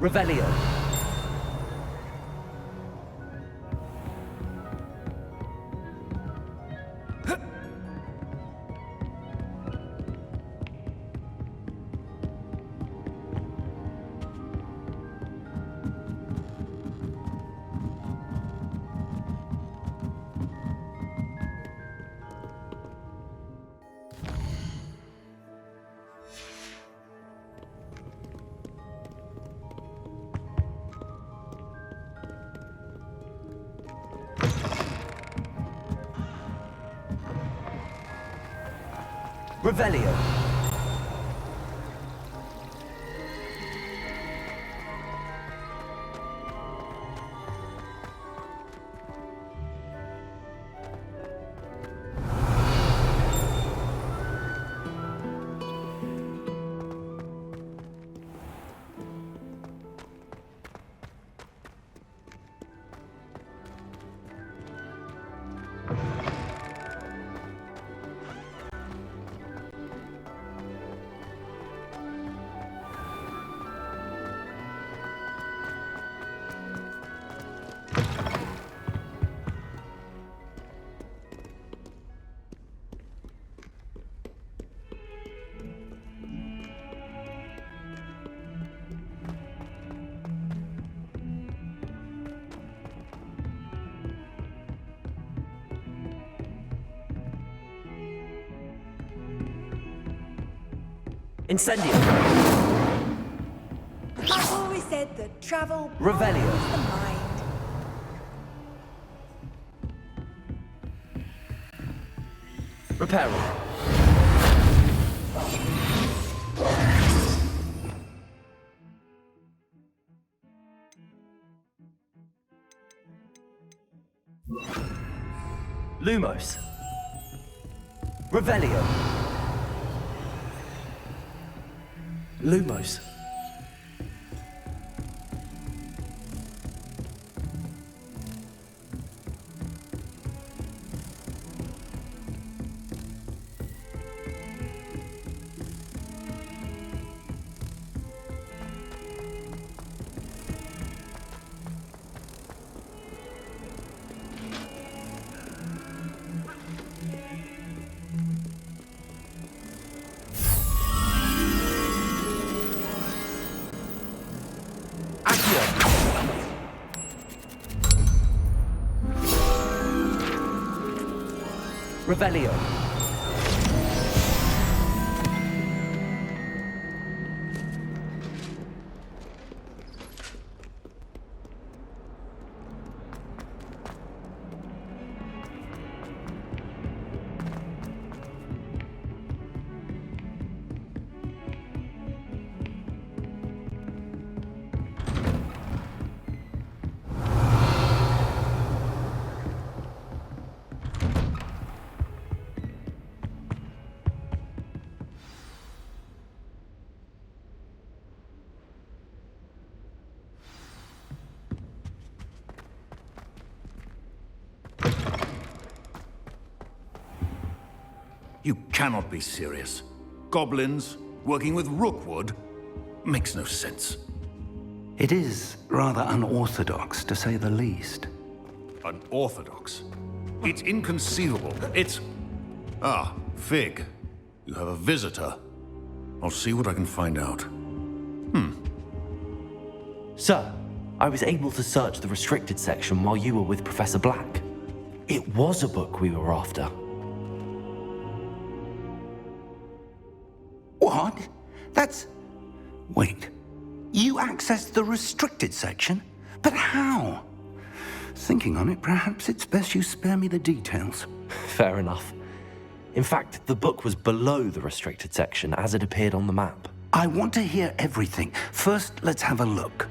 Revelio. Revelio. Incendio. I've always said that travel Revelio. broadens the mind. Reparo. Lumos. Revelio. Lumos. Revelio. You cannot be serious. Goblins working with Rookwood makes no sense. It is rather unorthodox, to say the least. Unorthodox? It's inconceivable. It's... Ah, Fig. You have a visitor. I'll see what I can find out. Sir, I was able to search the restricted section while you were with Professor Black. It was a book we were after. What? That's... Wait. You accessed the restricted section? But how? Thinking on it, perhaps it's best you spare me the details. Fair enough. In fact, the book was below the restricted section as it appeared on the map. I want to hear everything. First, let's have a look.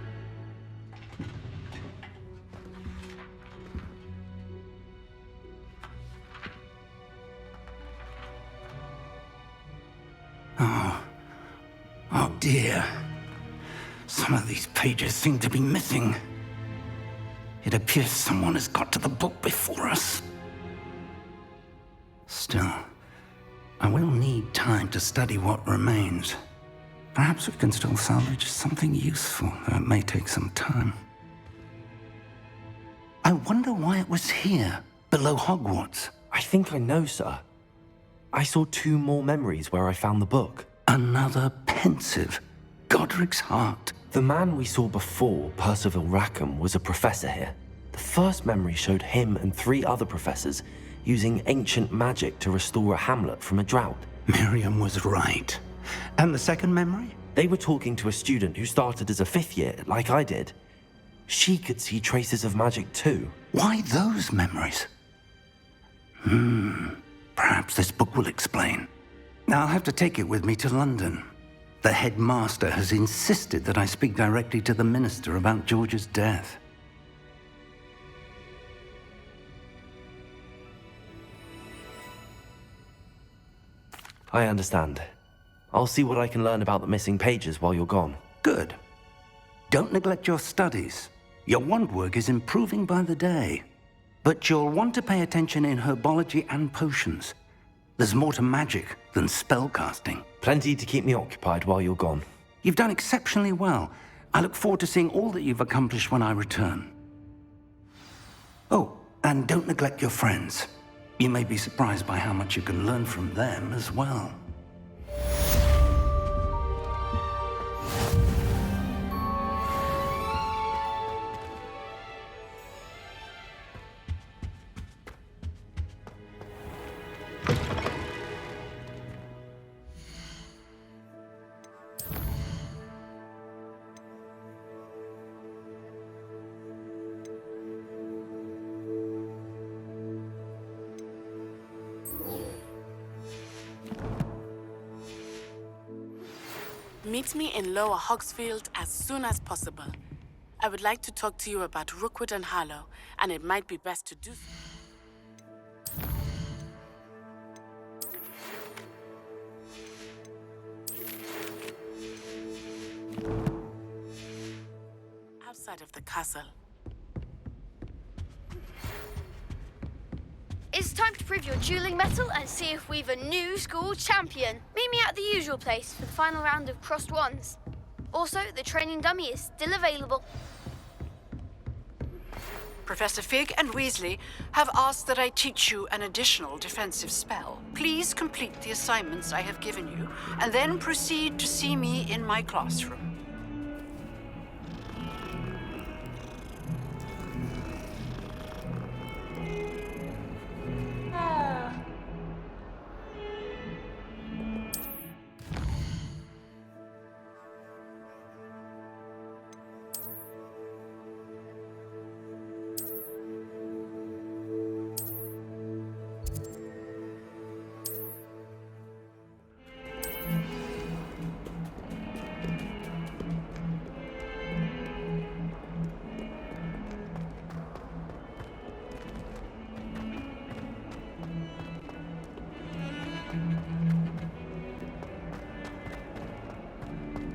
Oh dear. Some of these pages seem to be missing. It appears someone has got to the book before us. Still, I will need time to study what remains. Perhaps we can still salvage something useful, though it may take some time. I wonder why it was here, below Hogwarts. I think I know, sir. I saw 2 more memories where I found the book. Another pensive. Godric's heart. The man we saw before, Percival Rackham, was a professor here. The first memory showed him and 3 other professors using ancient magic to restore a hamlet from a drought. Miriam was right. And the second memory? They were talking to a student who started as a 5th year, like I did. She could see traces of magic too. Why those memories? Perhaps this book will explain. I'll have to take it with me to London. The headmaster has insisted that I speak directly to the minister about George's death. I understand. I'll see what I can learn about the missing pages while you're gone. Good. Don't neglect your studies. Your wand work is improving by the day. But you'll want to pay attention in herbology and potions. There's more to magic than spellcasting. Plenty to keep me occupied while you're gone. You've done exceptionally well. I look forward to seeing all that you've accomplished when I return. Oh, and don't neglect your friends. You may be surprised by how much you can learn from them as well. Meet me in Lower Hogsfield as soon as possible. I would like to talk to you about Rookwood and Harlow, and it might be best to do so. Outside of the castle. It's time to prove your dueling mettle and see if we've a new school champion. Meet me at the usual place for the final round of crossed wands. Also, the training dummy is still available. Professor Fig and Weasley have asked that I teach you an additional defensive spell. Please complete the assignments I have given you, and then proceed to see me in my classroom.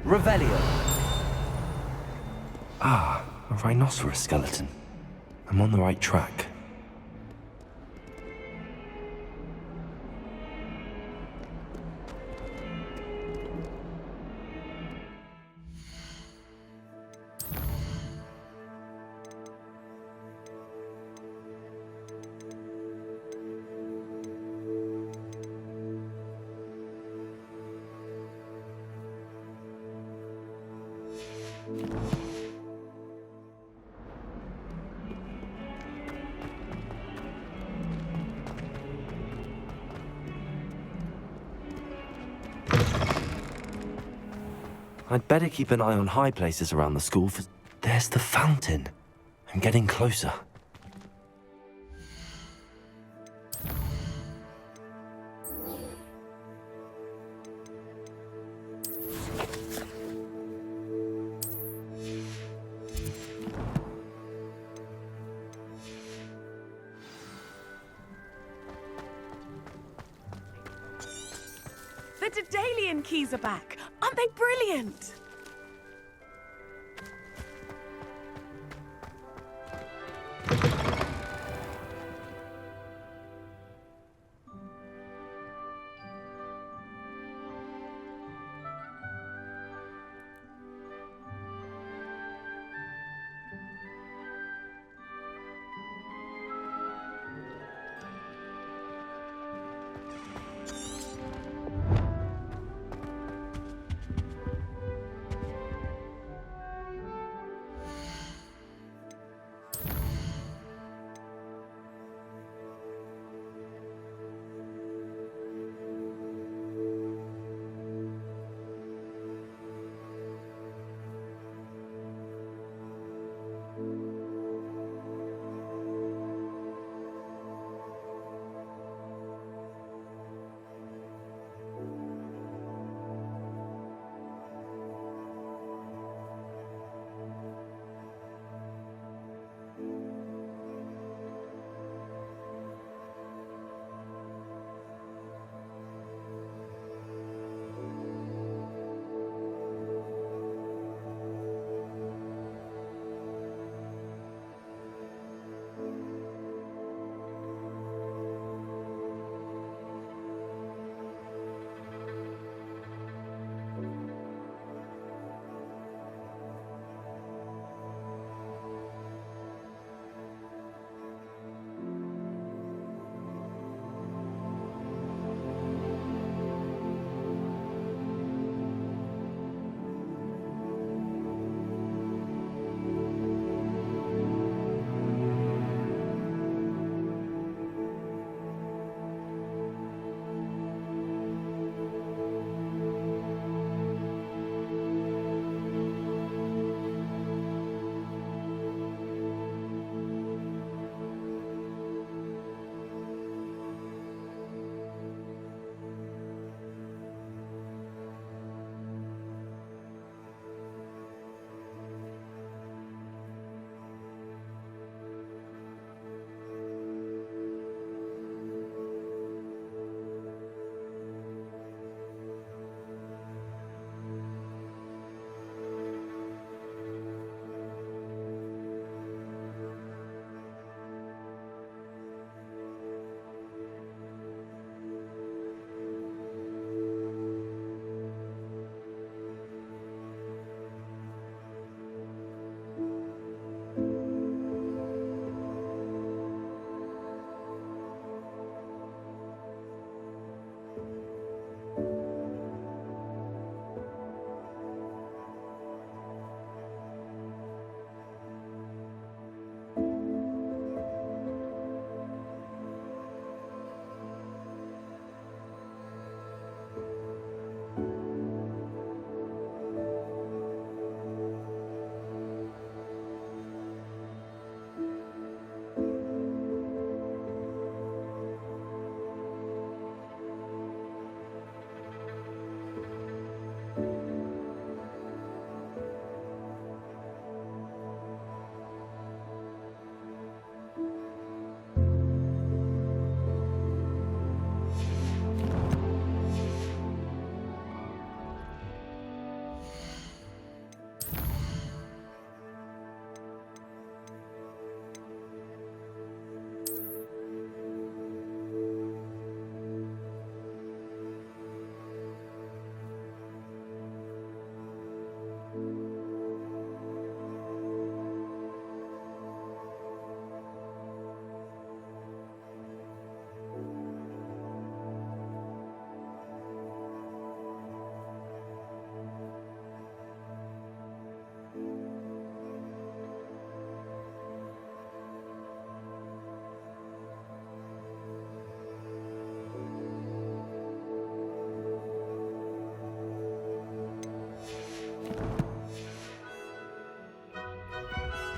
Revelio. Ah, a rhinoceros skeleton. I'm on the right track. I'd better keep an eye on high places around the school, for there's the fountain. I'm getting closer. The Daedalian keys are back. Aren't they brilliant?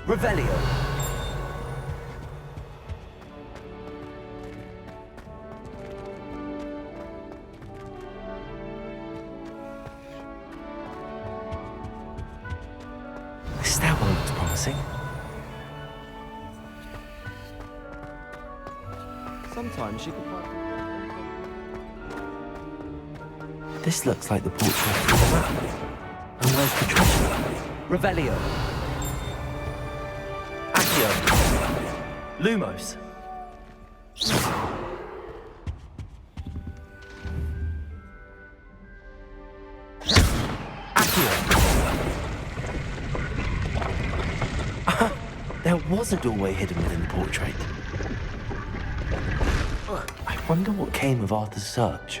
Revelio. This stairwell looks promising. Sometimes she can find... This looks like the portrait from the map. And where's the treasure? Revelio. Accio. Lumos. Accio. There was a doorway hidden within the portrait. I wonder what came of Arthur's search.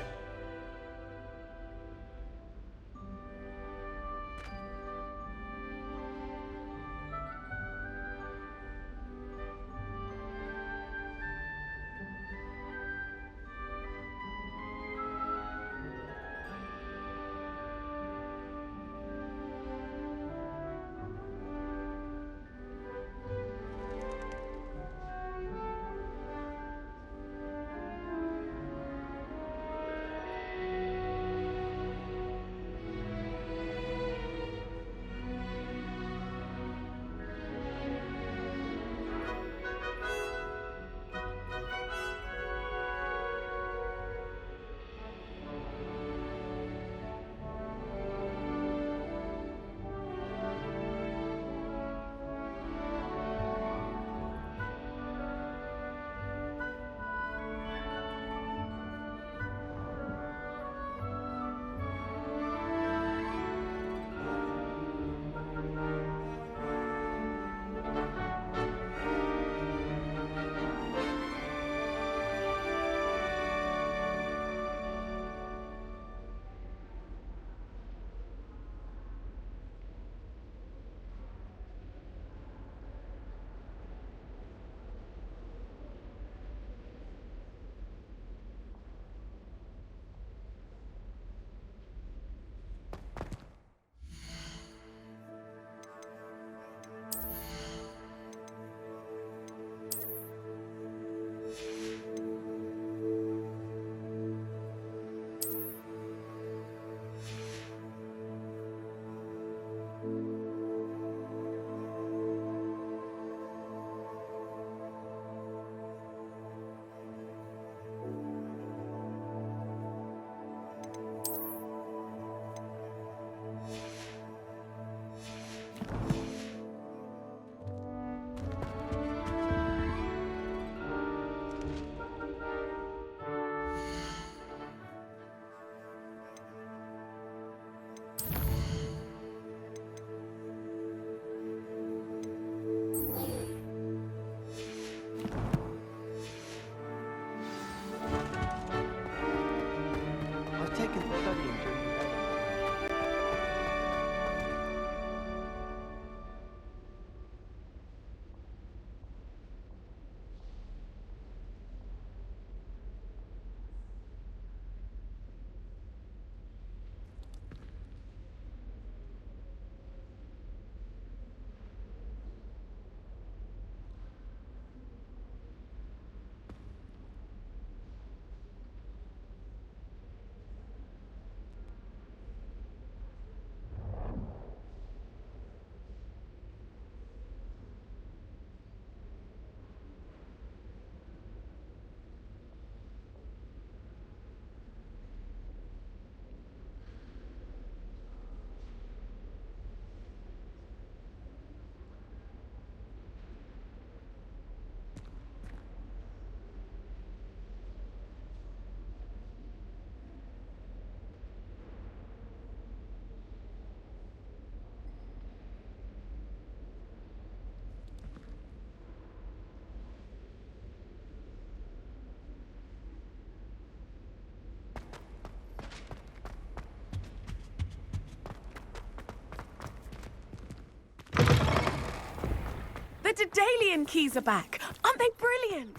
The Daedalian keys are back. Aren't they brilliant?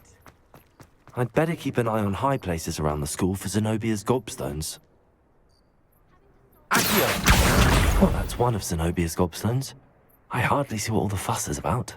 I'd better keep an eye on high places around the school for Zenobia's gobstones. Accio! Well, that's one of Zenobia's gobstones. I hardly see what all the fuss is about.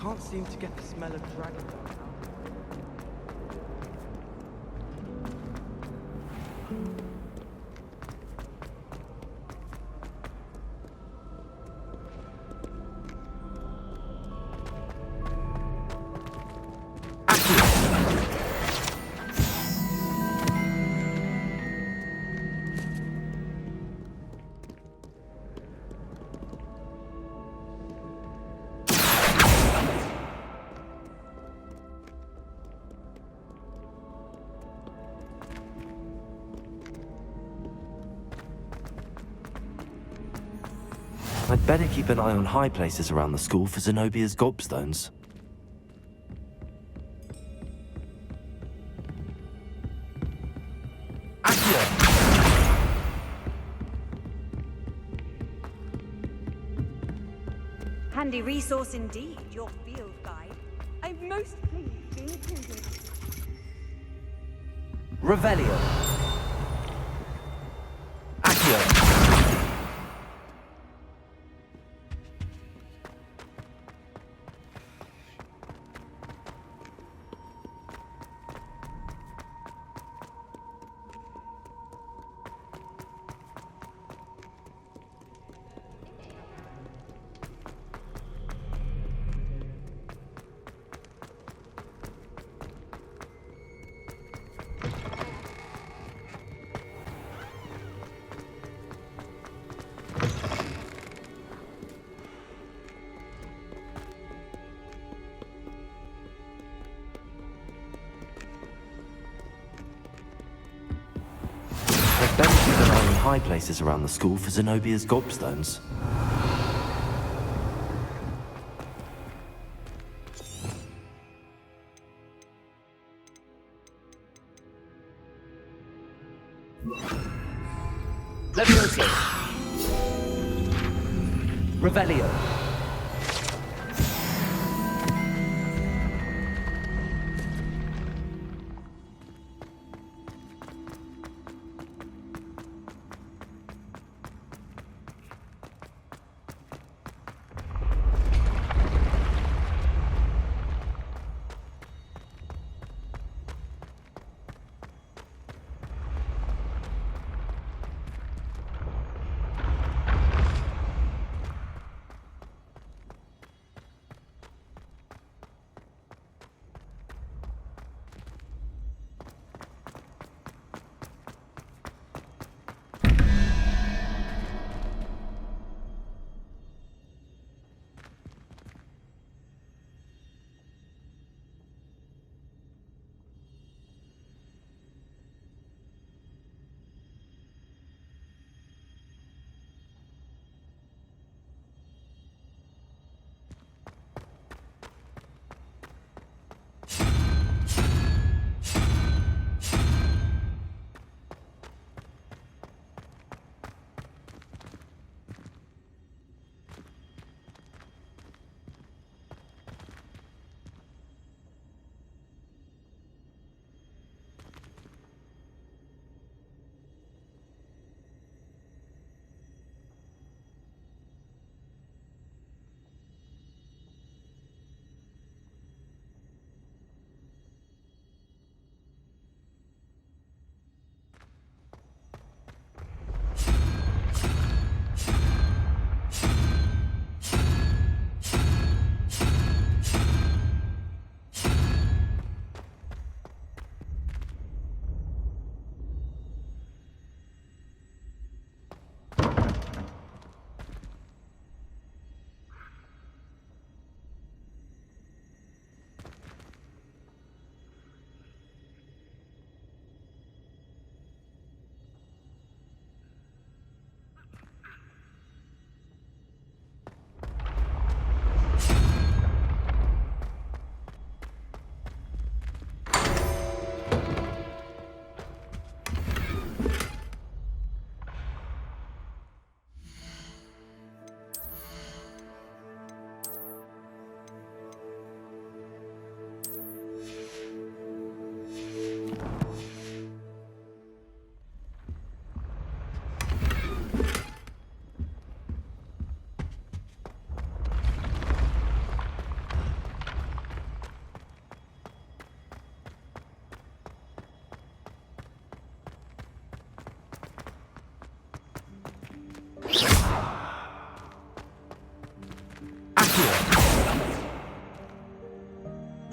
can't seem to get the smell of dragon dung out. I'd better keep an eye on high places around the school for Zenobia's gobstones. Handy resource indeed, your field guide. I'm most pleased to be included. Revelio. Accio. I'd better keep an eye on high places around the school for Zenobia's gobstones. Levioso. Revelio.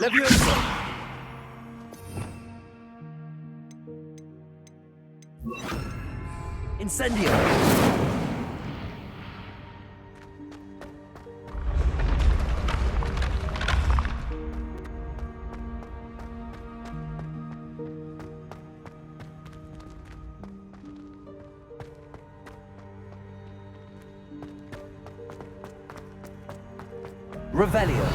Levioso! Incendio! Revelio!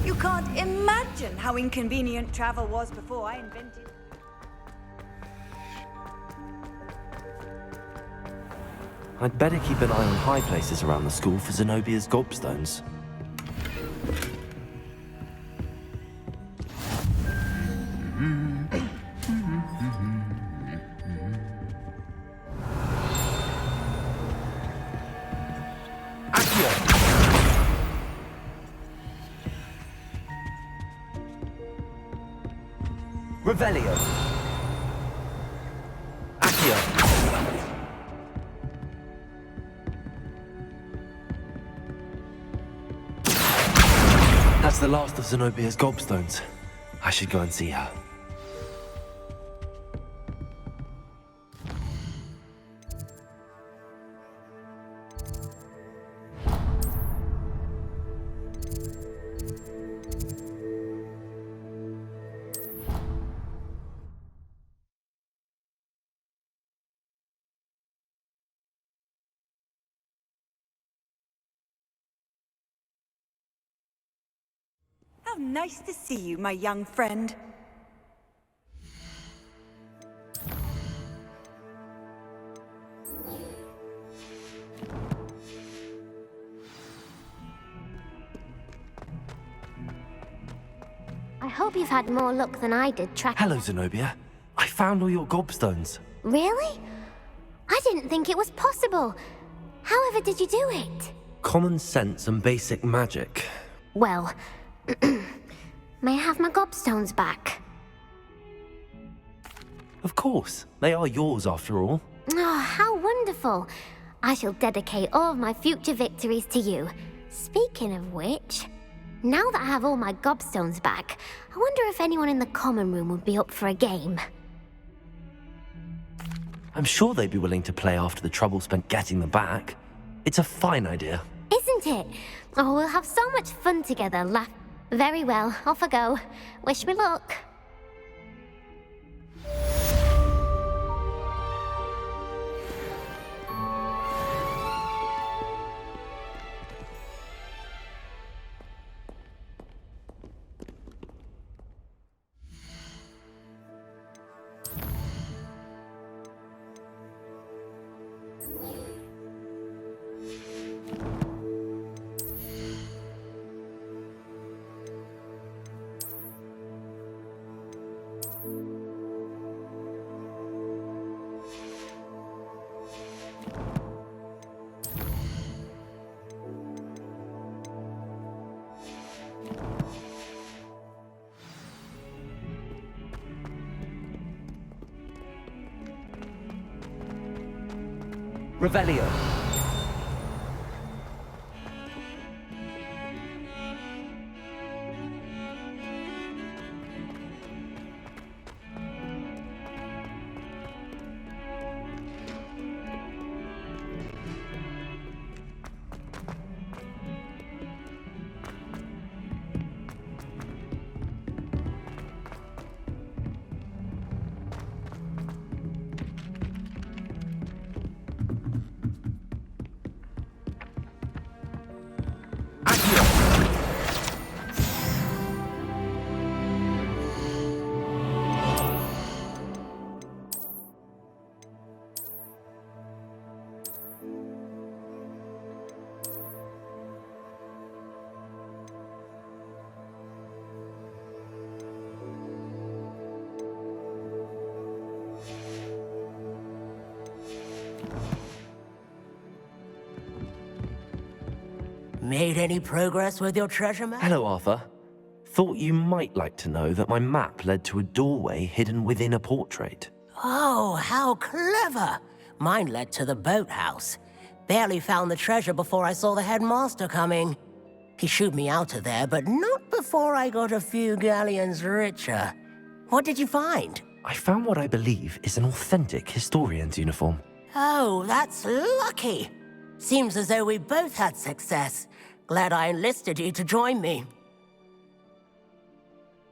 You can't imagine how inconvenient travel was before I invented. I'd better keep an eye on high places around the school for Zenobia's gobstones. Revelio! Accio! That's the last of Zenobia's gobstones. I should go and see her. How nice to see you, my young friend. I hope you've had more luck than I did tracking. Hello, Zenobia. I found all your gobstones. Really? I didn't think it was possible. However did you do it? Common sense and basic magic. Well, may I have my gobstones back? Of course. They are yours after all. Oh, how wonderful. I shall dedicate all of my future victories to you. Speaking of which, now that I have all my gobstones back, I wonder if anyone in the common room would be up for a game. I'm sure they'd be willing to play after the trouble spent getting them back. It's a fine idea. Isn't it? Oh, we'll have so much fun together, laugh. Very well, off I go. Wish me luck. Revelio! Made any progress with your treasure map? Hello, Arthur. Thought you might like to know that my map led to a doorway hidden within a portrait. Oh, how clever! Mine led to the boathouse. Barely found the treasure before I saw the headmaster coming. He shooed me out of there, but not before I got a few galleons richer. What did you find? I found what I believe is an authentic historian's uniform. Oh, that's lucky. Seems as though we both had success. Glad I enlisted you to join me.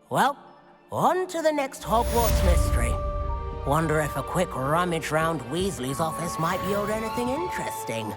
Well, on to the next Hogwarts mystery. Wonder if a quick rummage round Weasley's office might yield anything interesting.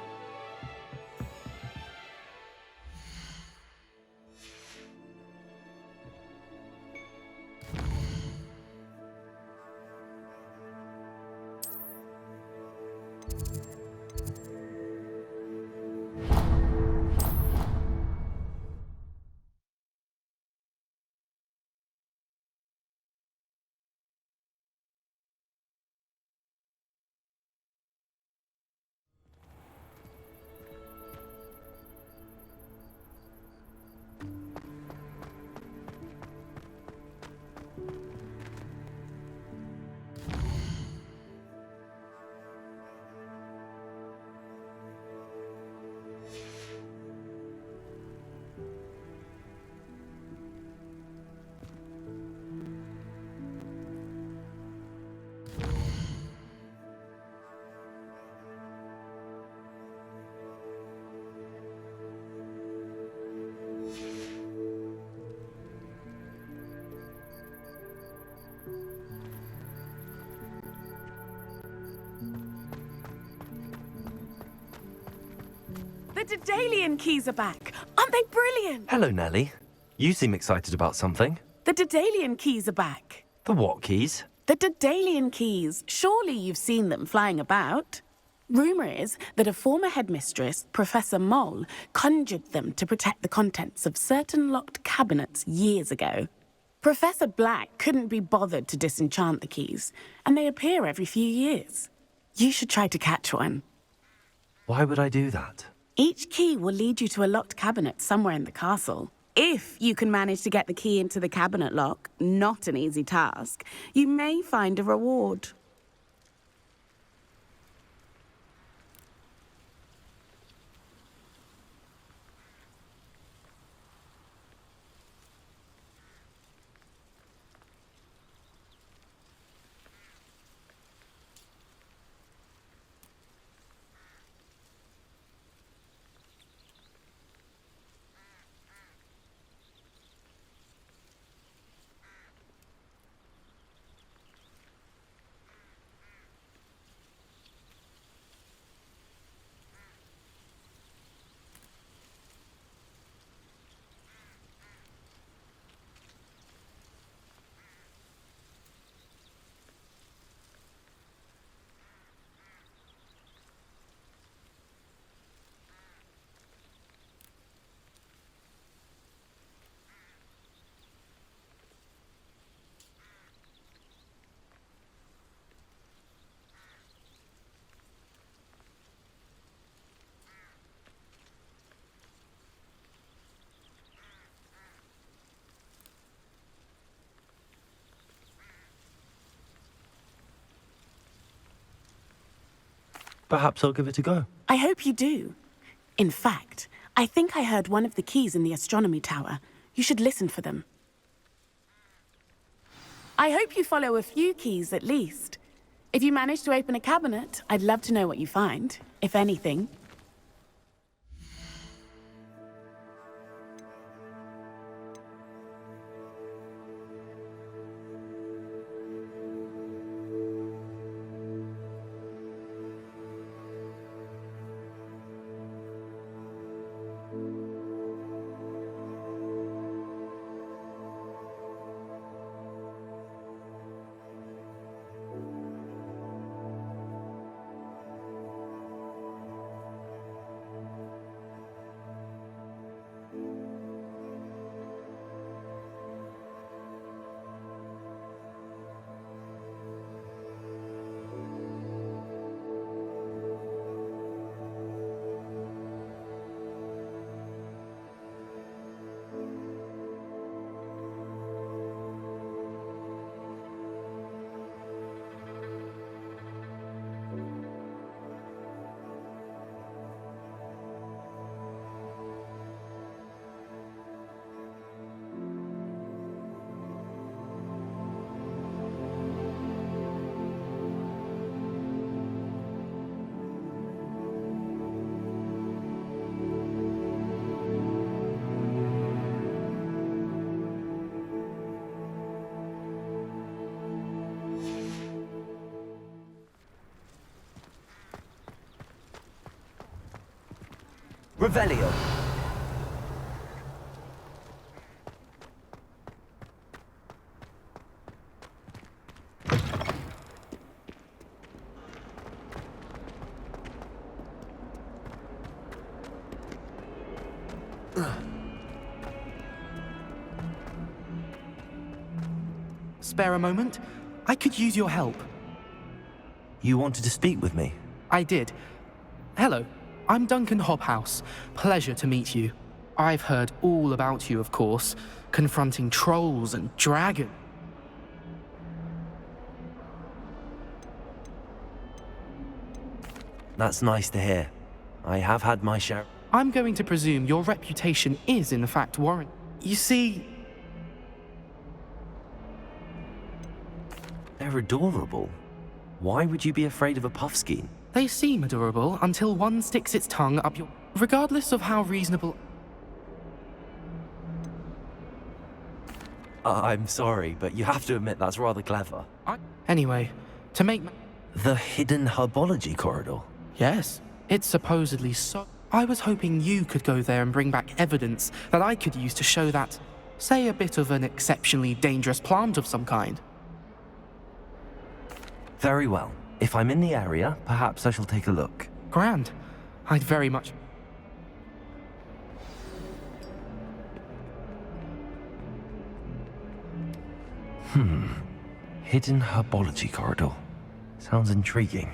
The Daedalian keys are back. Aren't they brilliant? Hello, Nellie. You seem excited about something. The Daedalian keys are back. The what keys? The Daedalian keys. Surely you've seen them flying about. Rumour is that a former headmistress, Professor Moll, conjured them to protect the contents of certain locked cabinets years ago. Professor Black couldn't be bothered to disenchant the keys, and they appear every few years. You should try to catch one. Why would I do that? Each key will lead you to a locked cabinet somewhere in the castle. If you can manage to get the key into the cabinet lock, not an easy task, you may find a reward. Perhaps I'll give it a go. I hope you do. In fact, I think I heard one of the keys in the astronomy tower. You should listen for them. I hope you follow a few keys at least. If you manage to open a cabinet, I'd love to know what you find, if anything. Revelio. Spare a moment? I could use your help. You wanted to speak with me? I did. Hello, I'm Duncan Hobhouse. Pleasure to meet you. I've heard all about you, of course, confronting trolls and dragons. That's nice to hear. I have had my share. I'm going to presume your reputation is in fact warranted. You see, They're adorable. Why would you be afraid of a puffskein? they seem adorable until one sticks its tongue up your... Regardless of how reasonable... I'm sorry, but you have to admit that's rather clever. Anyway, to make... The hidden herbology corridor? Yes, it's supposedly so... I was hoping you could go there and bring back evidence that I could use to show that, say, a bit of an exceptionally dangerous plant of some kind. Very well. If I'm in the area, perhaps I shall take a look. Grand. I'd very much... Hidden herbology corridor. Sounds intriguing.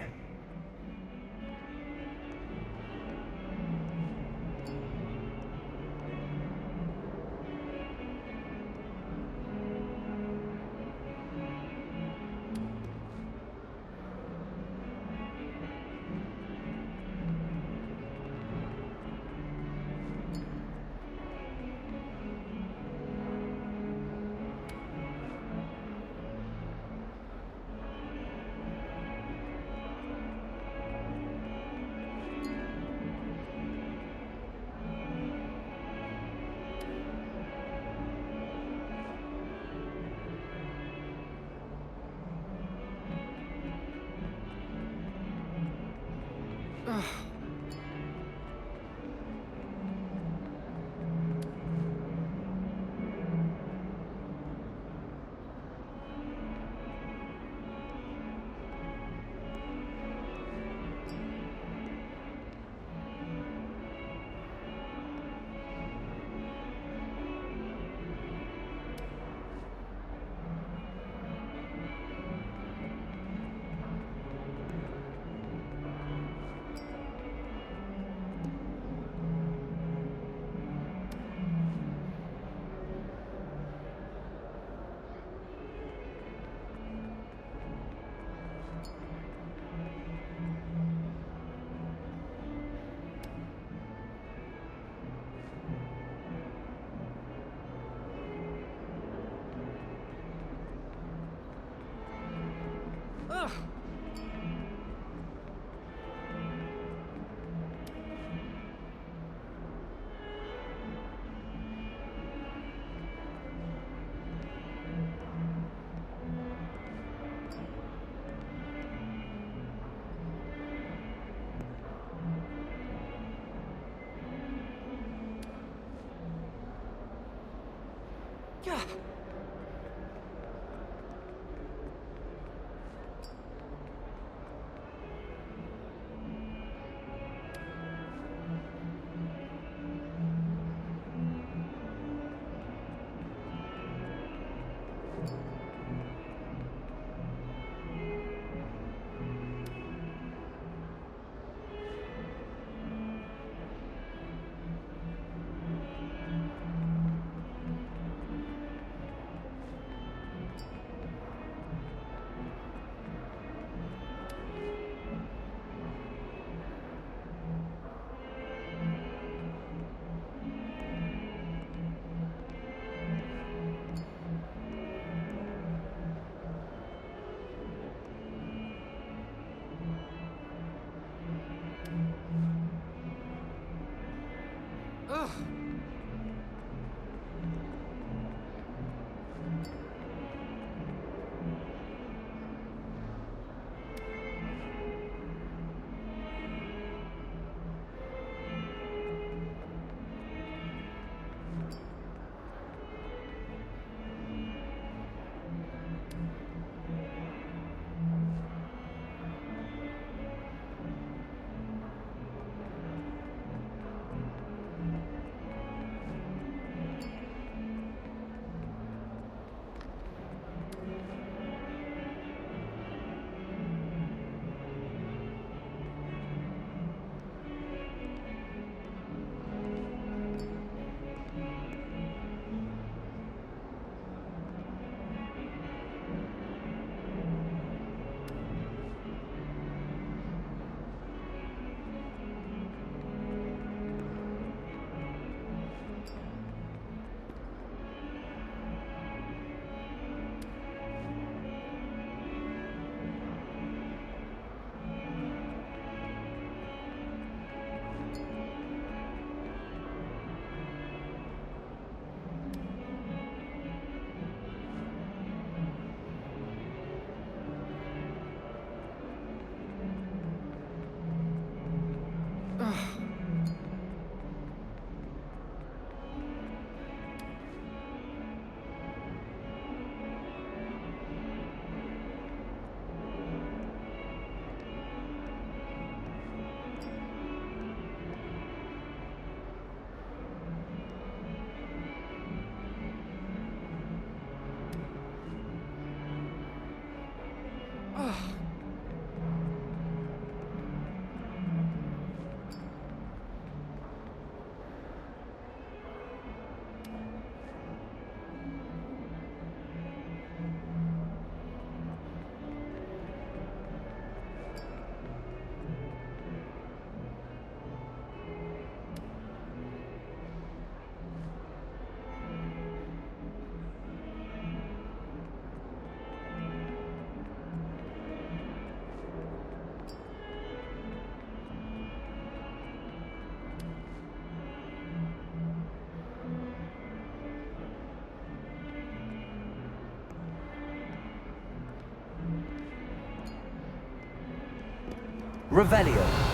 Revelio.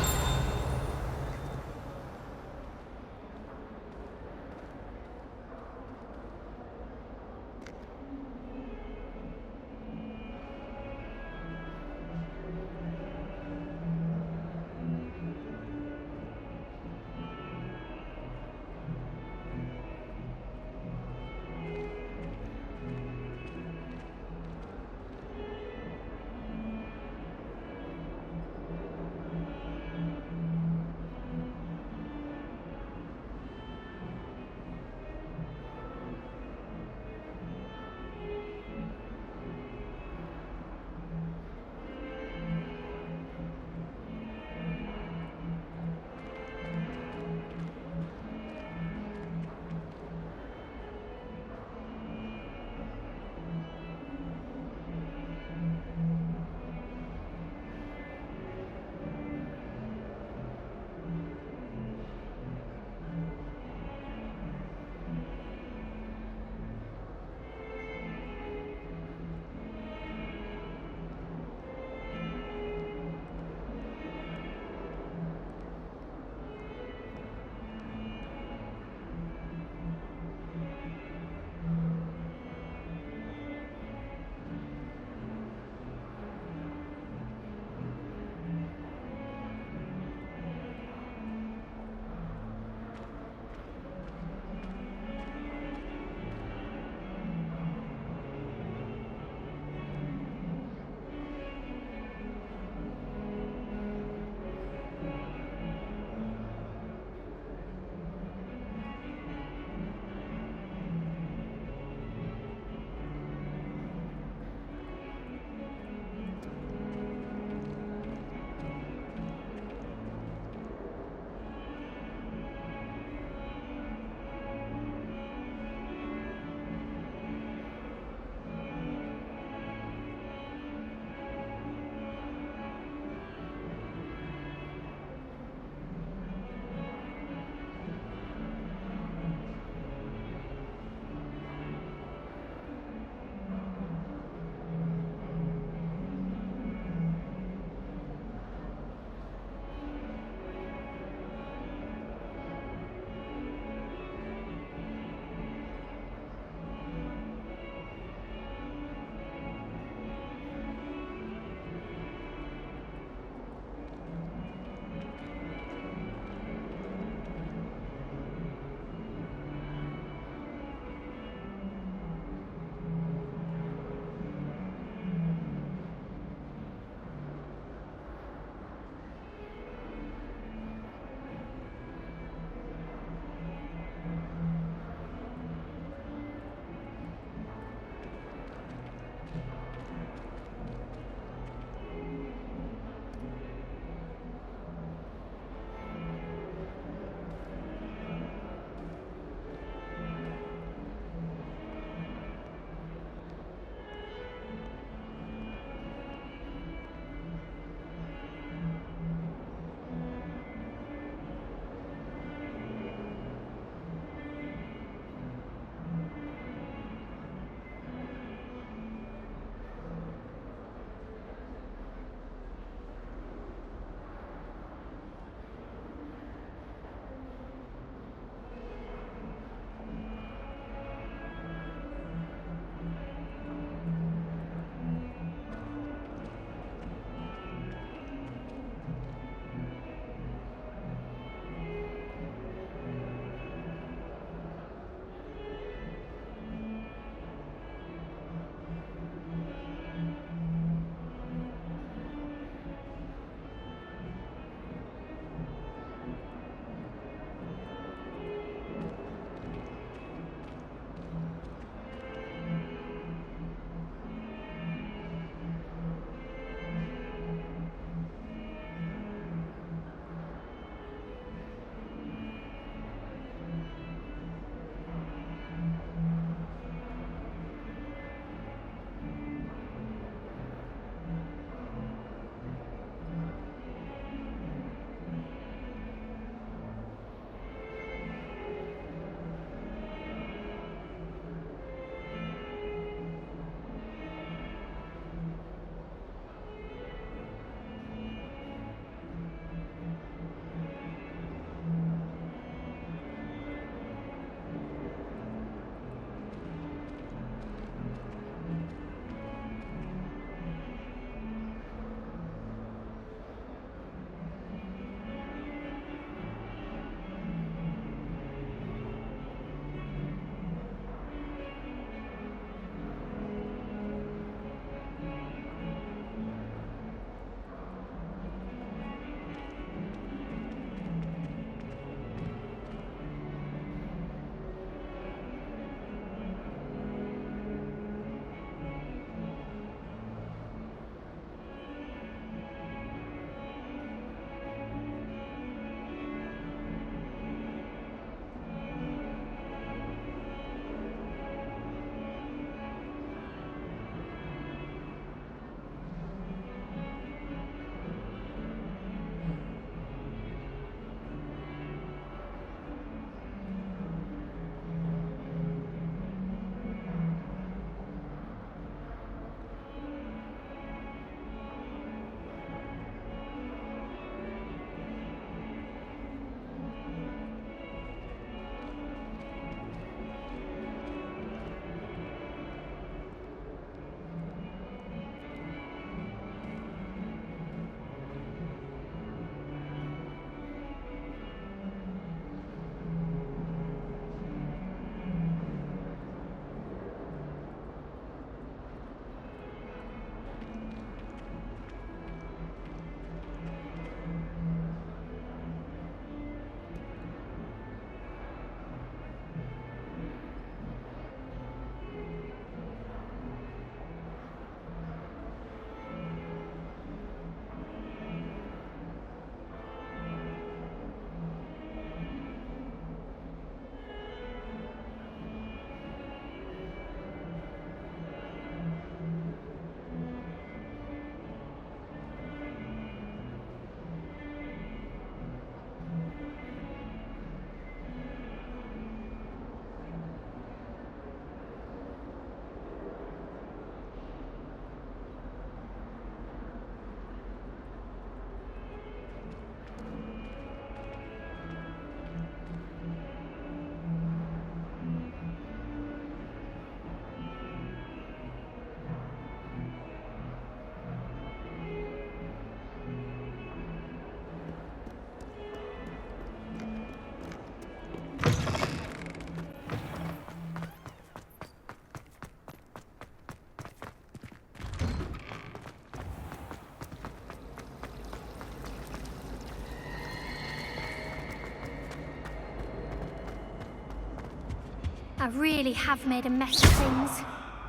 I really have made a mess of things.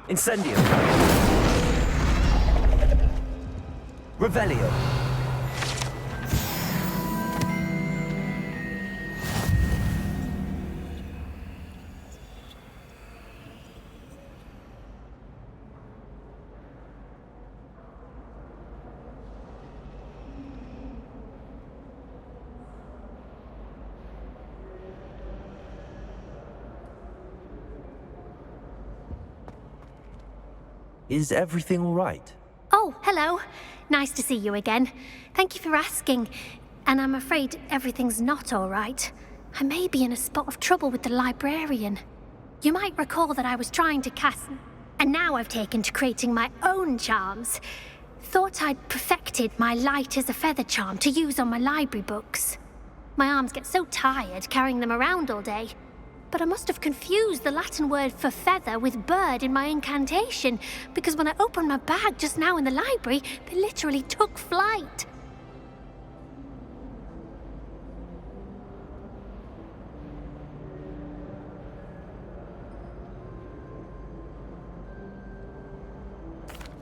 Incendio. Revelio. Is everything all right? Oh, hello. Nice to see you again. Thank you for asking. And I'm afraid everything's not all right. I may be in a spot of trouble with the librarian. You might recall that I was trying to cast... And now I've taken to creating my own charms. Thought I'd perfected my light as a feather charm to use on my library books. My arms get so tired carrying them around all day. But I must have confused the Latin word for feather with bird in my incantation, because when I opened my bag just now in the library, they literally took flight.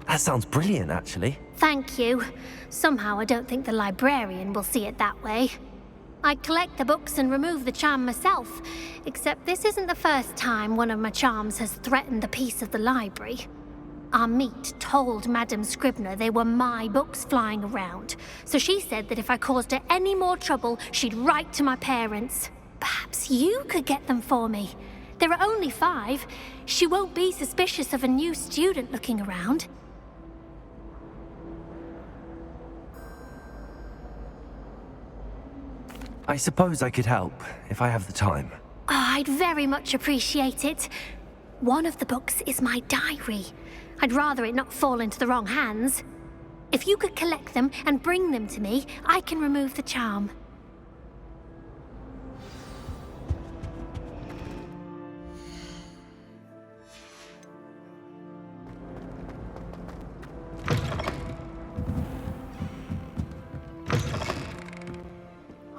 That sounds brilliant, actually. Thank you. Somehow I don't think the librarian will see it that way. I collect the books and remove the charm myself, except this isn't the first time one of my charms has threatened the peace of the library. Our meet told Madame Scribner they were my books flying around, so she said that if I caused her any more trouble, she'd write to my parents. Perhaps you could get them for me. There are only 5. She won't be suspicious of a new student looking around. I suppose I could help, if I have the time. Oh, I'd very much appreciate it. One of the books is my diary. I'd rather it not fall into the wrong hands. If you could collect them and bring them to me, I can remove the charm.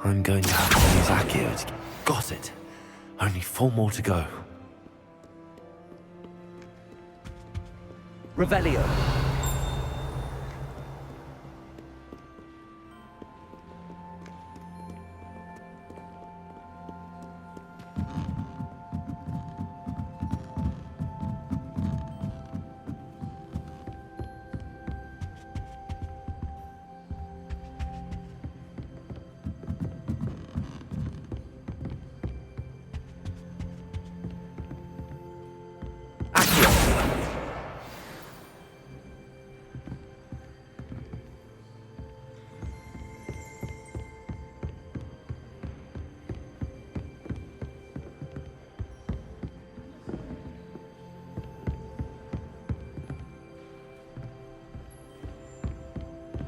I'm going to have to use Accio to... Got it. Only 4 more to go. Revelio.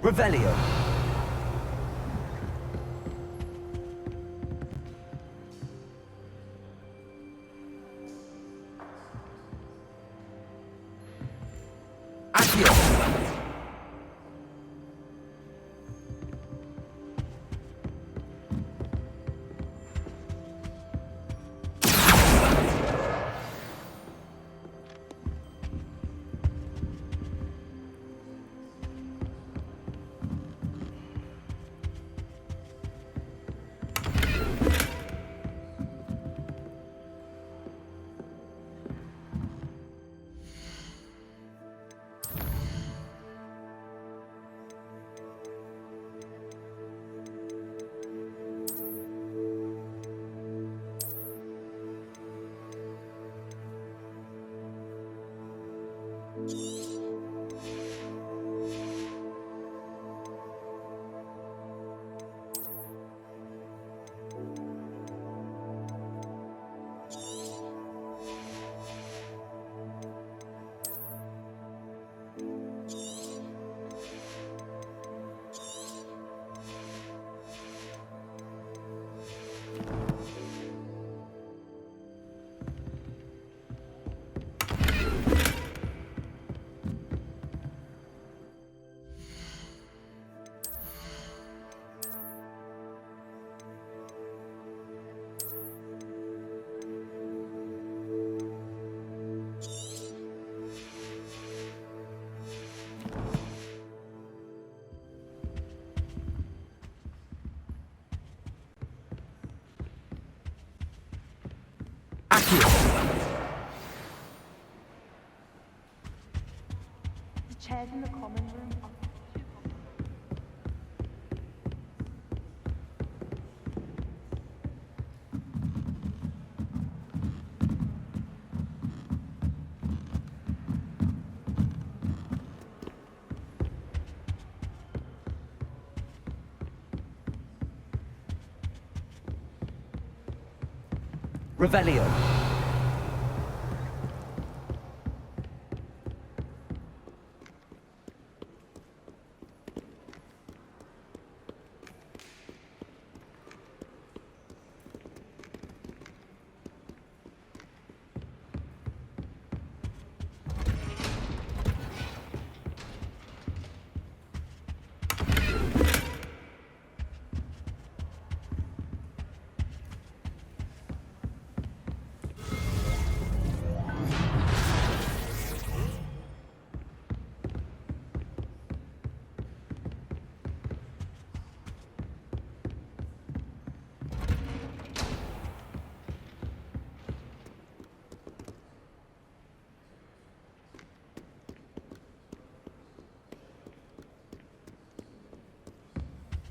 Revelio. Accio. chairs in the common room are Revelio.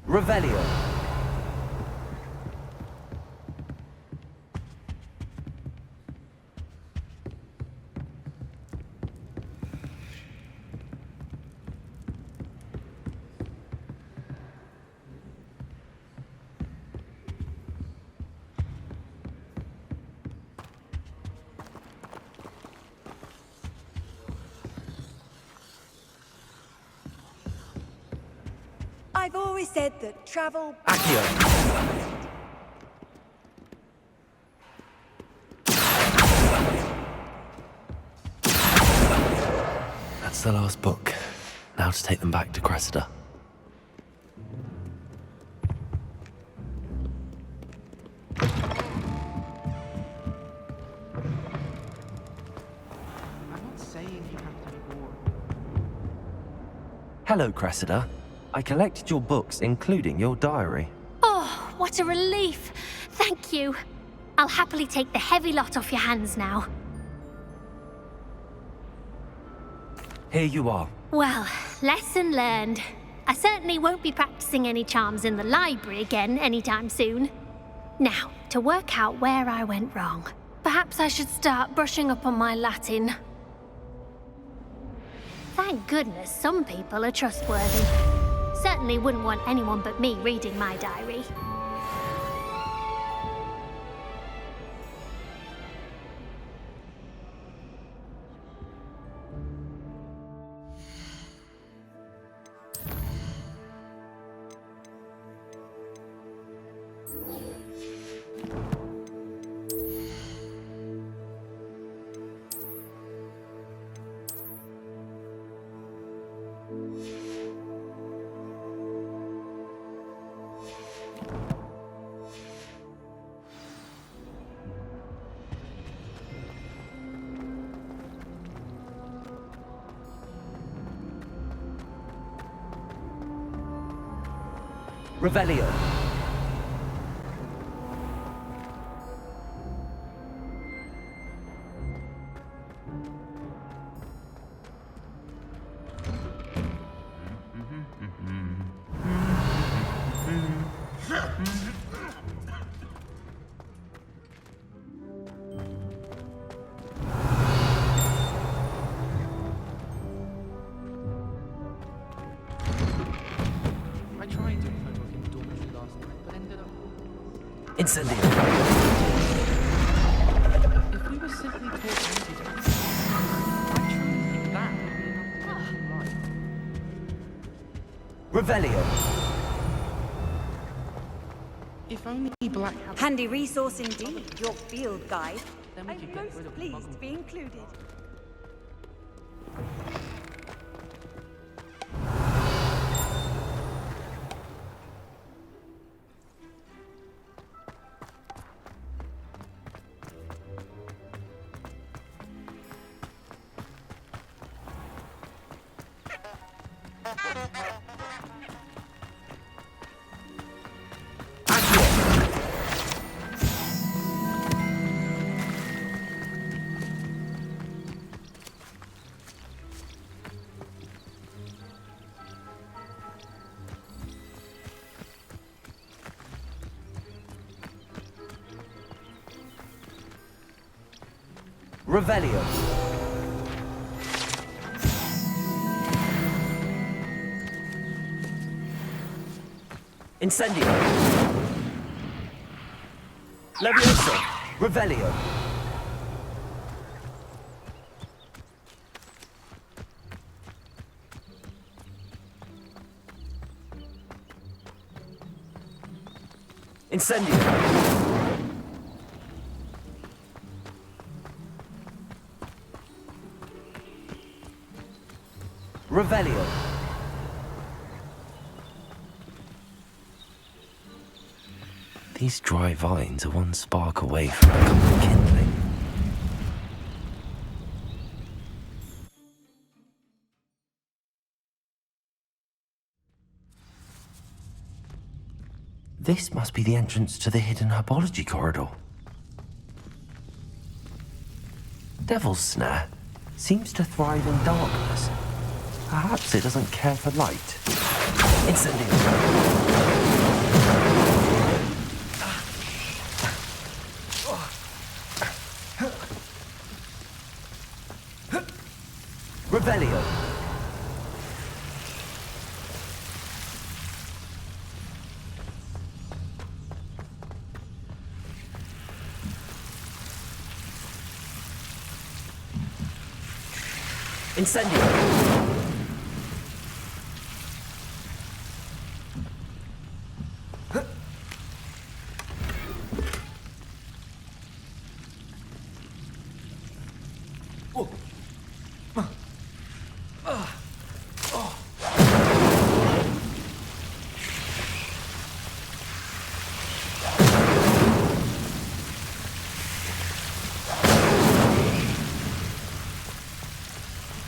Revelio. I've always said that travel... Accio. That's the last book. Now to take them back to Cressida. I'm not saying you have to be bored. Hello, Cressida. I collected your books, including your diary. Oh, what a relief. Thank you. I'll happily take the heavy lot off your hands now. Here you are. Well, lesson learned. I certainly won't be practicing any charms in the library again anytime soon. Now, to work out where I went wrong. Perhaps I should start brushing up on my Latin. Thank goodness some people are trustworthy. Certainly wouldn't want anyone but me reading my diary. Revelio. I tried doing homework in the dormitory last night, but ended up... Incendio. If we were simply taught antidotes, I truly think that would be enough to life. Revelio. If only Black had... Handy resource indeed, your field guide. Then we I'm could get rid most of pleased Muggle. to be included. Revelio. Incendio. Levioso. Revelio. Incendio. Revelio. These dry vines are one spark away from becoming kindling. This must be the entrance to the hidden herbology corridor. Devil's Snare seems to thrive in darkness. Perhaps it doesn't care for light. Incendio. Revelio. Incendio.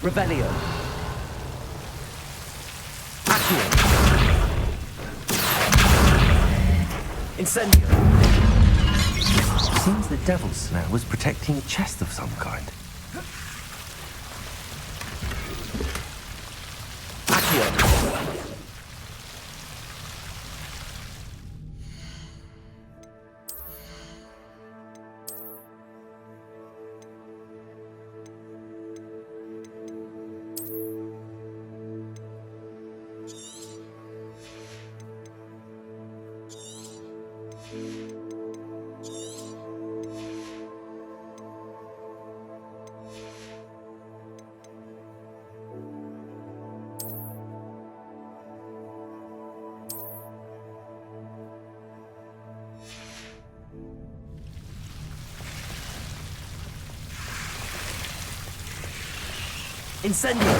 Revelio. Accio. Incendio. Seems the Devil's Snare was protecting a chest of some kind. Accio. Incendio.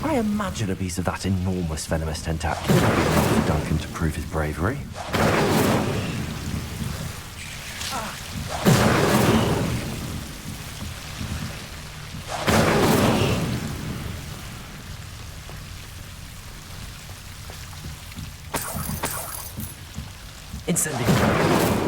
I imagine a piece of that enormous venomous tentacle would be enough for Duncan to prove his bravery. Incendio.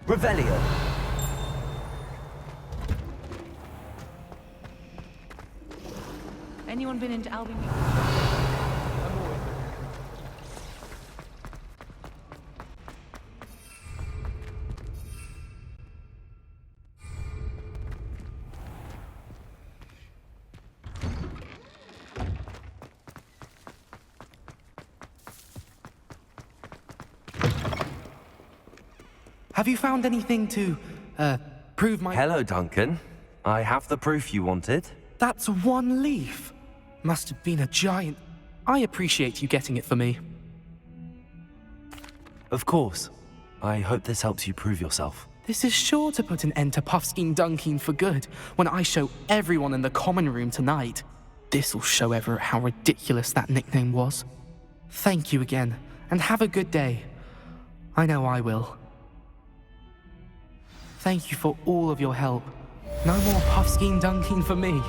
Revelio. Anyone been into Albion? Have you found anything to, prove my... Hello, Duncan. I have the proof you wanted. That's one leaf. Must have been a giant... I appreciate you getting it for me. Of course. I hope this helps you prove yourself. This is sure to put an end to Puffskein Dunkeen for good when I show everyone in the common room tonight. This'll show Everett how ridiculous that nickname was. Thank you again, and have a good day. I know I will. Thank you for all of your help. No more Puffskein Dunkeen for me.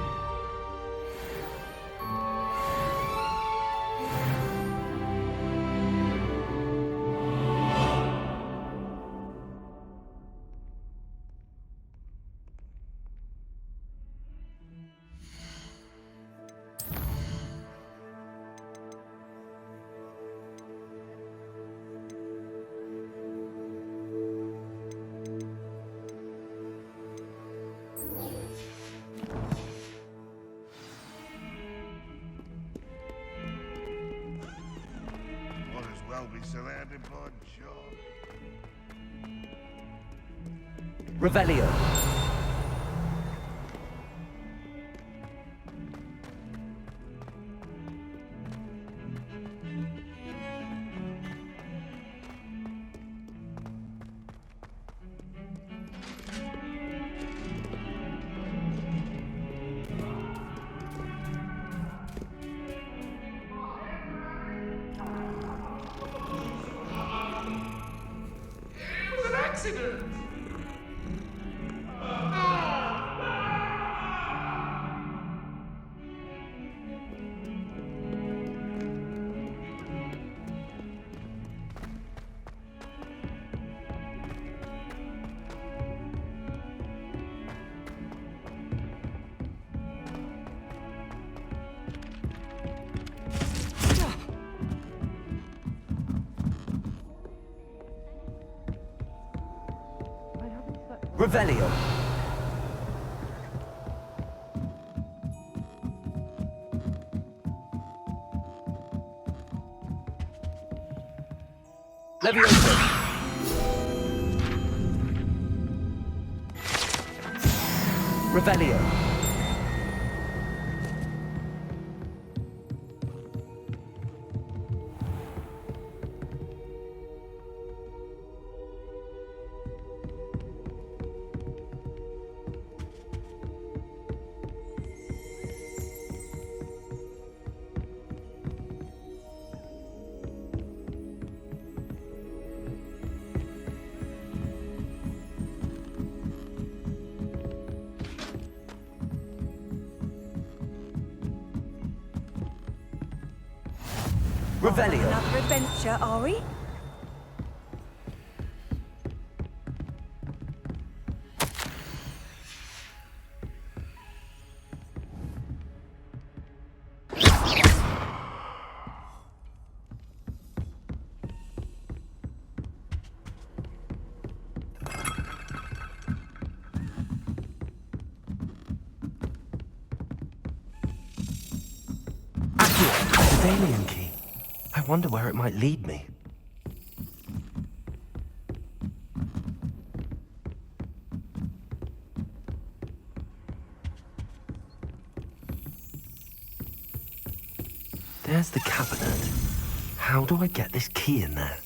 Be surrounded by John. Revelio. Revelio. Levioso. Revelio. Revelio. Another adventure, are we? The Damien key. I wonder where it might lead me. There's the cabinet. How do I get this key in there?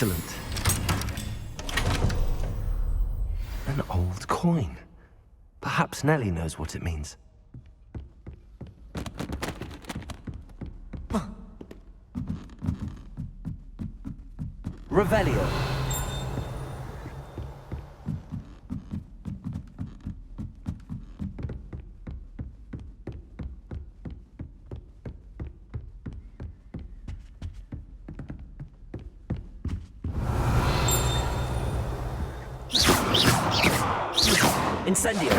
Excellent. An old coin. Perhaps Nellie knows what it means. Revelio. Incendio.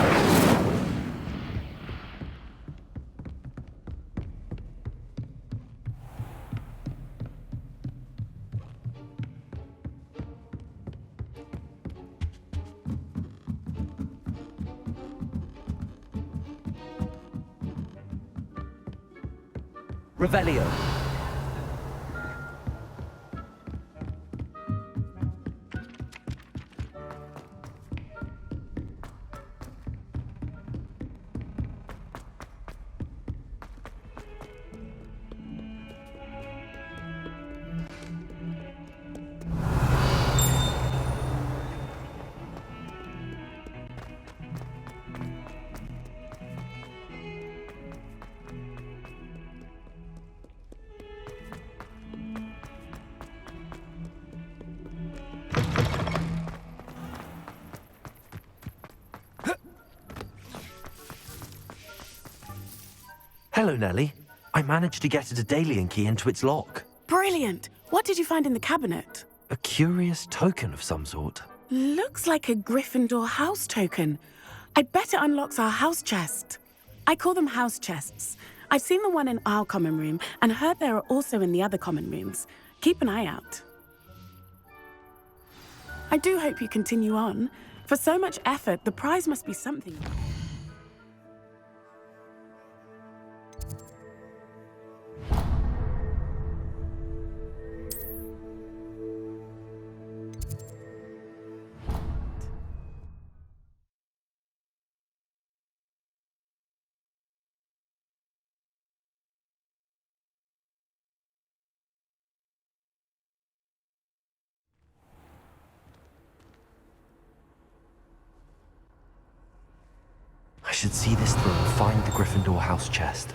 Revelio. Hello, Nellie. I managed to get a Daedalian key into its lock. Brilliant! What did you find in the cabinet? A curious token of some sort. Looks like a Gryffindor house token. I bet it unlocks our house chest. I call them house chests. I've seen the one in our common room and heard there are also in the other common rooms. Keep an eye out. I do hope you continue on. For so much effort, the prize must be something. I should see this through and find the Gryffindor house chest.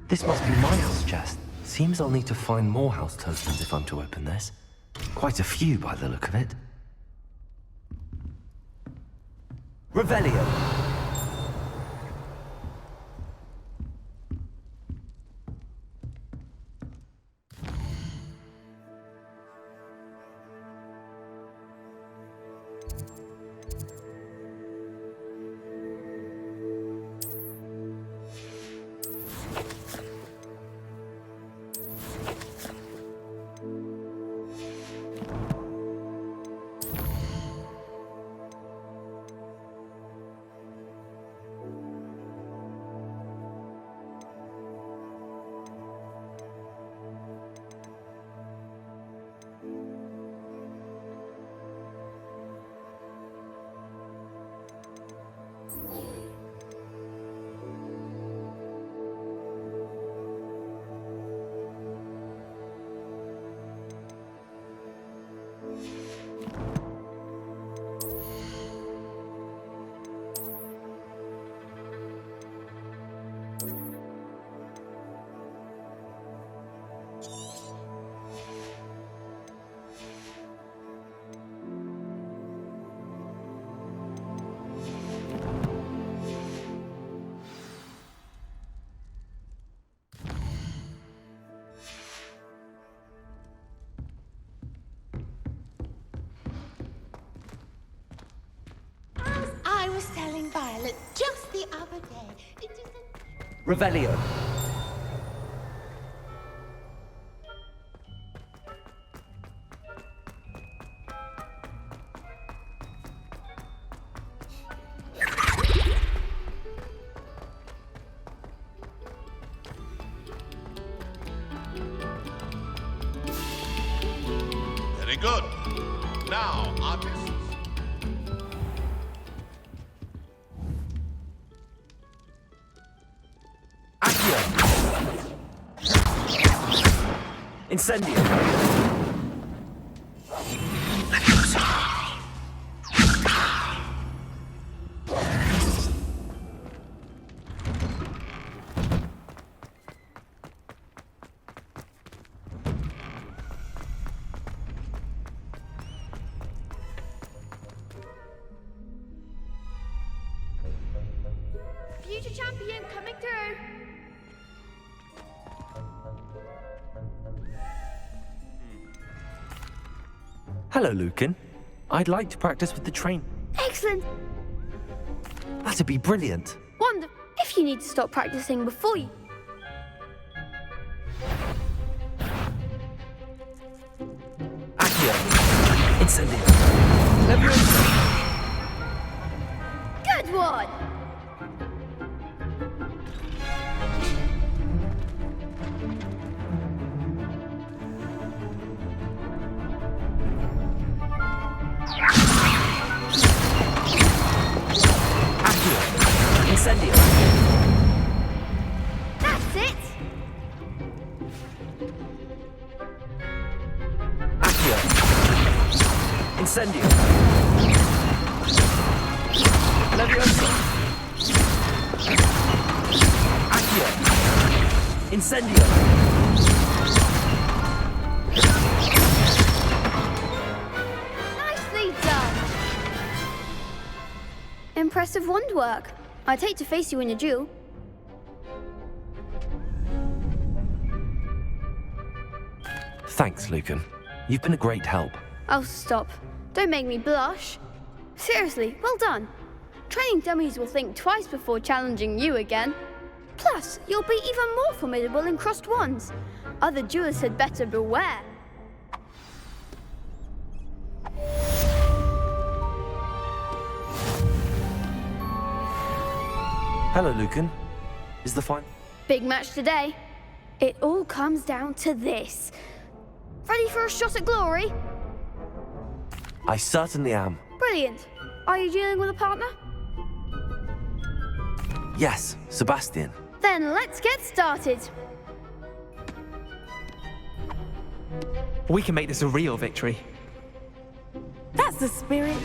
This must be my house chest. Seems I'll need to find more house tokens if I'm to open this. Quite a few by the look of it. Revelio. I was telling Violet just the other day. It isn't... Revelio. Very good. Now, artists. Incendio. Future champion coming through. Hello, Lucan. I'd like to practice with the train. Excellent. That'd be brilliant. Wonder if you need to stop practicing before you. Accio. Incendio. Good one. Incendio. That's it. Accio. Incendio. Levioso. Accio. Incendio. Nicely done. Impressive wand work. I'd hate to face you in a duel. Thanks, Lucan. You've been a great help. Oh, stop. Don't make me blush. Seriously, well done. Training dummies will think twice before challenging you again. Plus, you'll be even more formidable in crossed wands. Other duelists had better beware. Hello, Lucan. Is the final? Big match today. It all comes down to this. Ready for a shot at glory? I certainly am. Brilliant. Are you dealing with a partner? Yes, Sebastian. Then let's get started. We can make this a real victory. That's the spirit.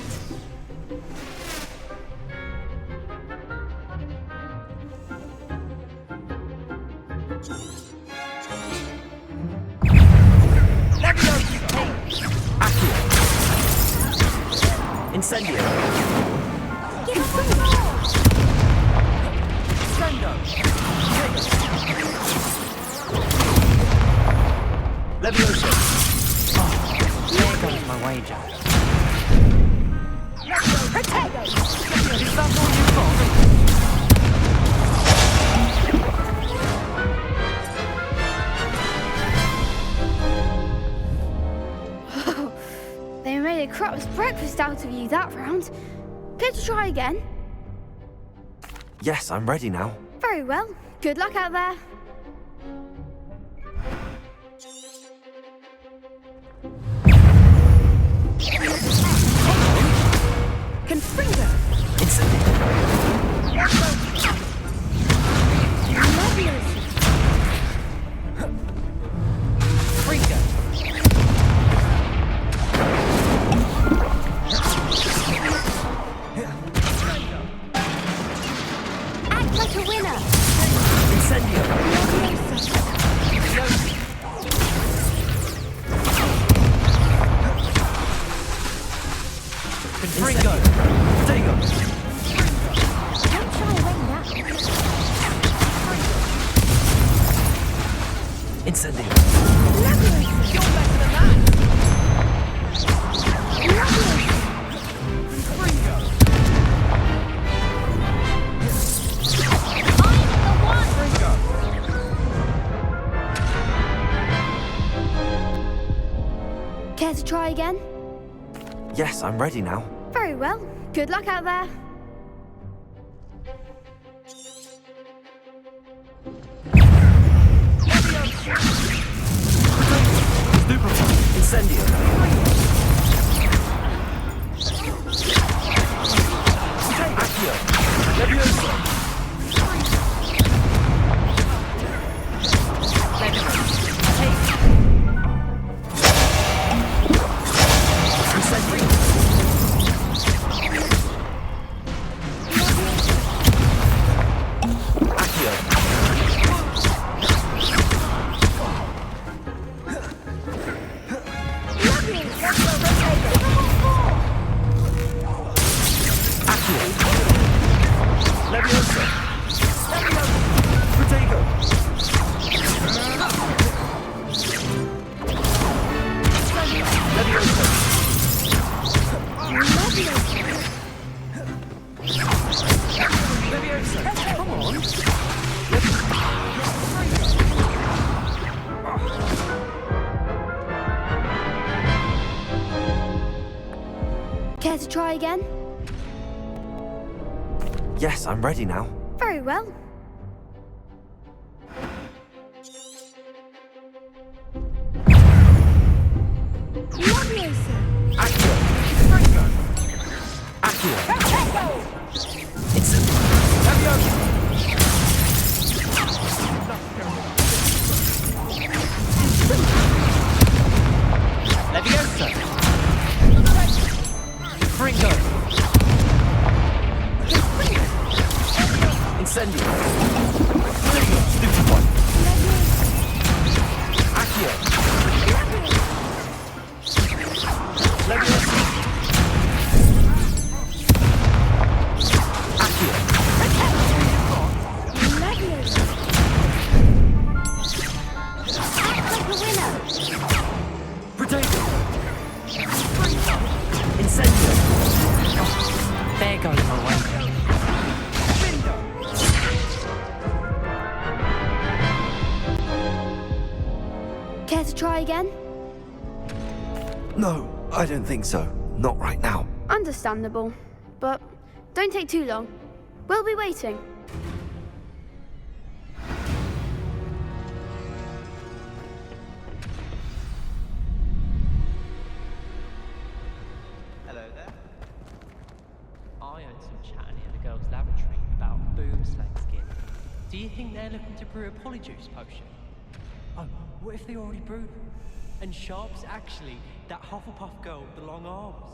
Incendio. Give us some more! Scendo. Levioso. Oh, there goes my wager. Protego! Is that all you've got? They made a crap's breakfast out of you that round. Care to try again? Yes, I'm ready now. Very well. Good luck out there. Confringo. Incendio. Fringo. Act like a winner! Incendio. Fringo. Digo. Don't shy away now. Incendio. You're better than that! Care to try again? Yes, I'm ready now. Very well. Good luck out there. Incendio. Accio. Levioso. again? Yes, I'm ready now. Very well. Leviosa! Fringo! Incendio! Stupid one! Accio! Leviosa! Accio! Potato! Incendio! There goes my way. Care to try again? No, I don't think so. Not right now. Understandable. But don't take too long. We'll be waiting. Hello there. I heard some chatting in the girls' lavatory about boomslang skin. Do you think they're looking to brew a polyjuice potion? Oh, what if they already brewed them? And Sharp's actually that Hufflepuff girl with the long arms?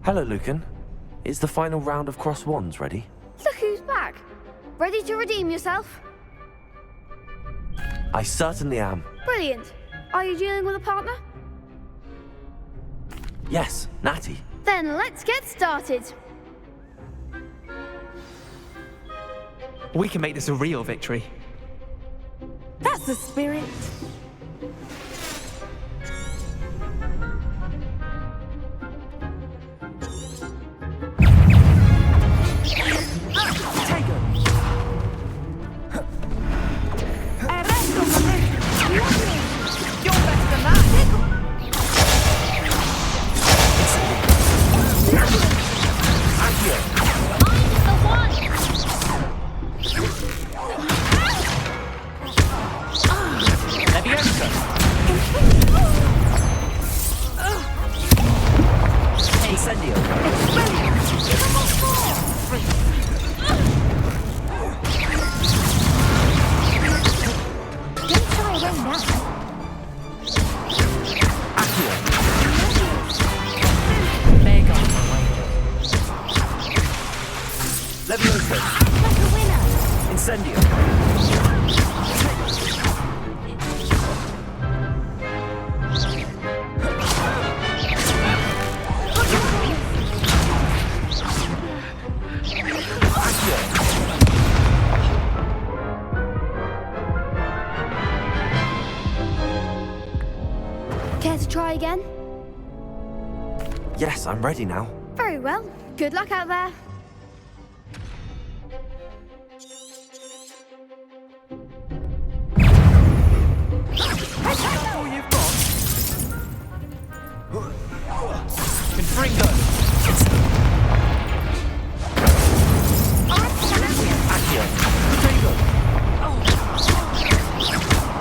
Hello, Lucan. Is the final round of Cross Wands ready? Look who's back. Ready to redeem yourself? I certainly am. Brilliant. Are you dealing with a partner? Yes, Natty. Then let's get started. We can make this a real victory. That's the spirit. Care to try again? Yes, I'm ready now. Very well. Good luck out there. All you've got? Confringo! Accio! Potato!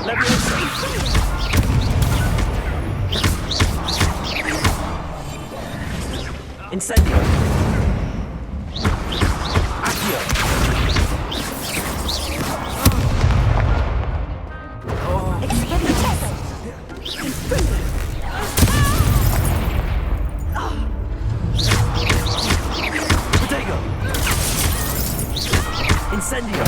Leviosa! Incendio! Accio! Potato! Incendio!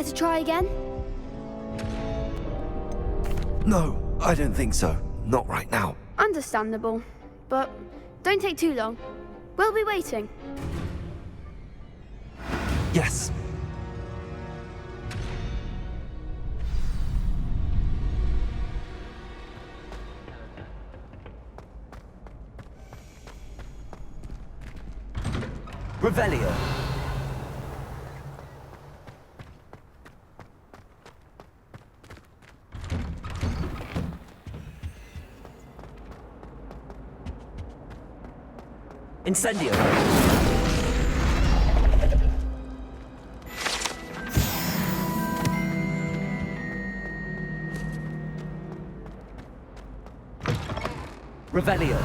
to try again? No, I don't think so. Not right now. Understandable. But don't take too long. We'll be waiting. Yes. Revelio. Incendio. Revelio.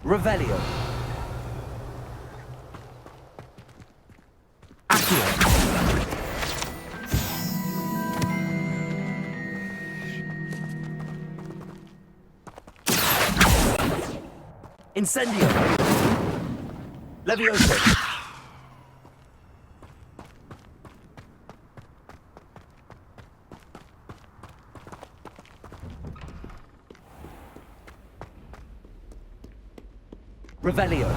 Revelio. Accio. Incendio. Levioso. Revelio.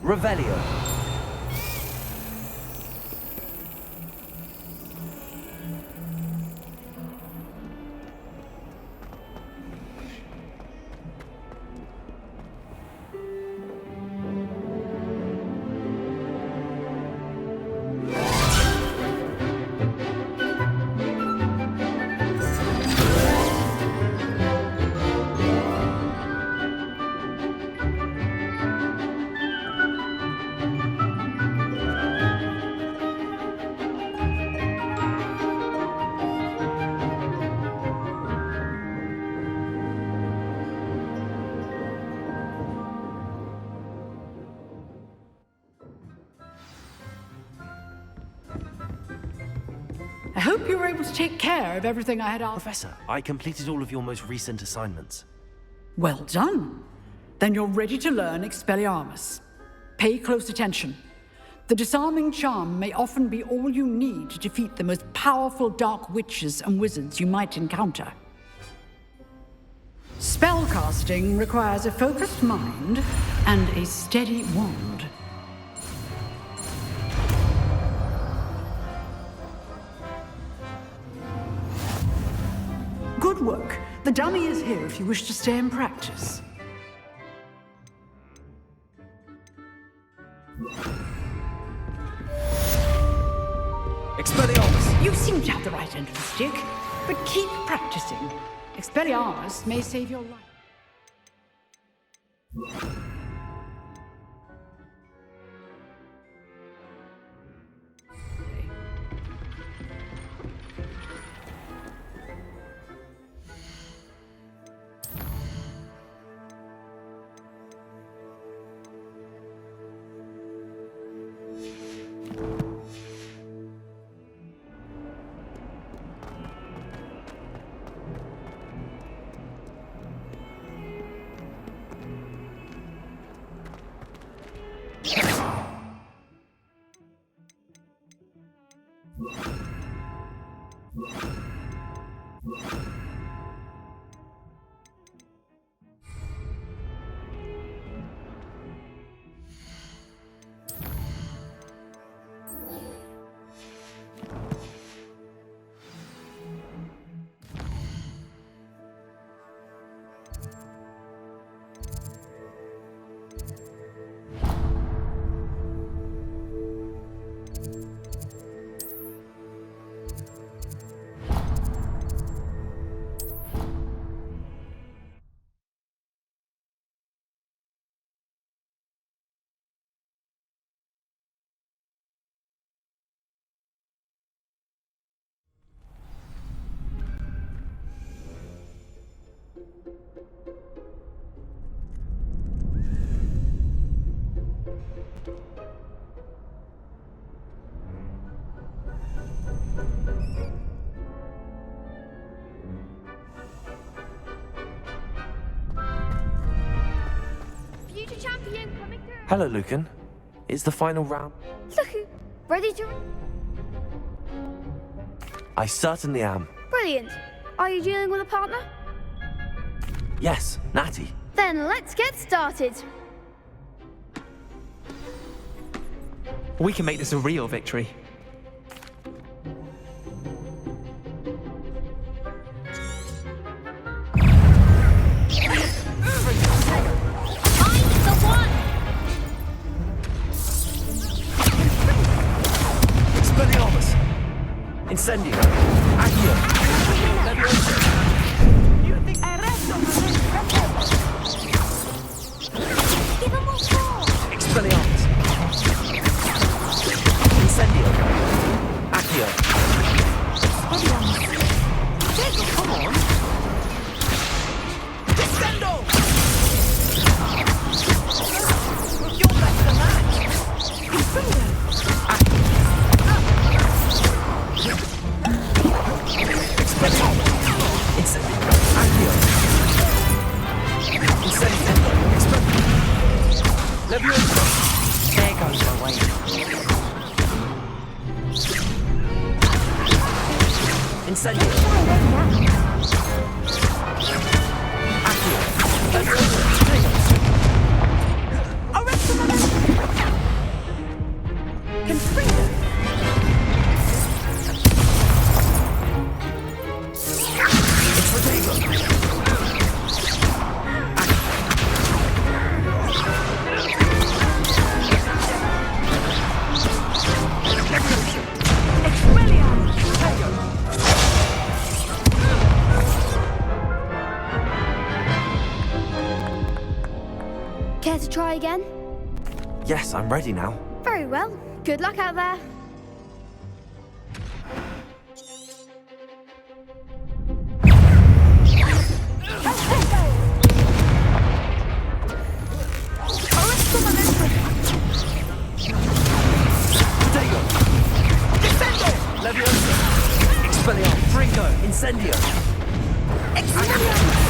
Revelio. I hope you were able to take care of everything I had asked. Professor, I completed all of your most recent assignments. Well done. Then you're ready to learn Expelliarmus. Pay close attention. The disarming charm may often be all you need to defeat the most powerful dark witches and wizards you might encounter. Spellcasting requires a focused mind and a steady wand. Good work. The dummy is here if you wish to stay and practice. Expelliarmus! You seem to have the right end of the stick, but keep practicing. Expelliarmus may save your life. future champion coming through. Hello, Lucan. Is the final round? Look, ready to... I certainly am. Brilliant. Are you dealing with a partner? Yes, Natty. Then let's get started. We can make this a real victory. Expelliarmus! Incendio! Accio! Give him more force! Expelliarmus! Incendio! Accio! Jacob, come on! Descendo! You're less than that! There goes my way. Incendio. Accio. Arresto momentum. Confringo. It's Rodrigo. Care to try again? Yes, I'm ready now. Very well. Good luck out there. Rodrigo. Descendo. Leviosa. Expelliarmus. Fringo. Incendio. Expelliarmus.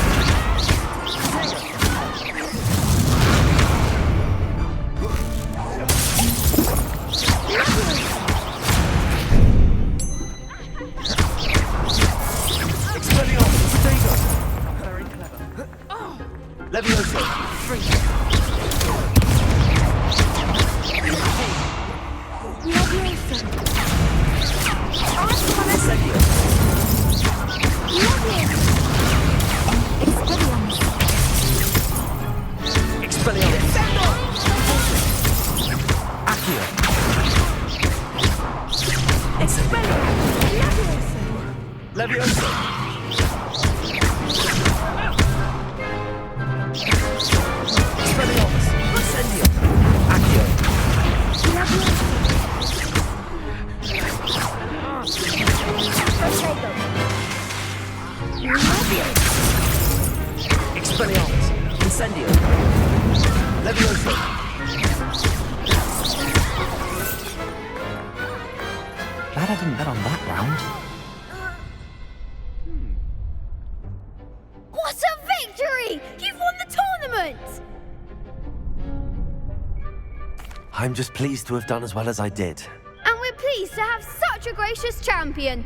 Levioso! Fringo! Levioso! Incendio! Expelliarmus! Expelliarmus! Accio! Expelliarmus! Levioso! Expelliarmus! Incendio! Accio! Expelliarmus! Incendio! Levioso! Glad I didn't bet on that round. What a victory! You've won the tournament! I'm just pleased to have done as well as I did. And we're pleased to have such a gracious champion.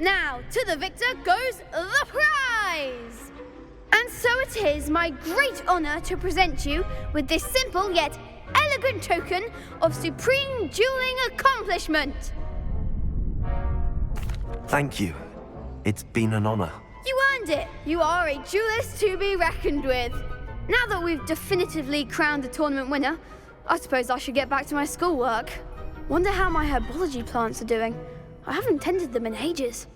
Now, to the victor goes the prize! And so it is my great honor to present you with this simple yet elegant token of supreme dueling accomplishment. Thank you. It's been an honor. You earned it. You are a duelist to be reckoned with. Now that we've definitively crowned the tournament winner, I suppose I should get back to my schoolwork. Wonder how my herbology plants are doing. I haven't tended them in ages.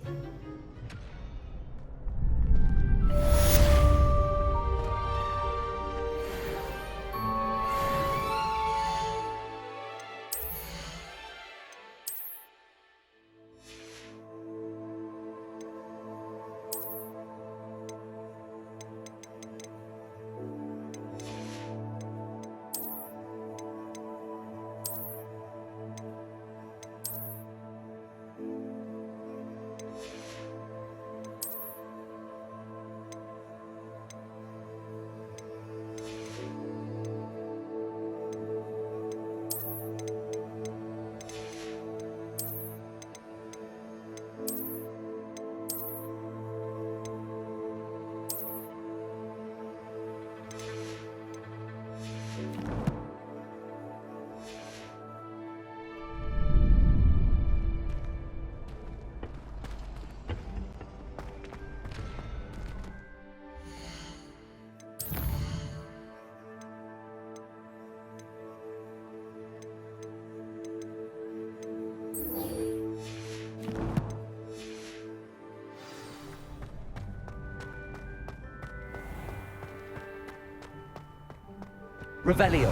Revelio.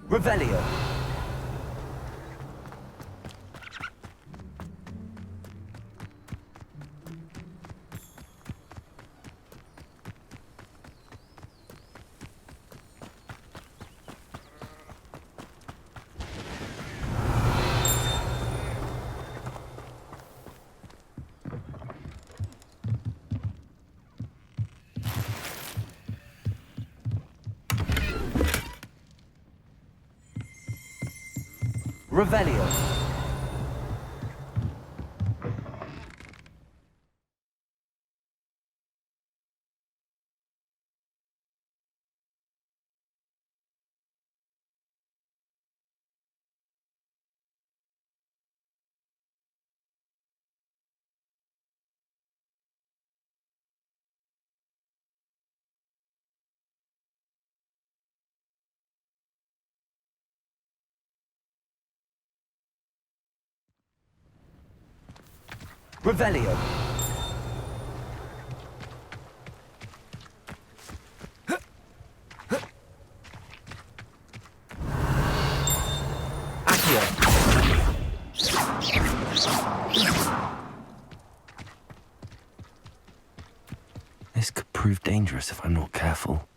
Revelio. Revelio. Revelio. Accio. This could prove dangerous if I'm not careful.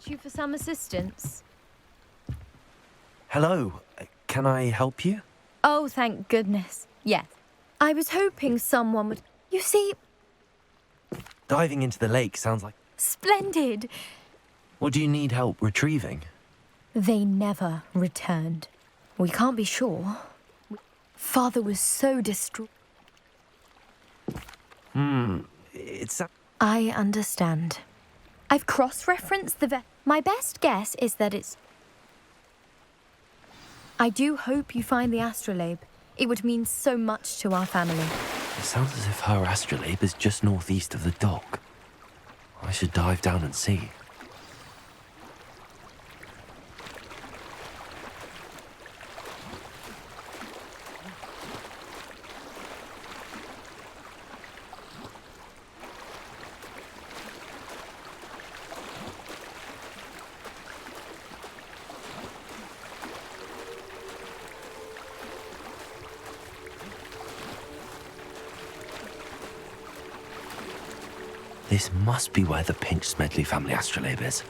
You for some assistance? Hello. Can I help you? Oh, thank goodness. Yes. I was hoping someone would... You see... Diving into the lake sounds like... Splendid! What do you need help retrieving? They never returned. We can't be sure. Father was so distraught. It's... I understand. I've cross-referenced the My best guess is that it's... I do hope you find the astrolabe. It would mean so much to our family. It sounds as if her astrolabe is just northeast of the dock. I should dive down and see. This must be where the Pinch Smedley family astrolabe is.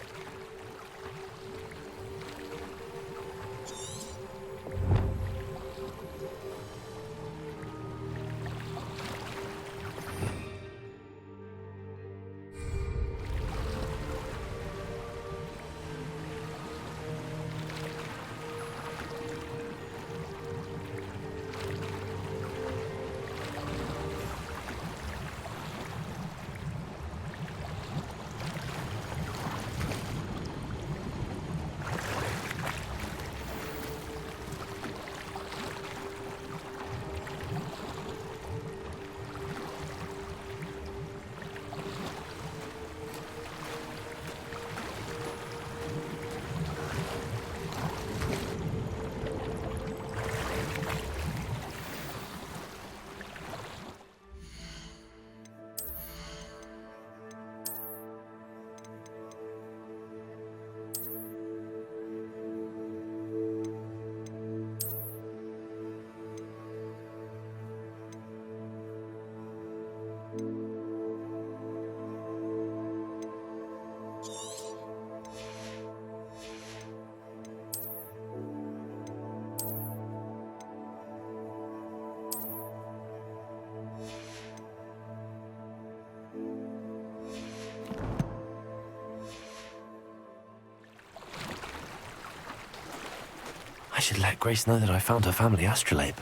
should let Grace know that I found her family astrolabe.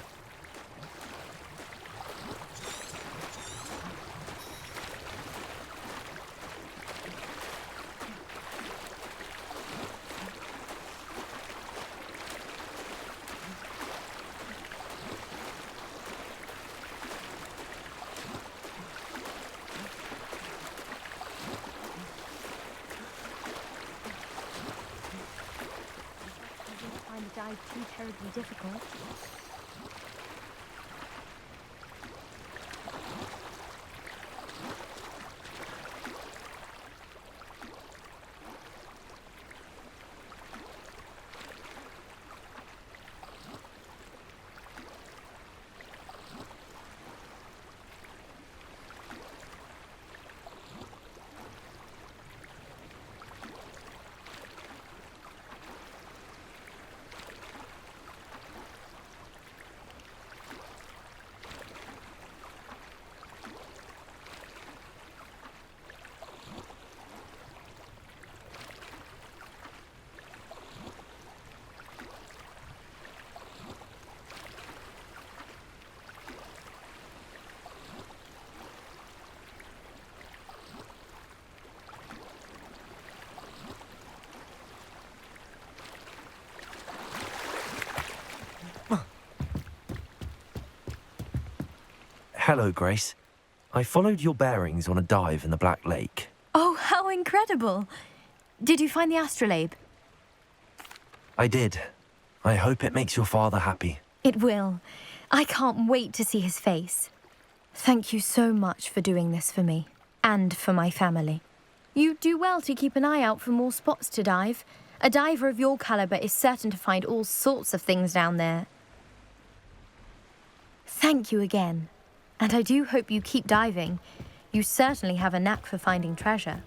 Find the dive too terribly difficult. Hello, Grace. I followed your bearings on a dive in the Black Lake. Oh, how incredible! Did you find the astrolabe? I did. I hope it makes your father happy. It will. I can't wait to see his face. Thank you so much for doing this for me, and for my family. You do well to keep an eye out for more spots to dive. A diver of your caliber is certain to find all sorts of things down there. Thank you again. And I do hope you keep diving. You certainly have a knack for finding treasure.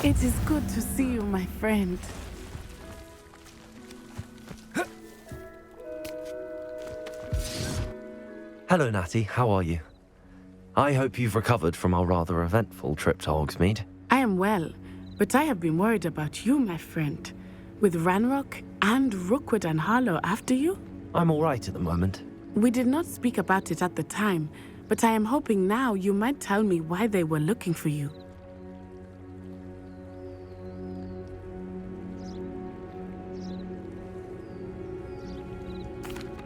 It is good to see you, my friend. Hello, Natty. How are you? I hope you've recovered from our rather eventful trip to Hogsmeade. I am well, but I have been worried about you, my friend. With Ranrock and Rookwood and Harlow after you? I'm all right at the moment. We did not speak about it at the time, but I am hoping now you might tell me why they were looking for you.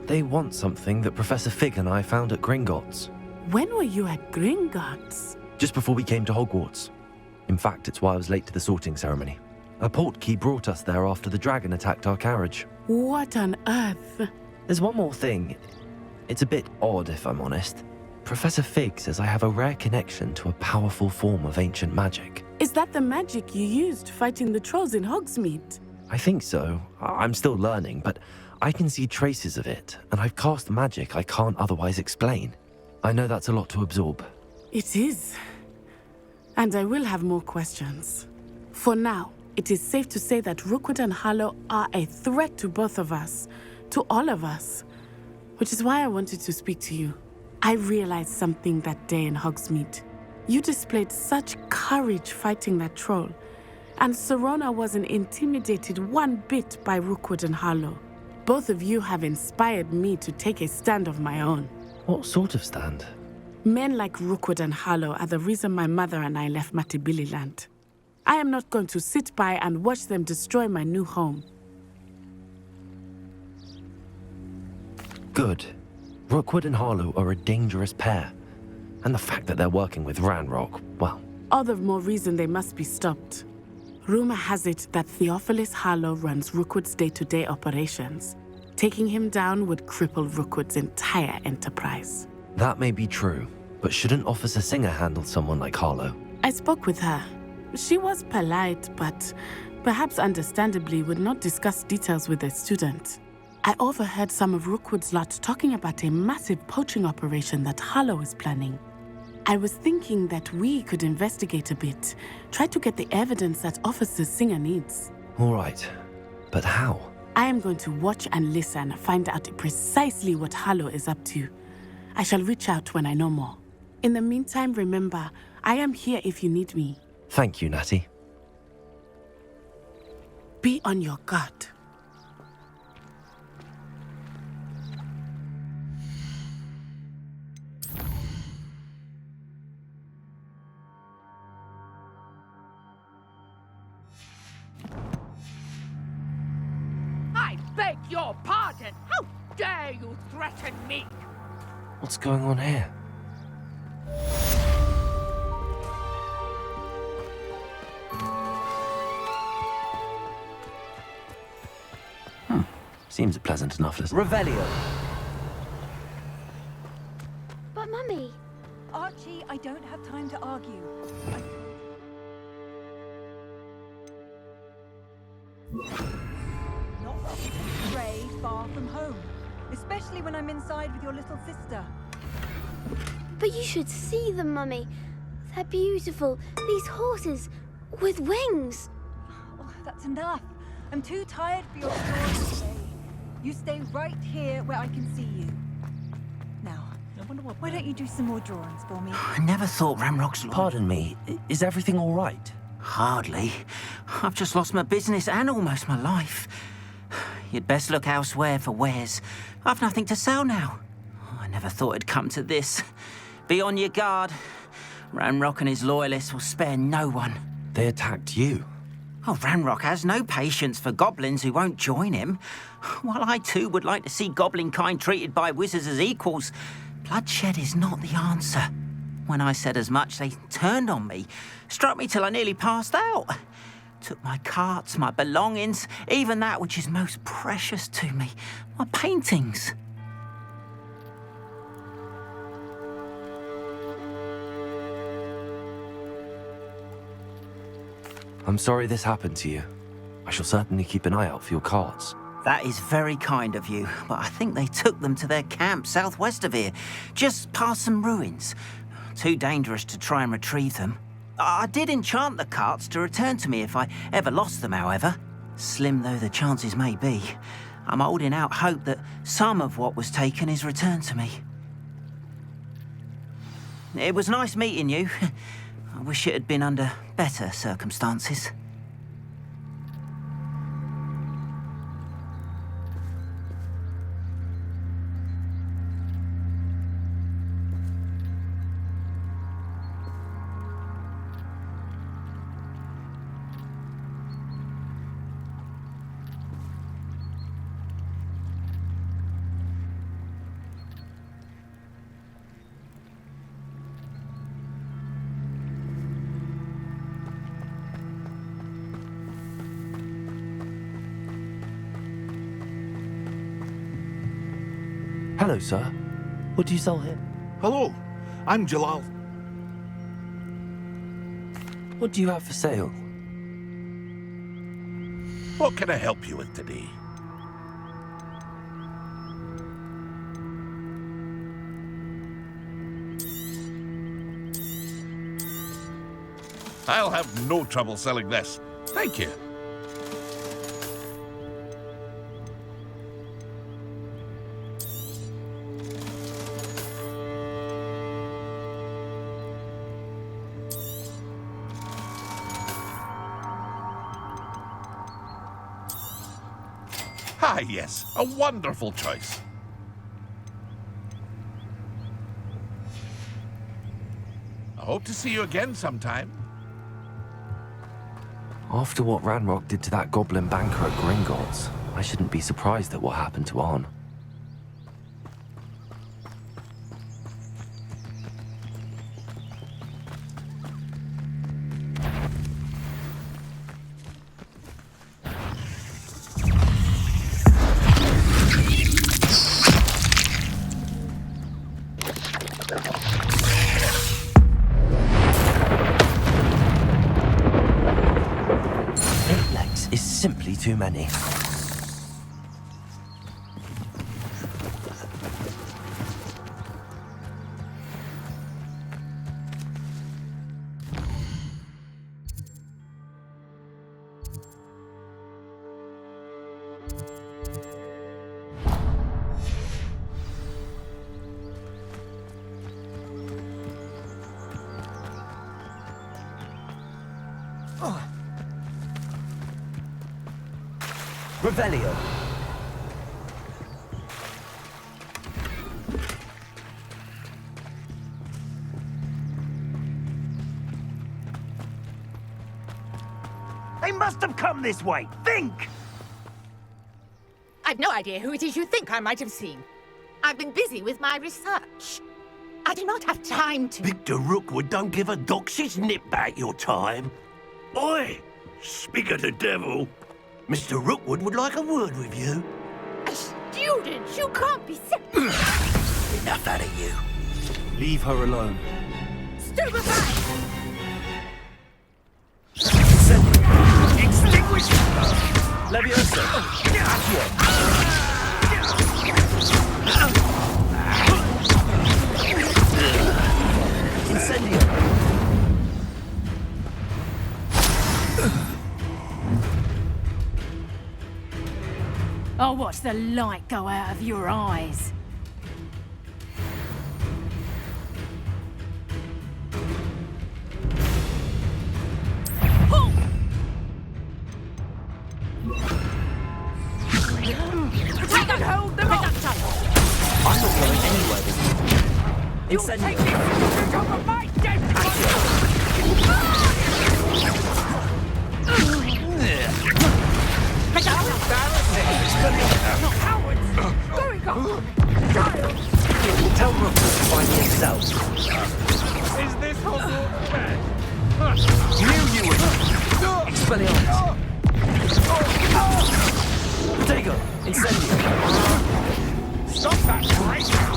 They want something that Professor Fig and I found at Gringotts. When were you at Gringotts? Just before we came to Hogwarts. In fact, it's why I was late to the sorting ceremony. A portkey brought us there after the dragon attacked our carriage. What on earth? There's one more thing. It's a bit odd, if I'm honest. Professor Fig says I have a rare connection to a powerful form of ancient magic. Is that the magic you used fighting the trolls in Hogsmeade? I think so. I'm still learning, but I can see traces of it, and I've cast magic I can't otherwise explain. I know that's a lot to absorb. It is. And I will have more questions. For now, it is safe to say that Rookwood and Harlow are a threat to both of us, to all of us. Which is why I wanted to speak to you. I realized something that day in Hogsmeade. You displayed such courage fighting that troll, and Serona wasn't intimidated one bit by Rookwood and Harlow. Both of you have inspired me to take a stand of my own. What sort of stand? Men like Rookwood and Harlow are the reason my mother and I left Matabeleland. I am not going to sit by and watch them destroy my new home. Good. Rookwood and Harlow are a dangerous pair. And the fact that they're working with Ranrock, well... All the more reason they must be stopped. Rumor has it that Theophilus Harlow runs Rookwood's day-to-day operations. Taking him down would cripple Rookwood's entire enterprise. That may be true, But shouldn't Officer Singer handle someone like Harlow? I spoke with her. She was polite, but perhaps understandably would not discuss details with a student. I overheard some of Rookwood's lot talking about a massive poaching operation that Harlow is planning. I was thinking that we could investigate a bit, try to get the evidence that Officer Singer needs. All right, but how? I am going to watch and listen, find out precisely what Harlow is up to. I shall reach out when I know more. In the meantime, remember, I am here if you need me. Thank you, Natty. Be on your guard. I beg your pardon! How dare you threaten me? What's going on here? Seems pleasant enough, doesn't it? Revelio. But Mummy... Archie, I don't have time to argue. Not to stray far from home, especially when I'm inside with your little sister. But you should see them, Mummy. They're beautiful. These horses with wings. Oh, that's enough. I'm too tired for your story today. You stay right here where I can see you. Now, why don't you do some more drawings for me? I never thought Ramrock's... Pardon me, is everything all right? Hardly. I've just lost my business and almost my life. You'd best look elsewhere for wares. I've nothing to sell now. I never thought it'd come to this. Be on your guard. Ramrock and his loyalists will spare no one. They attacked you. Oh, Ramrock has no patience for goblins who won't join him. While I too would like to see goblin kind treated by wizards as equals, bloodshed is not the answer. When I said as much, they turned on me, struck me till I nearly passed out. Took my carts, my belongings, even that which is most precious to me, my paintings. I'm sorry this happened to you. I shall certainly keep an eye out for your carts. That is very kind of you, but I think they took them to their camp southwest of here, just past some ruins. Too dangerous to try and retrieve them. I did enchant the carts to return to me if I ever lost them, however. Slim though the chances may be, I'm holding out hope that some of what was taken is returned to me. It was nice meeting you. I wish it had been under better circumstances. Hello, sir. What do you sell here? Hello, I'm Jalal. What do you have for sale? What can I help you with today? I'll have no trouble selling this. Thank you. Ah, yes, a wonderful choice. I hope to see you again sometime. After what Ranrock did to that goblin banker at Gringotts, I shouldn't be surprised at what happened to Arn. simply too many. Revelio. They must have come this way. Think! I've no idea who it is you think I might have seen. I've been busy with my research. I do not have time to... Victor Rookwood don't give a doxy's nip back your time. Oi! Speak of the devil. Mr. Rookwood would like a word with you. A student? You can't be Enough out of you. Leave her alone. Stupefy! Extinguish! Leviosa! Incendio! I'll watch the light go out of your eyes. Take and hold them off! I'm not going anywhere this time. You'll take this over my dead body! Cowards! Going on! Child! Tell Rookwood to find me himself. Is this Hogwarts bad? Knew you would! Expelliarmus! Protego! Incendio! Stop that right now!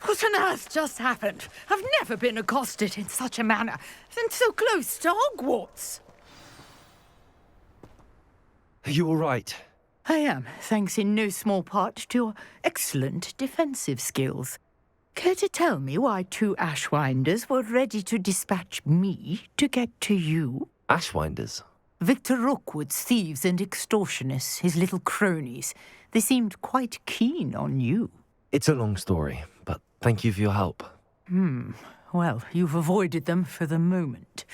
What on earth just happened? I've never been accosted in such a manner, and so close to Hogwarts. Are you all right? I am, thanks in no small part to your excellent defensive skills. Care to tell me why two Ashwinders were ready to dispatch me to get to you? Ashwinders? Victor Rookwood's thieves and extortionists, his little cronies. They seemed quite keen on you. It's a long story, but thank you for your help. Well, you've avoided them for the moment.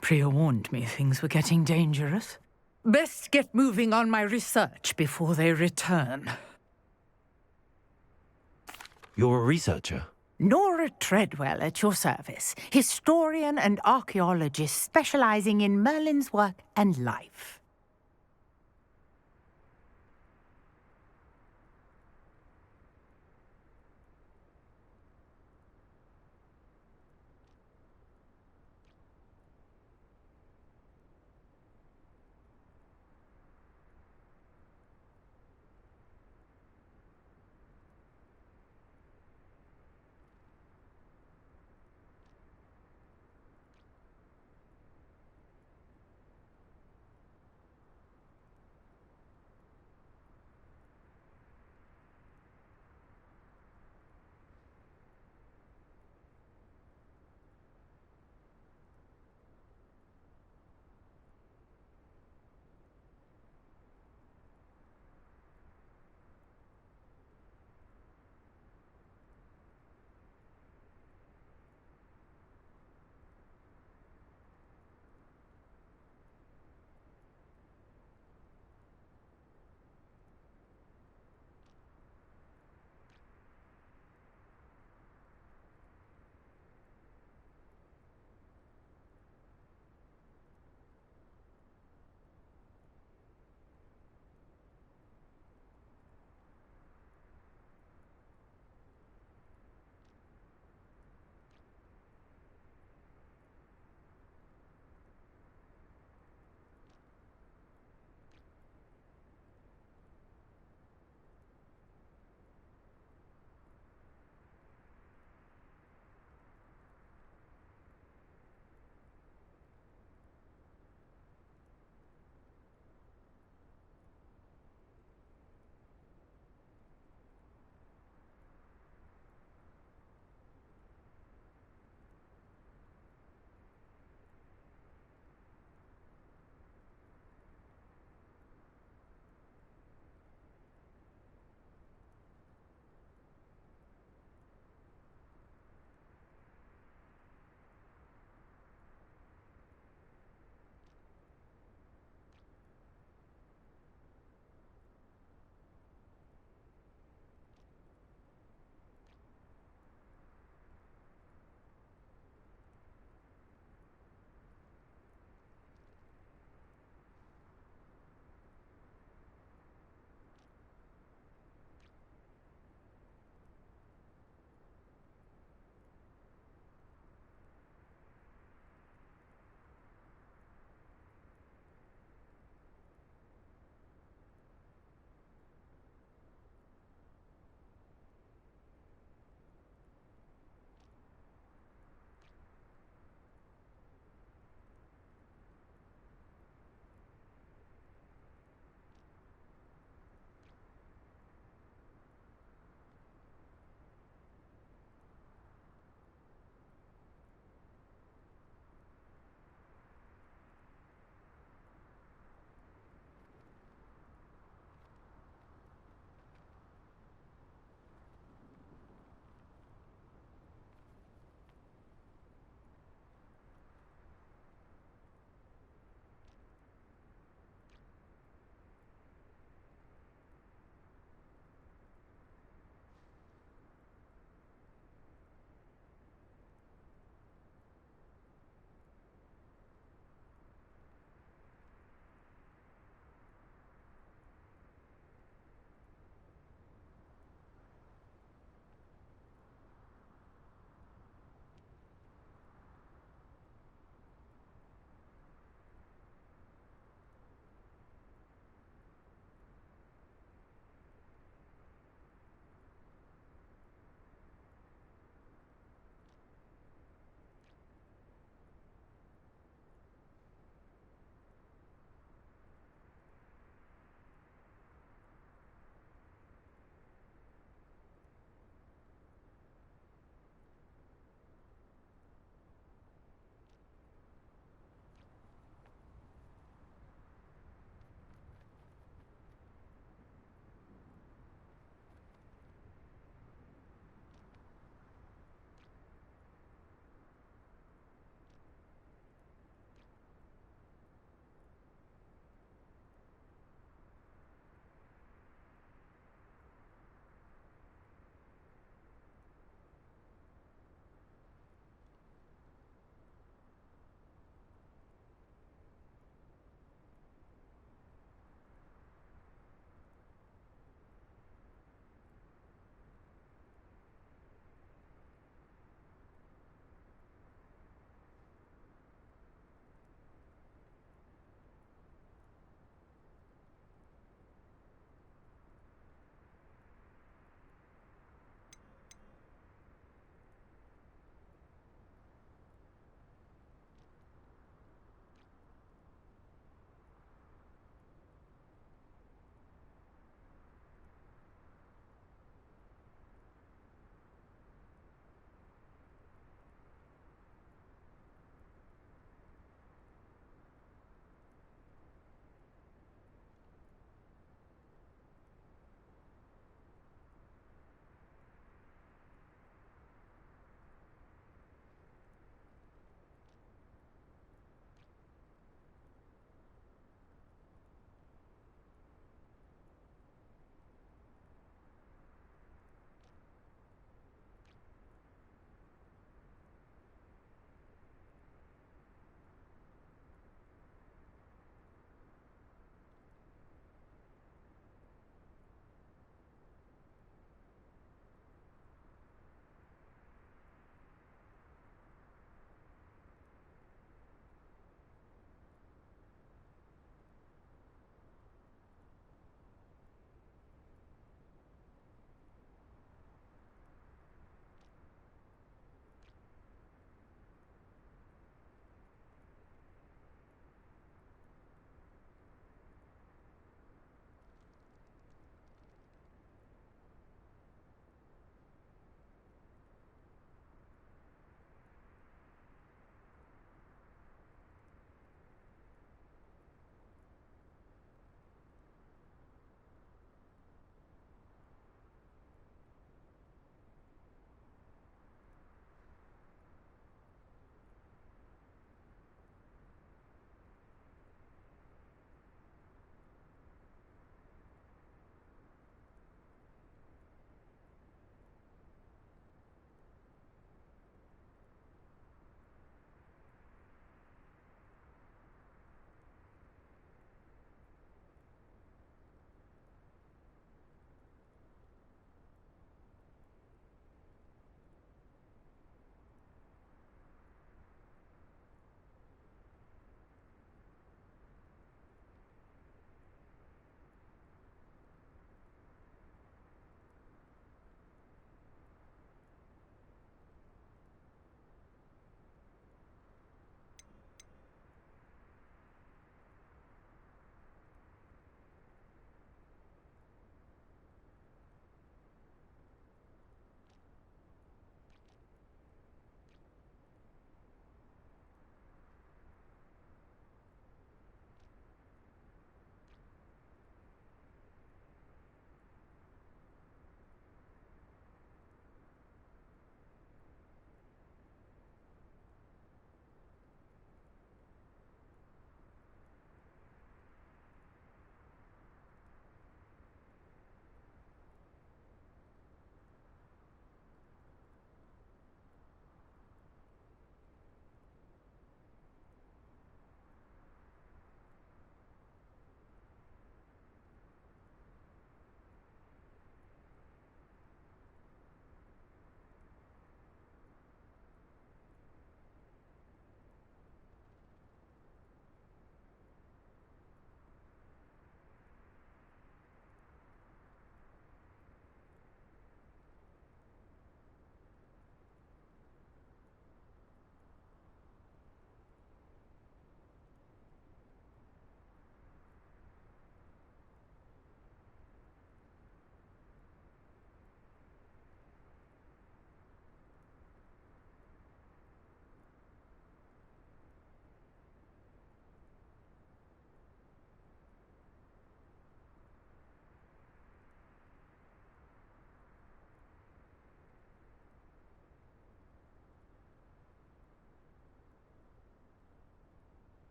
Priya warned me things were getting dangerous. Best get moving on my research before they return. You're a researcher? Nora Treadwell at your service, historian and archaeologist specializing in Merlin's work and life.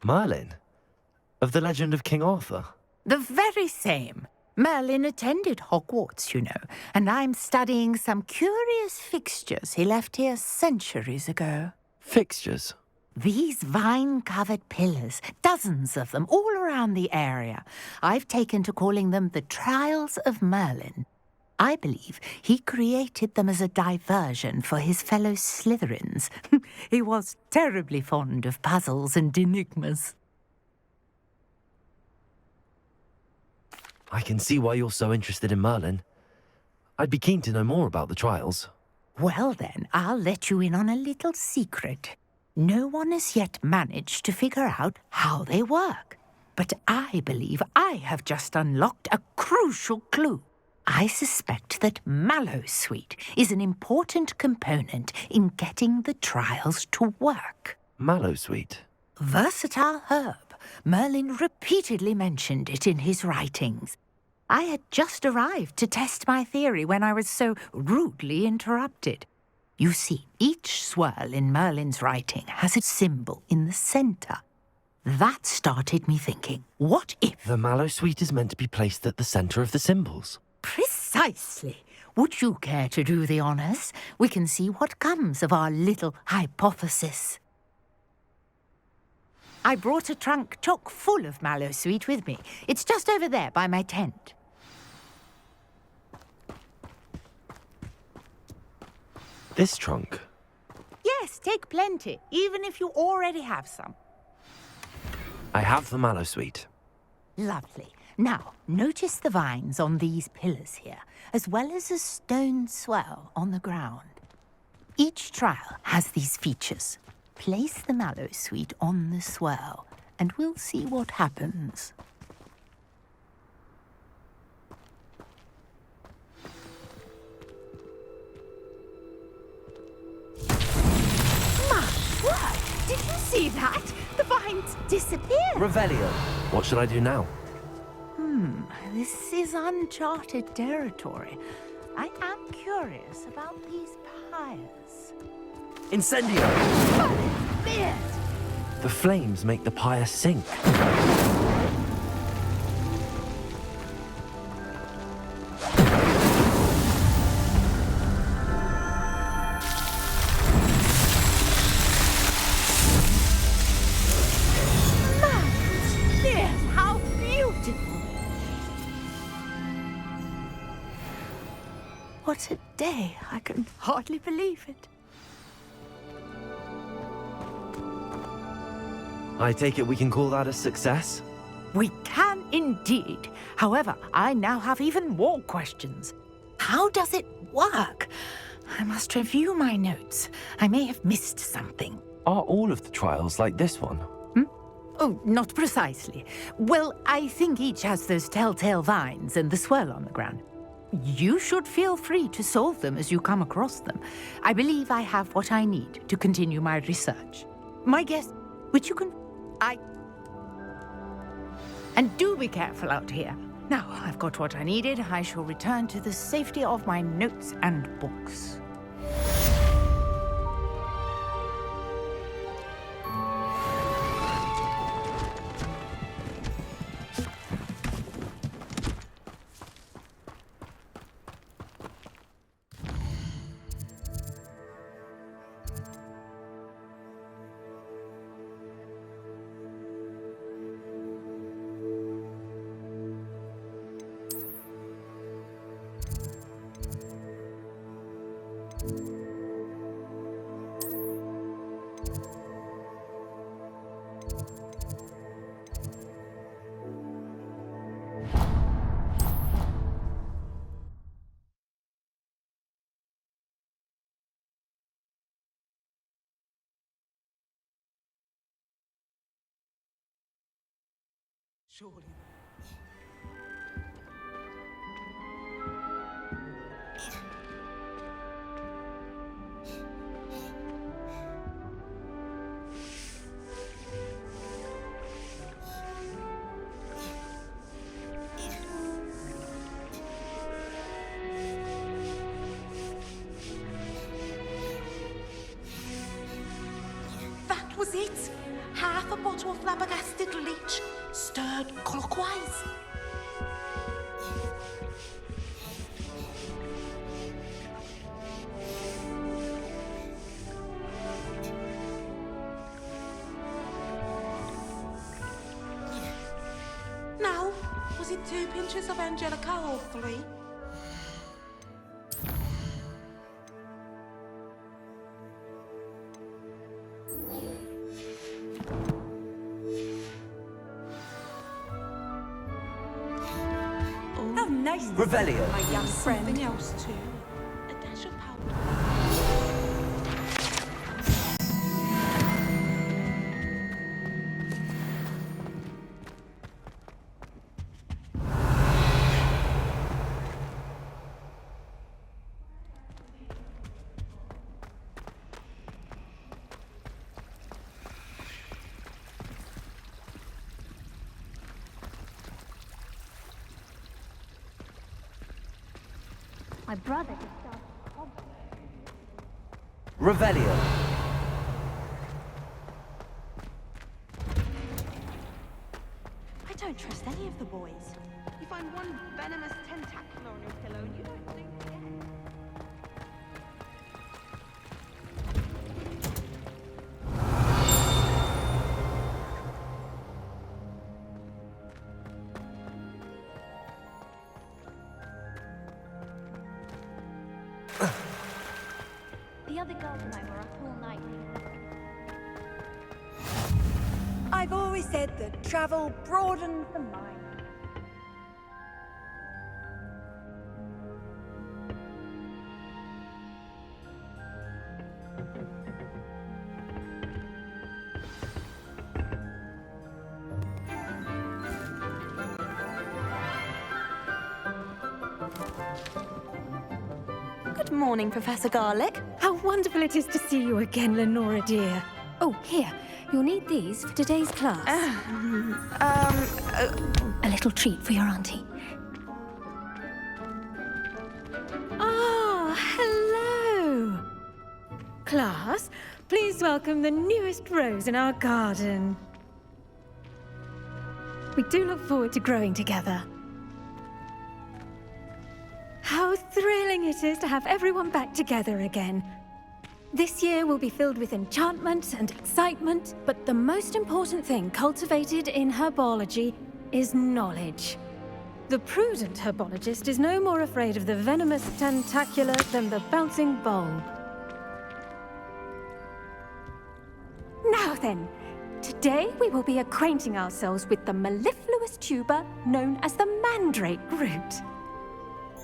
Merlin? Of the legend of King Arthur? The very same. Merlin attended Hogwarts, you know, and I'm studying some curious fixtures he left here centuries ago. Fixtures? These vine-covered pillars, dozens of them, all around the area. I've taken to calling them the Trials of Merlin. I believe he created them as a diversion for his fellow Slytherins. He was terribly fond of puzzles and enigmas. I can see why you're so interested in Merlin. I'd be keen to know more about the trials. Well then, I'll let you in on a little secret. No one has yet managed to figure out how they work. But I believe I have just unlocked a crucial clue. I suspect that Mallowsweet is an important component in getting the trials to work. Mallowsweet? Versatile herb. Merlin repeatedly mentioned it in his writings. I had just arrived to test my theory when I was so rudely interrupted. You see, each swirl in Merlin's writing has a symbol in the centre. That started me thinking, what if... The Mallowsweet is meant to be placed at the centre of the symbols. Precisely. Would you care to do the honours? We can see what comes of our little hypothesis. I brought a trunk chock full of Mallowsweet with me. It's just over there by my tent. This trunk? Yes, take plenty, even if you already have some. I have the Mallowsweet. Lovely. Now, notice the vines on these pillars here, as well as a stone swell on the ground. Each trial has these features. Place the Mallowsweet on the swell, and we'll see what happens. My word! Did you see that? The vines disappeared! Revelio. What should I do now? This is uncharted territory. I am curious about these pyres. Incendio! The flames make the pyre sink. How beautiful! What a day! I can hardly believe it. I take it we can call that a success? We can indeed. However, I now have even more questions. How does it work? I must review my notes. I may have missed something. Are all of the trials like this one? Oh, not precisely. Well, I think each has those telltale vines and the swirl on the ground. You should feel free to solve them as you come across them. I believe I have what I need to continue my research. My guess, which you can... And do be careful out here. Now, I've got what I needed. I shall return to the safety of my notes and books. Surely. That was it! half a bottle of flabbergasted leech, stirred clockwise. Now, was it 2 pinches of Angelica or 3? How nice. Revelio. My young friend. Something else too. A dash of powder. My brother just started HOGWARTS. Revelio. I don't trust any of the boys. You find one venomous tentacle on your pillow and you don't think again. The other girls and I were up all night. I've always said that travel broadens the mind. Good morning, Professor Garlick. How wonderful it is to see you again, Lenora dear. Oh, here. You'll need these for today's class. A little treat for your auntie. Ah, hello. Class, please welcome the newest rose in our garden. We do look forward to growing together. How thrilling it is to have everyone back together again. This year will be filled with enchantment and excitement, but the most important thing cultivated in herbology is knowledge. The prudent herbologist is no more afraid of the venomous tentacula than the bouncing bulb. Now then, today we will be acquainting ourselves with the mellifluous tuber known as the mandrake root.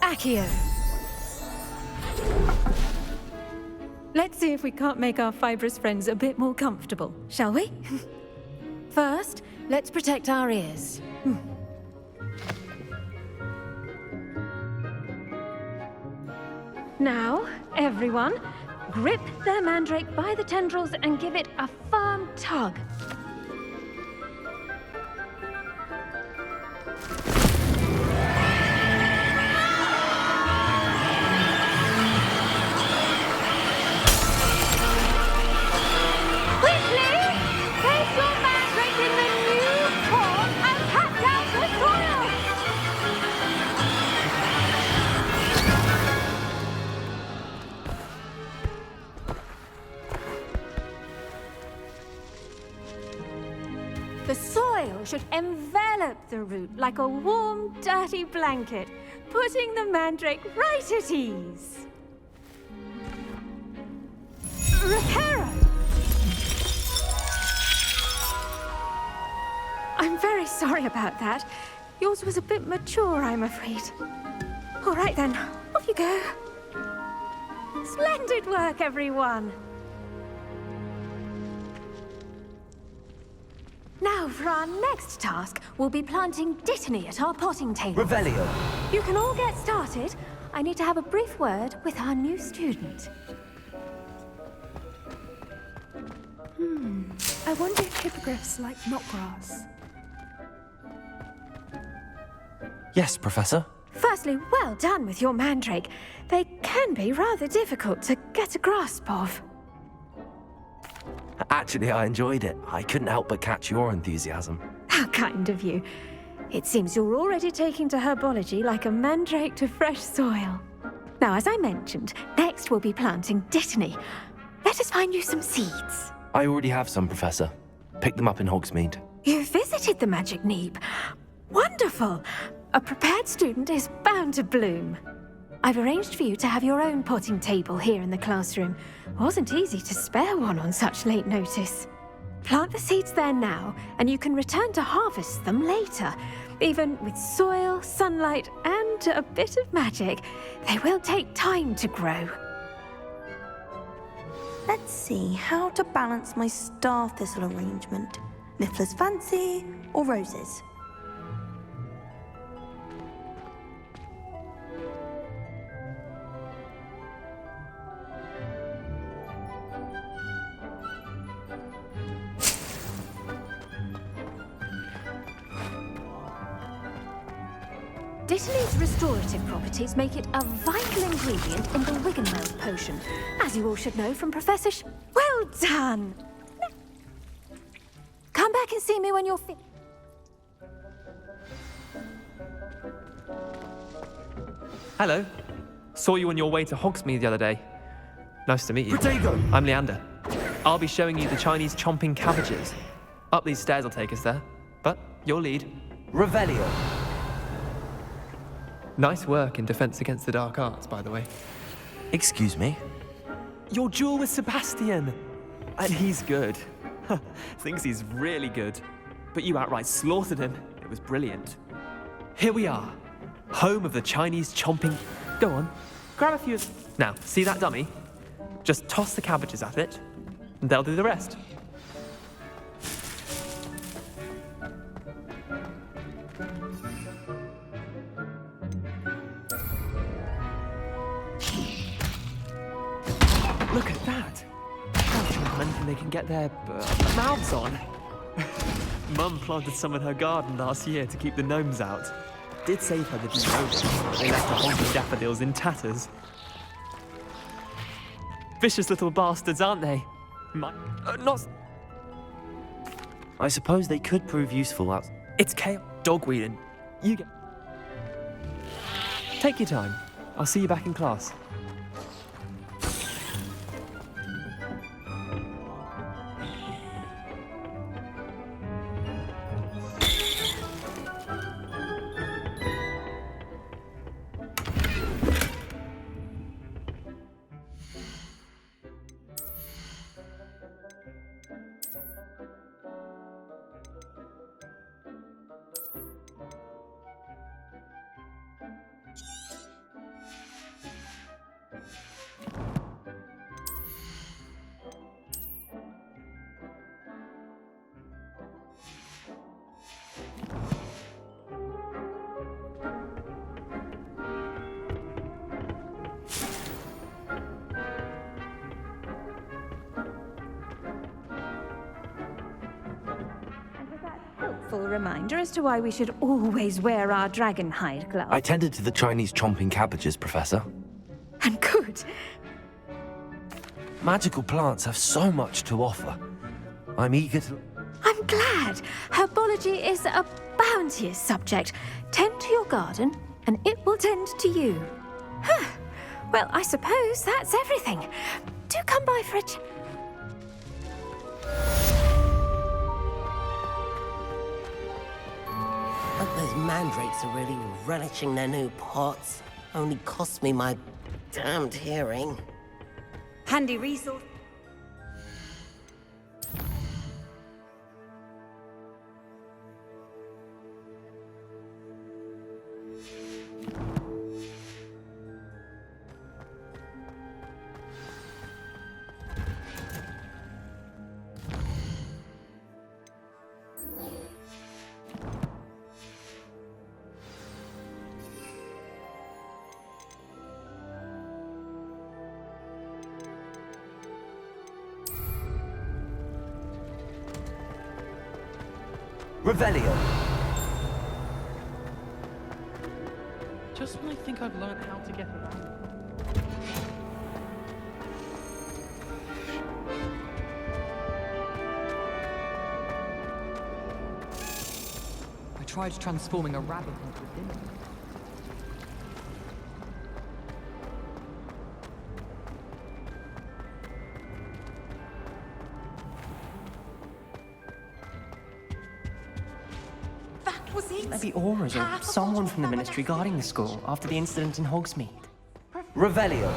Accio. Let's see if we can't make our fibrous friends a bit more comfortable, shall we? First, let's protect our ears. Now, everyone, grip their mandrake by the tendrils and give it a firm tug. The soil should envelop the root like a warm, dirty blanket, putting the mandrake right at ease. Reparo! I'm very sorry about that. Yours was a bit mature, I'm afraid. All right then, off you go. Splendid work, everyone. Now, for our next task, we'll be planting Dittany at our potting table. Revelio. You can all get started. I need to have a brief word with our new student. I wonder if hippogriffs like knotgrass. Yes, Professor. Firstly, well done with your mandrake. They can be rather difficult to get a grasp of. Actually, I enjoyed it. I couldn't help but catch your enthusiasm. How kind of you. It seems you're already taking to herbology like a mandrake to fresh soil. Now, as I mentioned, next we'll be planting dittany. Let us find you some seeds. I already have some, Professor. Picked them up in Hogsmeade. You visited the Magic Neep. Wonderful! A prepared student is bound to bloom. I've arranged for you to have your own potting table here in the classroom. Wasn't easy to spare one on such late notice. Plant the seeds there now, and you can return to harvest them later. Even with soil, sunlight, and a bit of magic, they will take time to grow. Let's see how to balance my star thistle arrangement. Niffler's fancy or roses? Dittany's restorative properties make it a vital ingredient in the Wiggenweld potion, as you all should know from Professor Well done! Come back and see me when you're finished. Hello. Saw you on your way to Hogsmeade the other day. Nice to meet you. Protego! I'm Leander. I'll be showing you the Chinese chomping cabbages. Up these stairs will take us there. But your lead. Revelio. Nice work in Defense Against the Dark Arts, by the way. Excuse me? Your duel with Sebastian! And he's good. Thinks he's really good. But you outright slaughtered him. It was brilliant. Here we are. Home of the Chinese chomping... Go on. Grab a few... Now, see that dummy? Just toss the cabbages at it, and they'll do the rest. Look at that! How anything they can get their mouths on. Mum planted some in her garden last year to keep the gnomes out. Did save her the demotion. They left the honking daffodils in tatters. Vicious little bastards, aren't they? Not... I suppose they could prove useful out... It's chaos. Dogweeding. You get... Take your time. I'll see you back in class. Helpful reminder as to why we should always wear our dragon hide gloves. I tended to the Chinese chomping cabbages, Professor. And good. Magical plants have so much to offer. I'm eager to... I'm glad. Herbology is a bounteous subject. Tend to your garden, and it will tend to you. Huh. Well, I suppose that's everything. Do come by for a chat. Hope those mandrakes are really relishing their new pots. Only cost me my damned hearing. Handy resource. Revelio. Just when I think I've learned how to get around. tried transforming a rabbit into a dinner. That was it. Maybe Aura's or someone from the Ministry guarding the school after the incident in Hogsmeade. Revelio.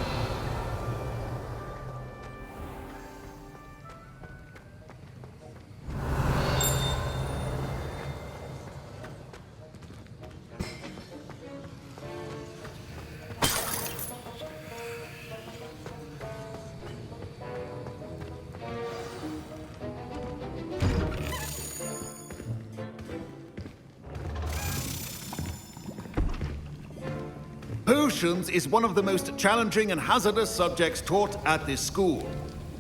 Potions is one of the most challenging and hazardous subjects taught at this school.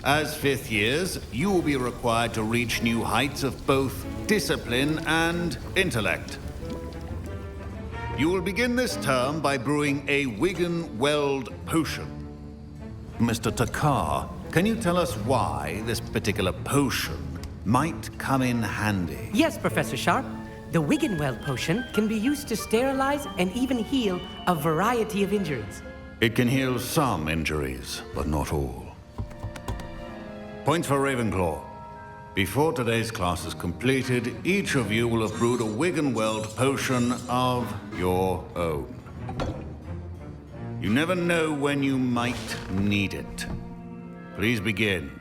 As fifth years, you will be required to reach new heights of both discipline and intellect. You will begin this term by brewing a Wigan Weld potion. Mr. Takar, can you tell us why this particular potion might come in handy? Yes, Professor Sharp. The Wiggenweld potion can be used to sterilize and even heal a variety of injuries. It can heal some injuries, but not all. Points for Ravenclaw. Before today's class is completed, each of you will have brewed a Wiggenweld potion of your own. You never know when you might need it. Please begin.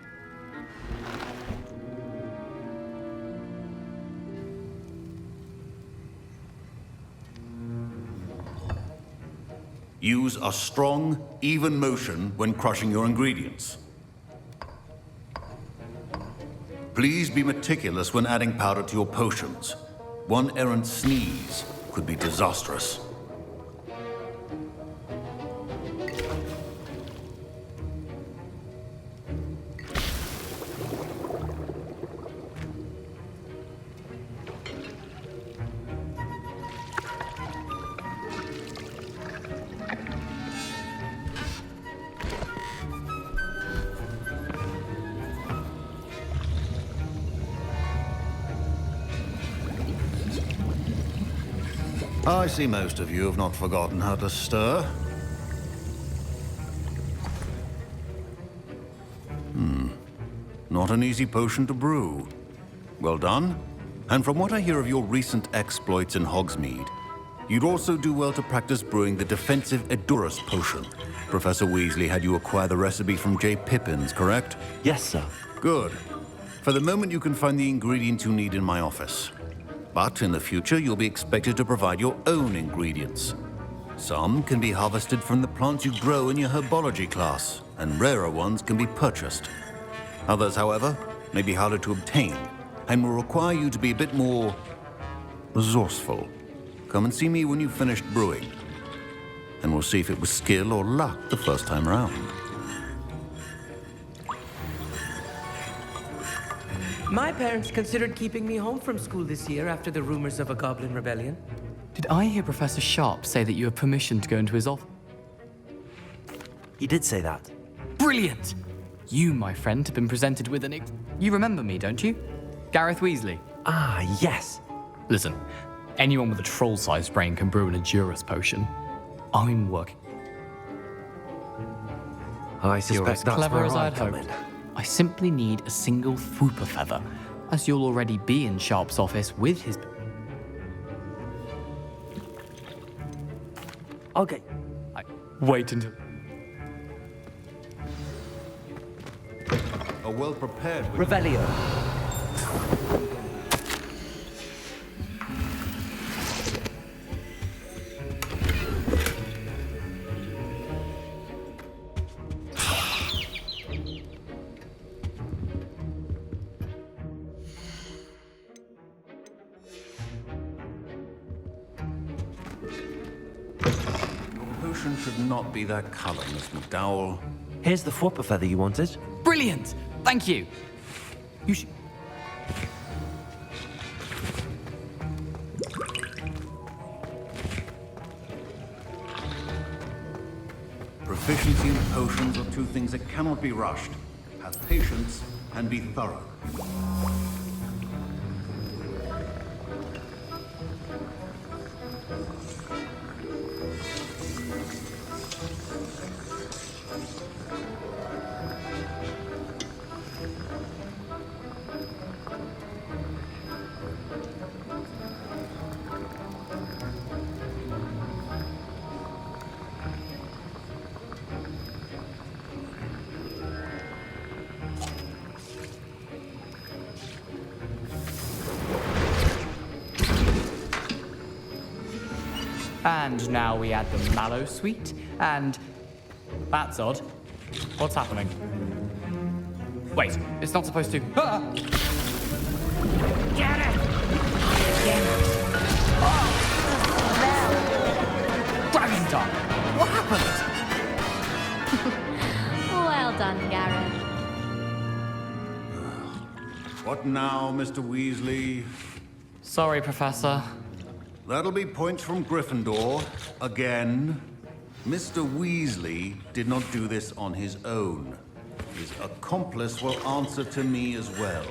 Use a strong, even motion when crushing your ingredients. Please be meticulous when adding powder to your potions. One errant sneeze could be disastrous. I see most of you have not forgotten how to stir. Not an easy potion to brew. Well done. And from what I hear of your recent exploits in Hogsmeade, you'd also do well to practice brewing the defensive Edurus potion. Professor Weasley had you acquire the recipe from J. Pippins, correct? Yes, sir. Good. For the moment, you can find the ingredients you need in my office. But in the future, you'll be expected to provide your own ingredients. Some can be harvested from the plants you grow in your herbology class, and rarer ones can be purchased. Others, however, may be harder to obtain, and will require you to be a bit more resourceful. Come and see me when you've finished brewing, and we'll see if it was skill or luck the first time around. My parents considered keeping me home from school this year after the rumors of a goblin rebellion. Did I hear Professor Sharp say that you have permission to go into his office? He did say that. Brilliant! You, my friend, have been presented with an... You remember me, don't you? Gareth Weasley. Ah, yes. Listen, anyone with a troll-sized brain can brew an Edurus potion. I'm working. I You're suspect as that's clever where as I I'd come hoped. in. I simply need a single Fwooper feather, as you'll already be in Sharp's office with his... Okay. Wait until... A well-prepared... Revelio. Potion should not be that color, Miss McDowell. Here's the Fwooper feather you wanted. Brilliant! Thank you! You should... Proficiency in potions are two things that cannot be rushed. Have patience and be thorough. And now we add the mallow sweet, and... That's odd. What's happening? Wait, it's not supposed to... Ah! Get it! Dragon Tongue! What happened? Well done, Garrett. What now, Mr. Weasley? Sorry, Professor. That'll be points from Gryffindor. Again. Mr. Weasley did not do this on his own. His accomplice will answer to me as well.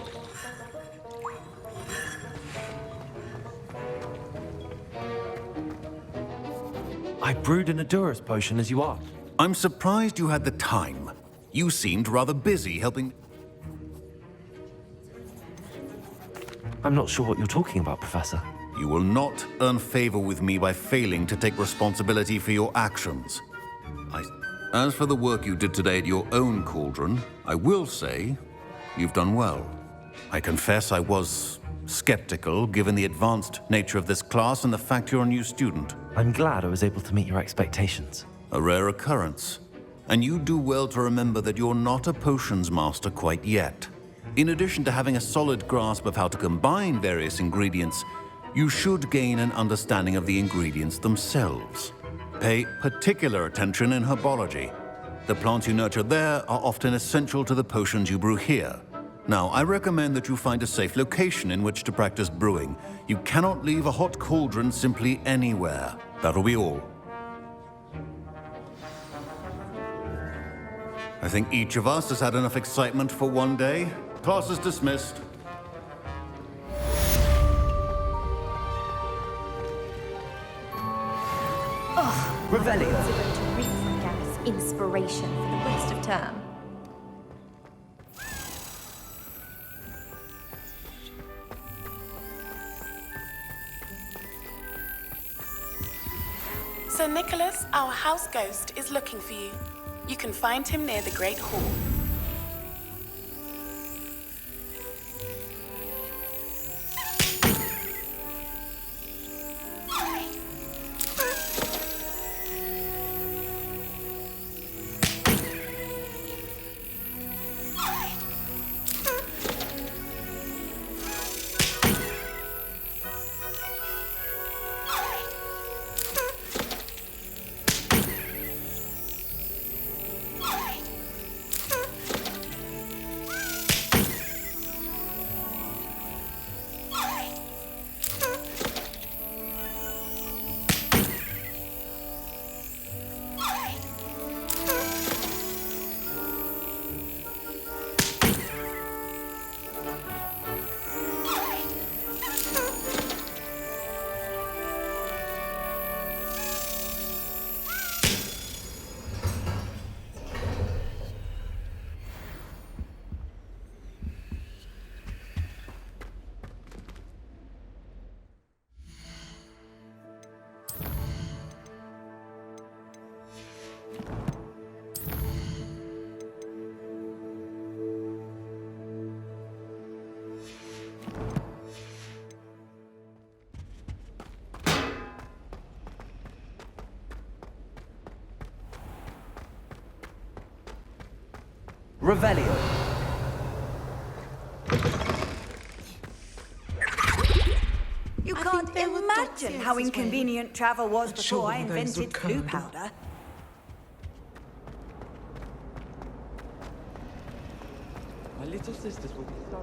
I brewed an Adurus potion as you asked. I'm surprised you had the time. You seemed rather busy helping... I'm not sure what you're talking about, Professor. You will not earn favor with me by failing to take responsibility for your actions. As for the work you did today at your own cauldron, I will say you've done well. I confess I was skeptical, given the advanced nature of this class and the fact you're a new student. I'm glad I was able to meet your expectations. A rare occurrence. And you do well to remember that you're not a potions master quite yet. In addition to having a solid grasp of how to combine various ingredients, you should gain an understanding of the ingredients themselves. Pay particular attention in herbology. The plants you nurture there are often essential to the potions you brew here. Now, I recommend that you find a safe location in which to practice brewing. You cannot leave a hot cauldron simply anywhere. That'll be all. I think each of us has had enough excitement for one day. Class is dismissed. Revelio. Going to reap from Gareth's inspiration for the rest of term. Sir Nicholas, our house ghost, is looking for you. You can find him near the Great Hall. Revelio. You can't imagine how inconvenient travel was before I invented glue powder. My little sisters will be so...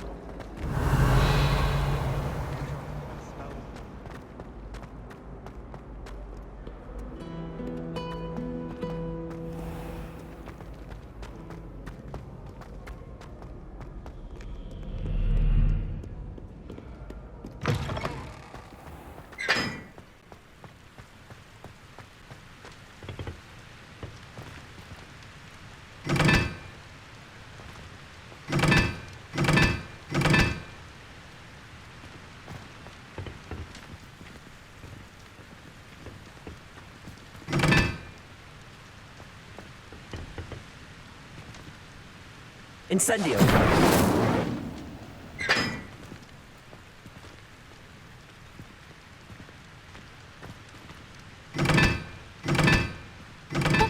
Incendio.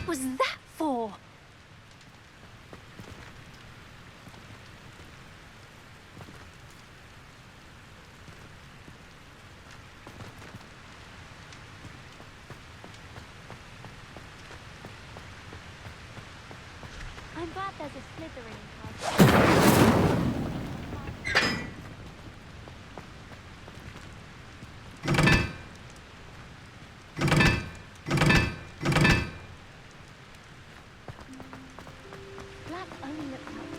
was that for? I'm glad there's a Slytherin in Black only looks like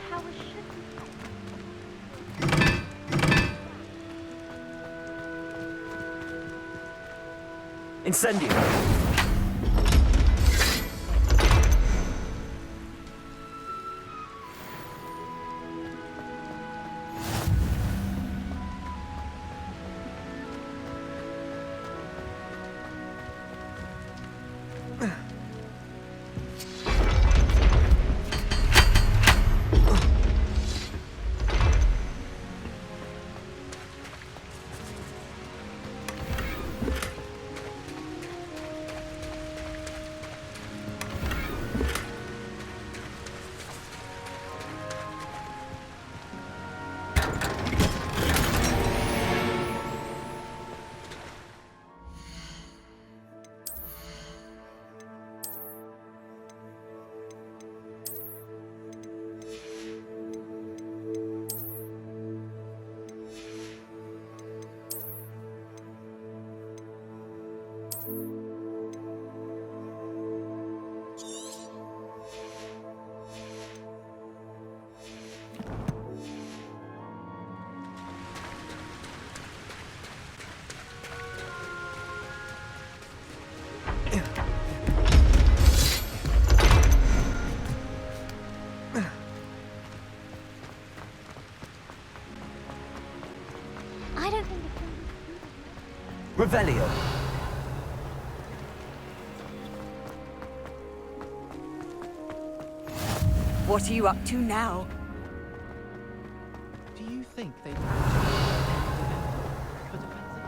Powers should be Incendio. I don't think it's Revelio. What are you up to now? Do you think they'd actually for defensive?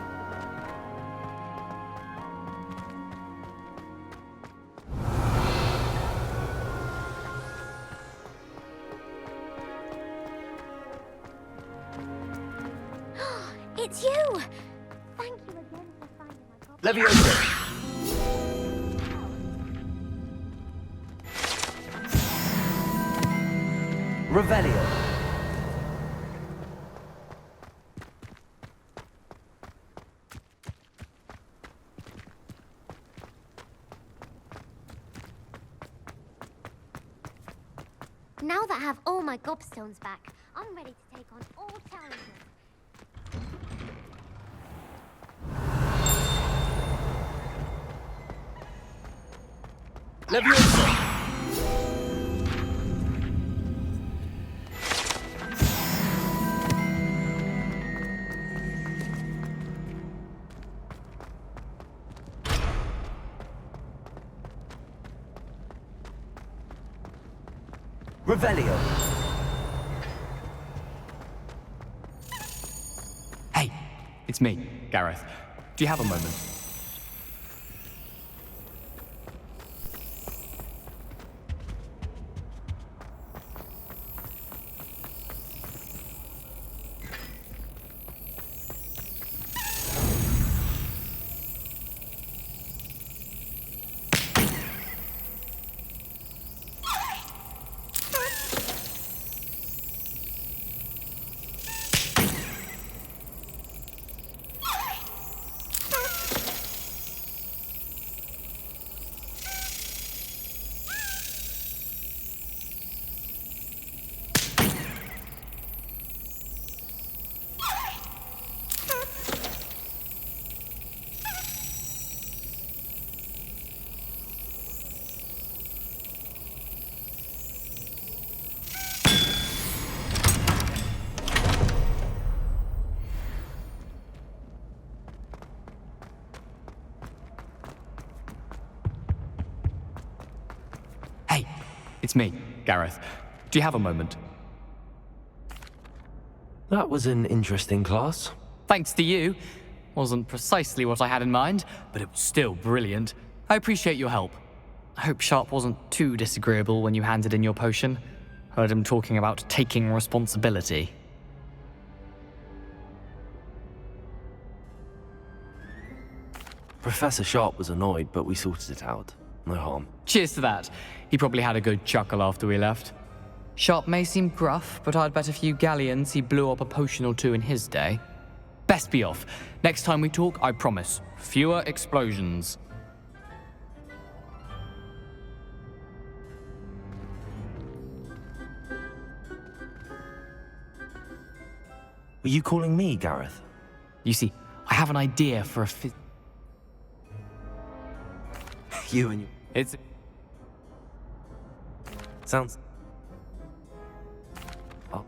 It's you! Thank you again for finding my copy. Leviosa. Revelio. Now that I have all my gobstones back, I'm ready to take on all challenges. Leviosa. Revelio. Hey, it's me, Gareth. Do you have a moment? Hey, it's me, Gareth. Do you have a moment? That was an interesting class. Thanks to you. Wasn't precisely what I had in mind, but it was still brilliant. I appreciate your help. I hope Sharp wasn't too disagreeable when you handed in your potion. Heard him talking about taking responsibility. Professor Sharp was annoyed, but we sorted it out. No harm. Cheers to that. He probably had a good chuckle after we left. Sharp may seem gruff, but I'd bet a few galleons he blew up a potion or two in his day. Best be off. Next time we talk, I promise, fewer explosions. Were you calling me, Gareth? You see, I have an idea for a You and you. It's... Sounds... Oh.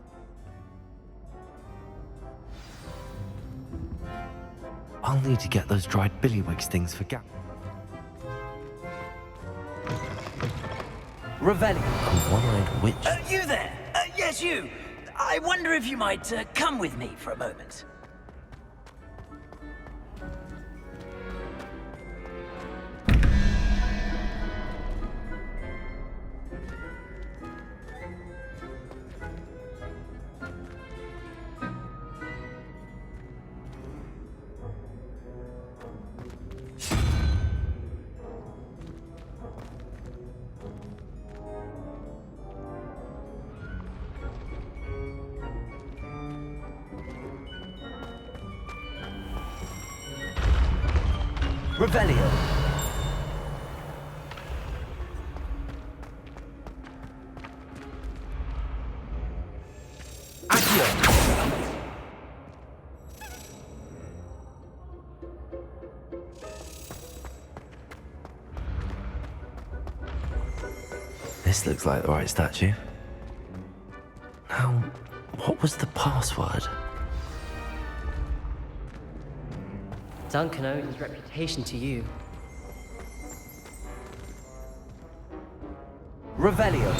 I'll need to get those dried billywigs things for Gap. Revelio. A one-eyed witch. You there? Yes, you. I wonder if you might come with me for a moment. Revelio. This looks like the right statue. Now, what was the password? Duncan owed his reputation to you. Revelio.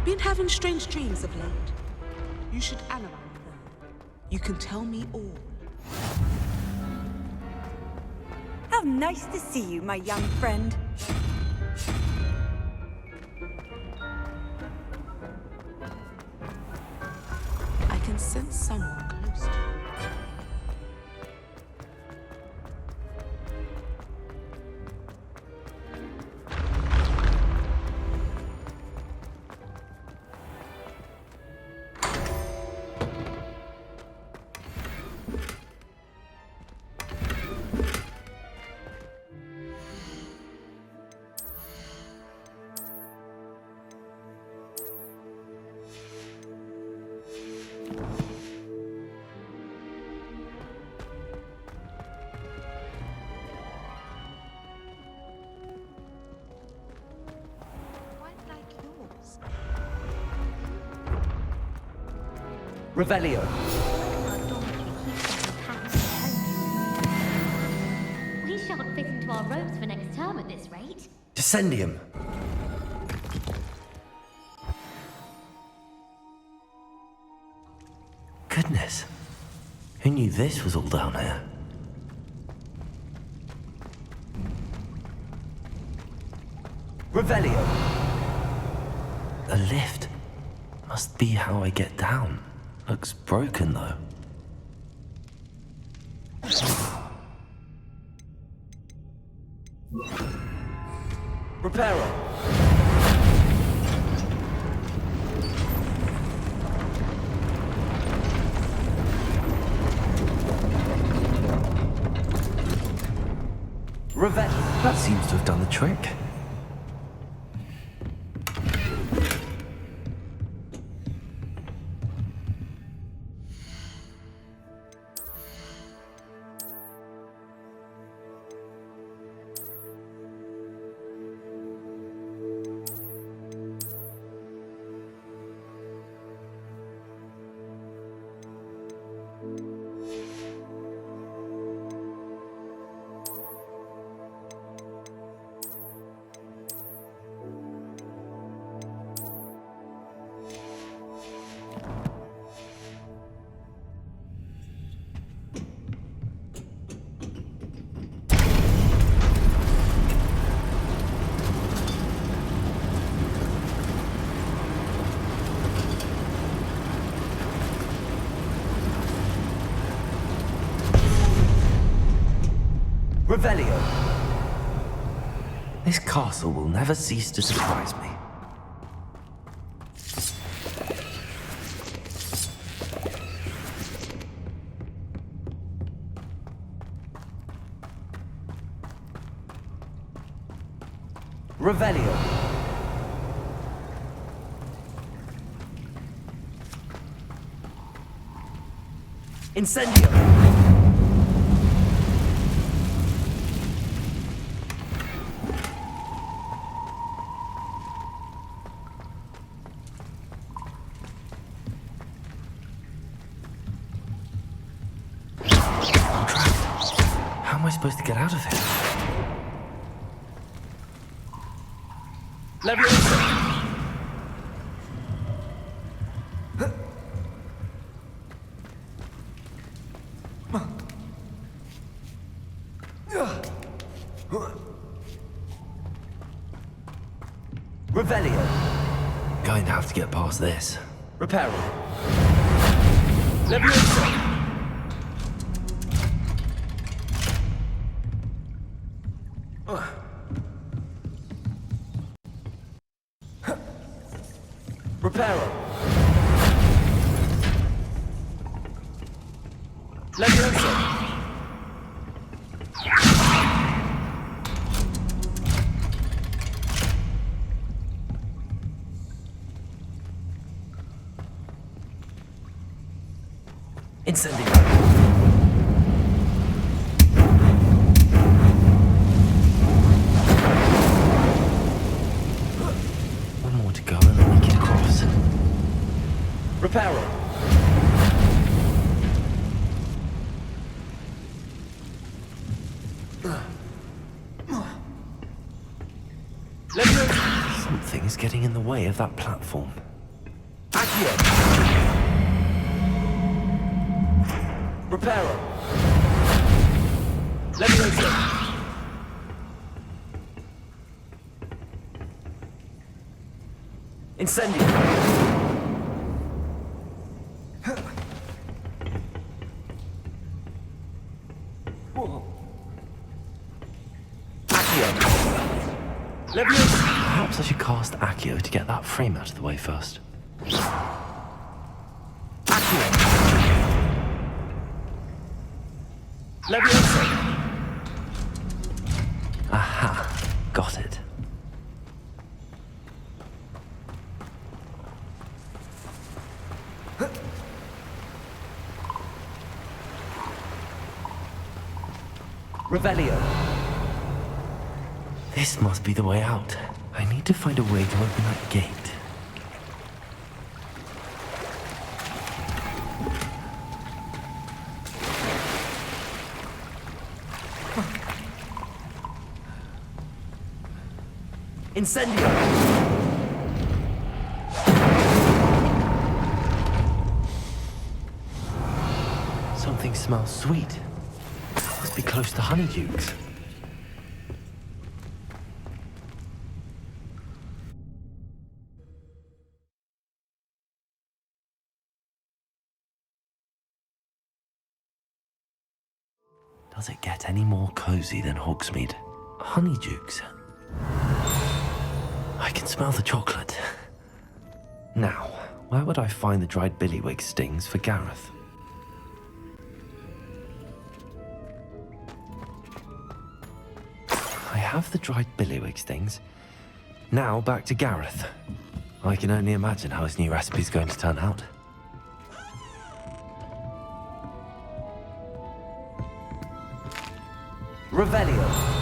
Been having strange dreams of late. You should analyze them. You can tell me all. How nice to see you, my young friend. I can sense someone close to you. Revelio. We shan't fit into our robes for next term at this rate. Descendium. Goodness. Who knew this was all down here? Revelio. A lift. Must be how I get down. Looks broken, though. Reparo. That seems to have done the trick. Revelio. This castle will never cease to surprise me. Revelio. Incendio. How am I supposed to get out of here? Leviosa. Revelio. Going to have to get past this. Reparo. Leviosa. Reparo. Leviosa. Incendio. One more to go and I'll make it across. Reparo. Leviosa. Something is getting in the way of that platform. Accio. Reparo. Leviosa. Incendio. Accio. Leviosa. Perhaps I should cast Accio to get that frame out of the way first. Leviosa. Aha, got it. Revelio. This must be the way out. I need to find a way to open that gate. Incendio. Something smells sweet. Must be close to Honeydukes. Does it get any more cozy than Hogsmeade? Honeydukes. I can smell the chocolate. Now, where would I find the dried billywig stings for Gareth? I have the dried billywig stings. Now back to Gareth. I can only imagine how his new recipe's going to turn out. Revelio.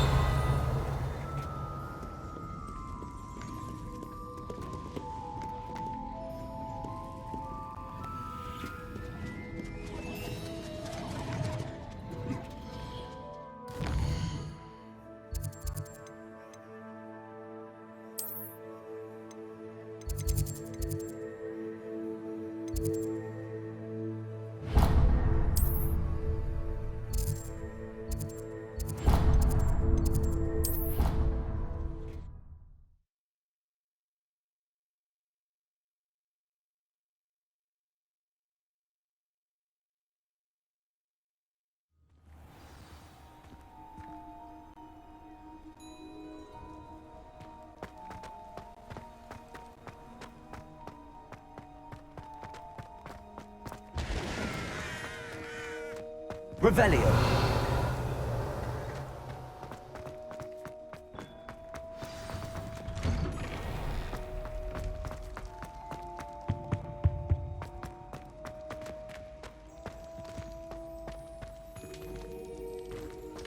Revelio.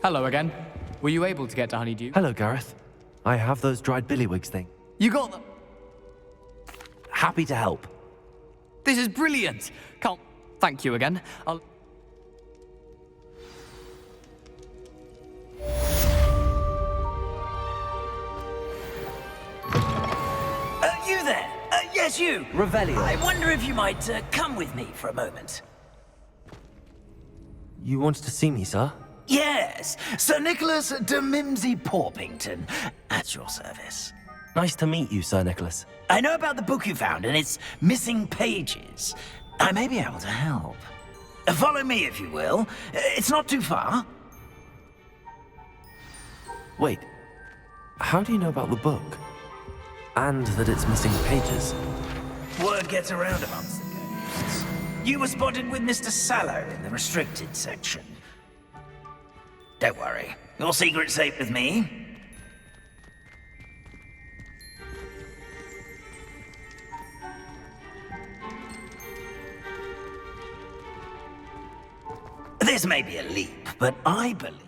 Hello again. Were you able to get to Honeydew? Hello, Gareth. I have those dried billywigs thing. You got them? Happy to help. This is brilliant. Can't thank you again. I'll... You there? Yes, you. Revelio. I wonder if you might come with me for a moment. You wanted to see me, sir? Yes, Sir Nicholas de Mimsy Porpington, at your service. Nice to meet you, Sir Nicholas. I know about the book you found and its missing pages. I may be able to help. Follow me, if you will. It's not too far. Wait, how do you know about the book? And that it's missing pages? Word gets around amongst the ghosts. You were spotted with Mr. Sallow in the restricted section. Don't worry, your secret's safe with me. This may be a leap, but I believe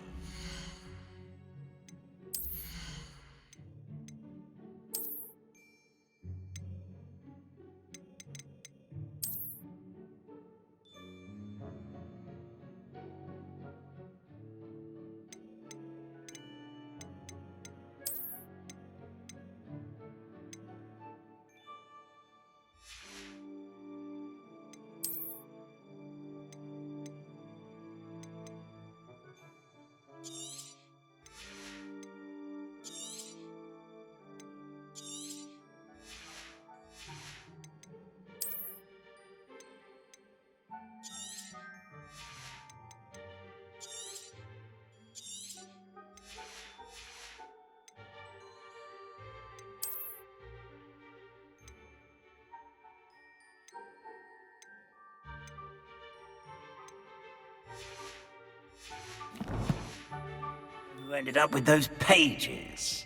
who ended up with those pages.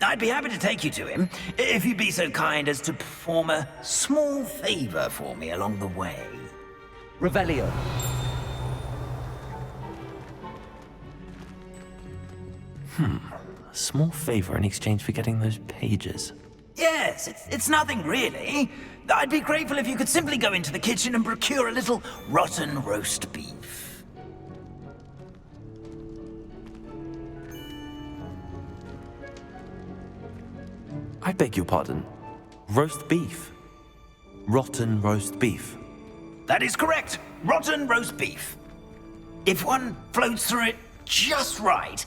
I'd be happy to take you to him, if you'd be so kind as to perform a small favor for me along the way. Revelio. A small favor in exchange for getting those pages. Yes, it's nothing really. I'd be grateful if you could simply go into the kitchen and procure a little rotten roast beef. I beg your pardon. Roast beef. Rotten roast beef. That is correct. Rotten roast beef. If one floats through it just right,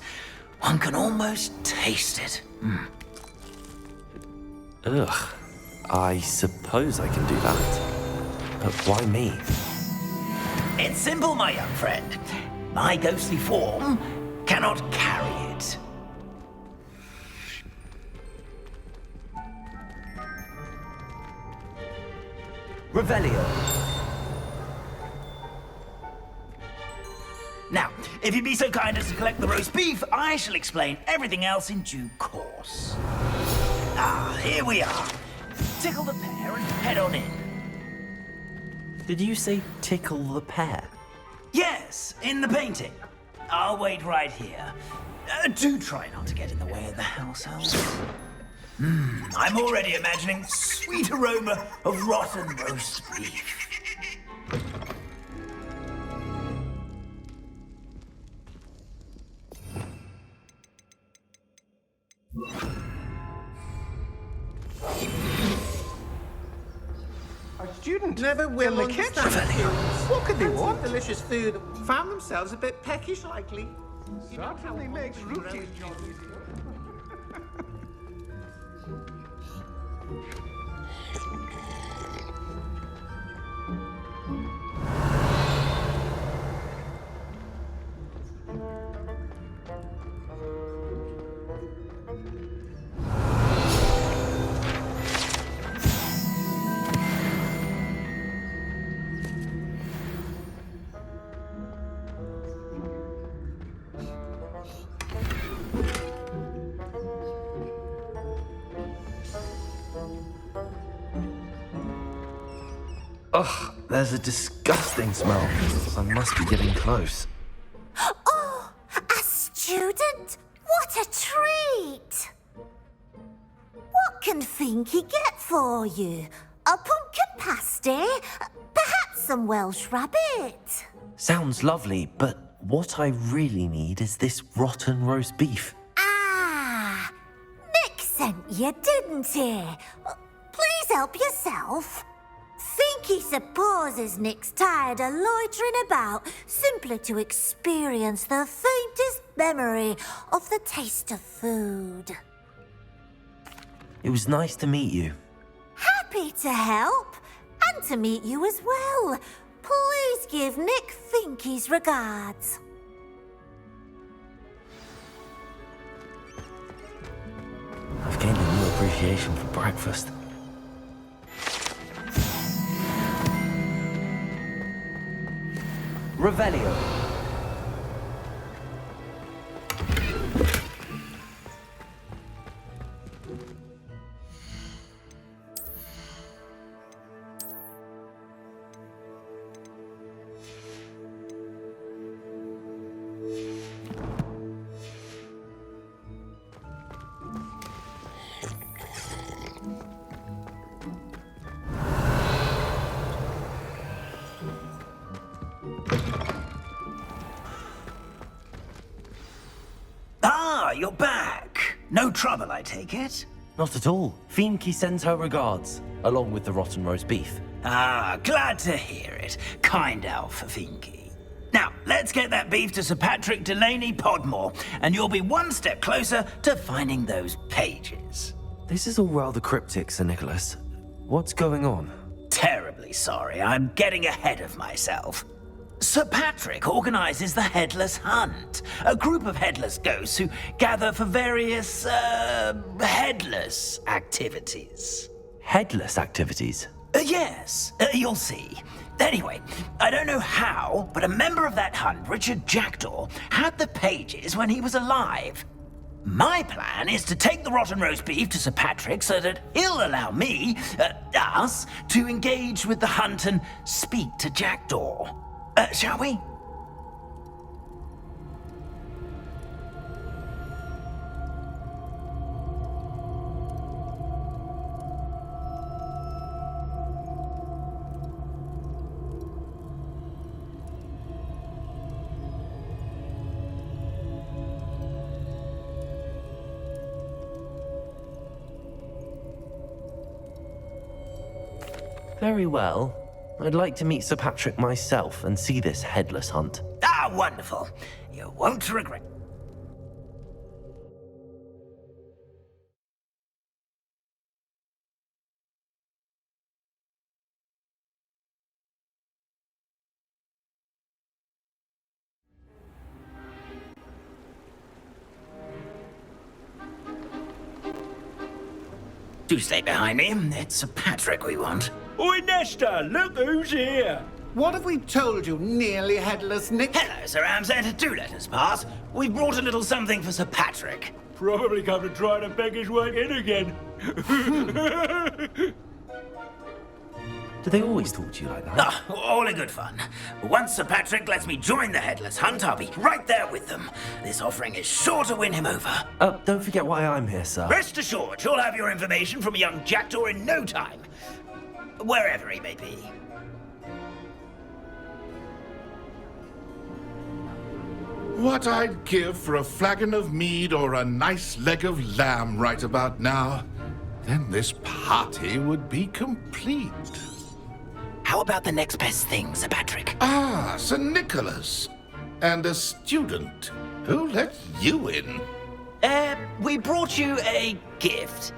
one can almost taste it. Ugh. I suppose I can do that. But why me? It's simple, my young friend. My ghostly form cannot carry it. Revelio. Now, if you'd be so kind as to collect the roast beef, I shall explain everything else in due course. Ah, here we are. Tickle the pear and head on in. Did you say tickle the pear? Yes, in the painting. I'll wait right here. Do try not to get in the way of the house elves. I'm already imagining sweet aroma of rotten roast beef. Our student never will in the kitchen. What could they want? Delicious food. Found themselves a bit peckish, likely. Certainly makes routine job easier. Ugh, there's a disgusting smell. I must be getting close. Oh, a student? What a treat! What can Finky get for you? A pumpkin pasty? Perhaps some Welsh rabbit? Sounds lovely, but what I really need is this rotten roast beef. Ah, Nick sent you, didn't he? Please help yourself. Finky supposes Nick's tired of loitering about simply to experience the faintest memory of the taste of food. It was nice to meet you. Happy to help, and to meet you as well. Please give Nick Finky's regards. I've gained a new appreciation for breakfast. Revelio. Ah, you're back. No trouble, I take it? Not at all. Finky sends her regards, along with the rotten roast beef. Ah, glad to hear it. Kind elf, Finky. Now, let's get that beef to Sir Patrick Delaney Podmore, and you'll be one step closer to finding those pages. This is all rather cryptic, Sir Nicholas. What's going on? Terribly sorry, I'm getting ahead of myself. Sir Patrick organizes the Headless Hunt, a group of headless ghosts who gather for various, headless activities. Headless activities? Yes, you'll see. Anyway, I don't know how, but a member of that hunt, Richard Jackdaw, had the pages when he was alive. My plan is to take the rotten roast beef to Sir Patrick so that he'll allow me, us, to engage with the hunt and speak to Jackdaw. Shall we? Very well. I'd like to meet Sir Patrick myself and see this headless hunt. Ah, wonderful. You won't regret. Do stay behind me. It's Sir Patrick we want. Oi, Nesta, look who's here. What have we told you, nearly headless Nick? Hello, Sir Ramsay. Do let us pass. We brought a little something for Sir Patrick. Probably come to try to beg his way in again. Do they always talk to you like that? Ah, all in good fun. Once Sir Patrick lets me join the Headless Hunt, I'll be right there with them. This offering is sure to win him over. Don't forget why I'm here, sir. Rest assured, you'll have your information from a young Jackdaw in no time. Wherever he may be. What I'd give for a flagon of mead or a nice leg of lamb right about now. Then this party would be complete. How about the next best thing, Sir Patrick? Ah, Sir Nicholas. And a student. Who let you in? We brought you a gift.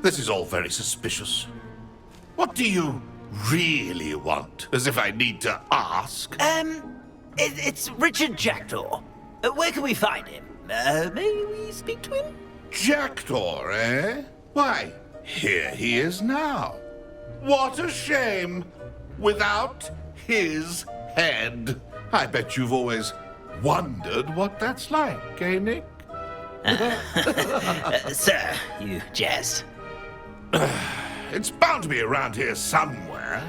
This is all very suspicious. What do you really want? As if I need to ask. It's Richard Jackdaw. Where can we find him? May we speak to him? Jackdaw, eh? Why, here he is now. What a shame. Without his head. I bet you've always wondered what that's like, eh, Nick? Sir, you jest. It's bound to be around here somewhere.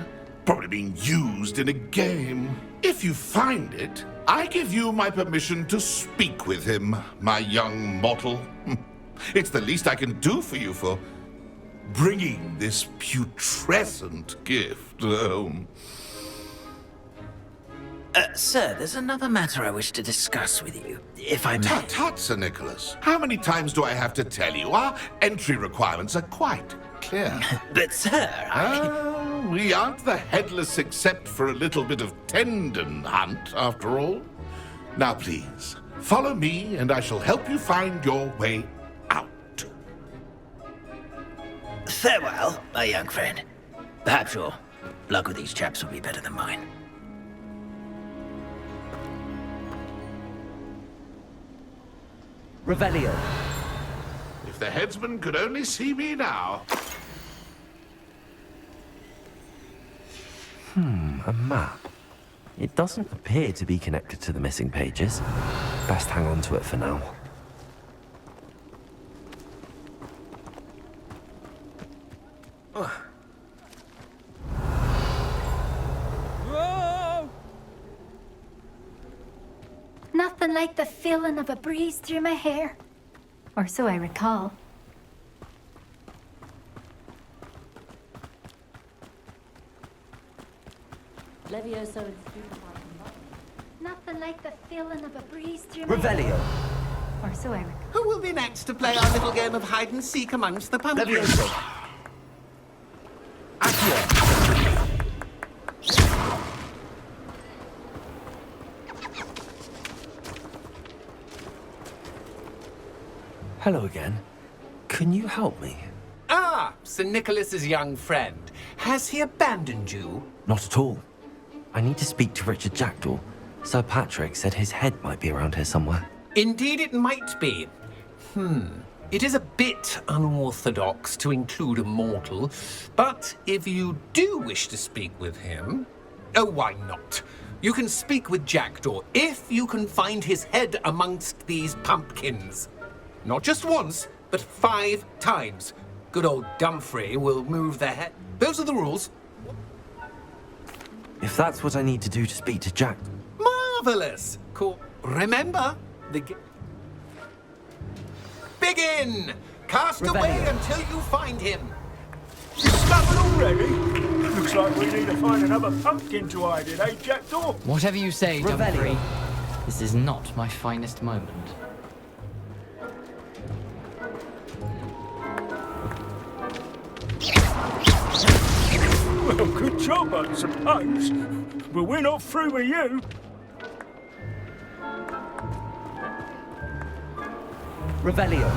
Probably being used in a game. If you find it, I give you my permission to speak with him, my young mortal. It's the least I can do for you for bringing this putrescent gift home. Sir, there's another matter I wish to discuss with you, if I may. Tut, tut, Sir Nicholas. How many times do I have to tell you? Our entry requirements are quite clear. But, sir, we aren't the headless except for a little bit of tendon hunt, after all. Now, please, follow me, and I shall help you find your way out. Farewell, my young friend. Perhaps your luck with these chaps will be better than mine. Revelio. If the headsman could only see me now. A map. It doesn't appear to be connected to the missing pages. Best hang on to it for now. Nothing like the feeling of a breeze through my hair. Or so I recall. Nothing like the feeling of a breeze through my hair. Revelio. Or so I recall. Who will be next to play our little game of hide and seek amongst the pumpkins? Hello again. Can you help me? Ah, Sir Nicholas's young friend. Has he abandoned you? Not at all. I need to speak to Richard Jackdaw. Sir Patrick said his head might be around here somewhere. Indeed it might be. It is a bit unorthodox to include a mortal, but if you do wish to speak with him... Oh, why not? You can speak with Jackdaw if you can find his head amongst these pumpkins. Not just once, but 5 times. Good old Dumfrey will move the head. Those are the rules. If that's what I need to do to speak to Jack... Marvelous! Cool. Remember, Begin! Cast away until you find him. Discovered already? Looks like we need to find another pumpkin to hide in, eh, Jackdaw? Whatever you say, Dumfrey. This is not my finest moment. Well, good job, I suppose. But we're not through with you. Revelio.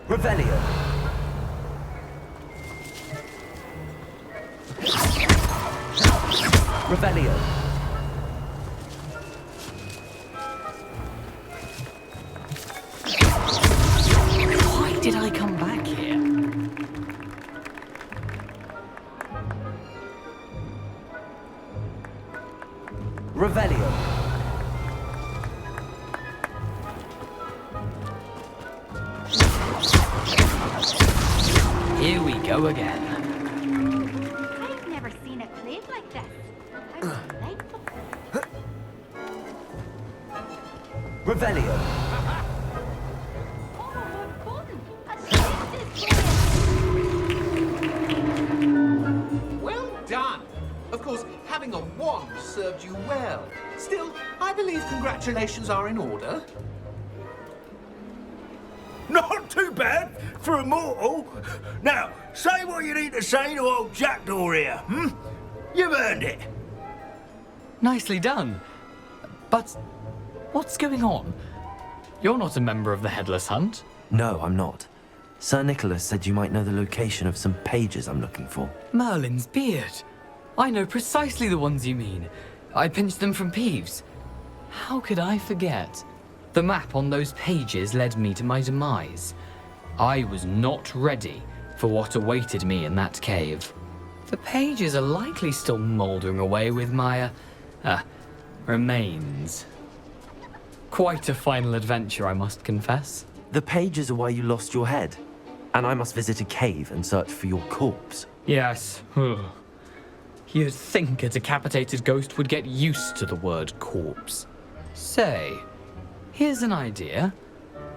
Revelio. Revelio. Why did I come back here? Revelio. Here we go again. I've never seen it played like this. How delightful. Revelio. Well done. Of course, having a wand served you well. Still, I believe congratulations are in order. Not too bad for a mortal. Now, say what you need to say to old Jackdaw here, You've earned it. Nicely done. But what's going on? You're not a member of the Headless Hunt. No, I'm not. Sir Nicholas said you might know the location of some pages I'm looking for. Merlin's beard. I know precisely the ones you mean. I pinched them from Peeves. How could I forget? The map on those pages led me to my demise. I was not ready for what awaited me in that cave. The pages are likely still mouldering away with my, remains. Quite a final adventure, I must confess. The pages are where you lost your head, and I must visit a cave and search for your corpse. Yes. You'd think a decapitated ghost would get used to the word corpse. Say, here's an idea.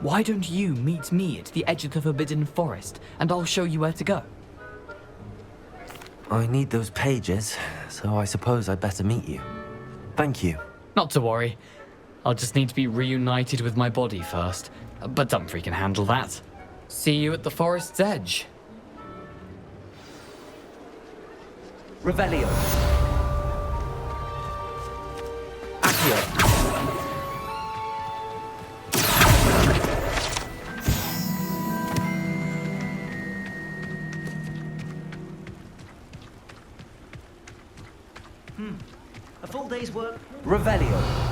Why don't you meet me at the edge of the Forbidden Forest, and I'll show you where to go? I need those pages, so I suppose I'd better meet you. Thank you. Not to worry. I'll just need to be reunited with my body first. But Dumfries can handle that. See you at the forest's edge. Revelio. Accio. A full day's work. Revelio.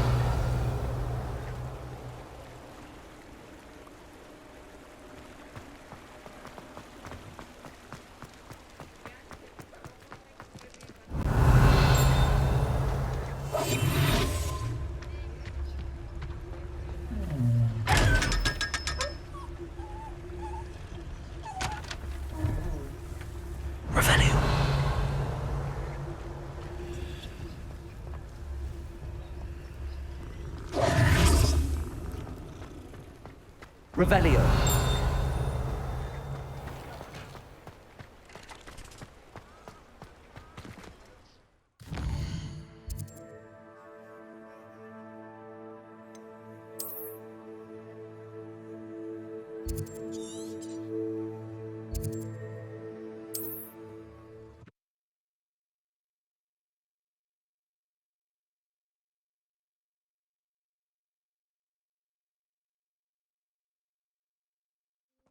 Revelio.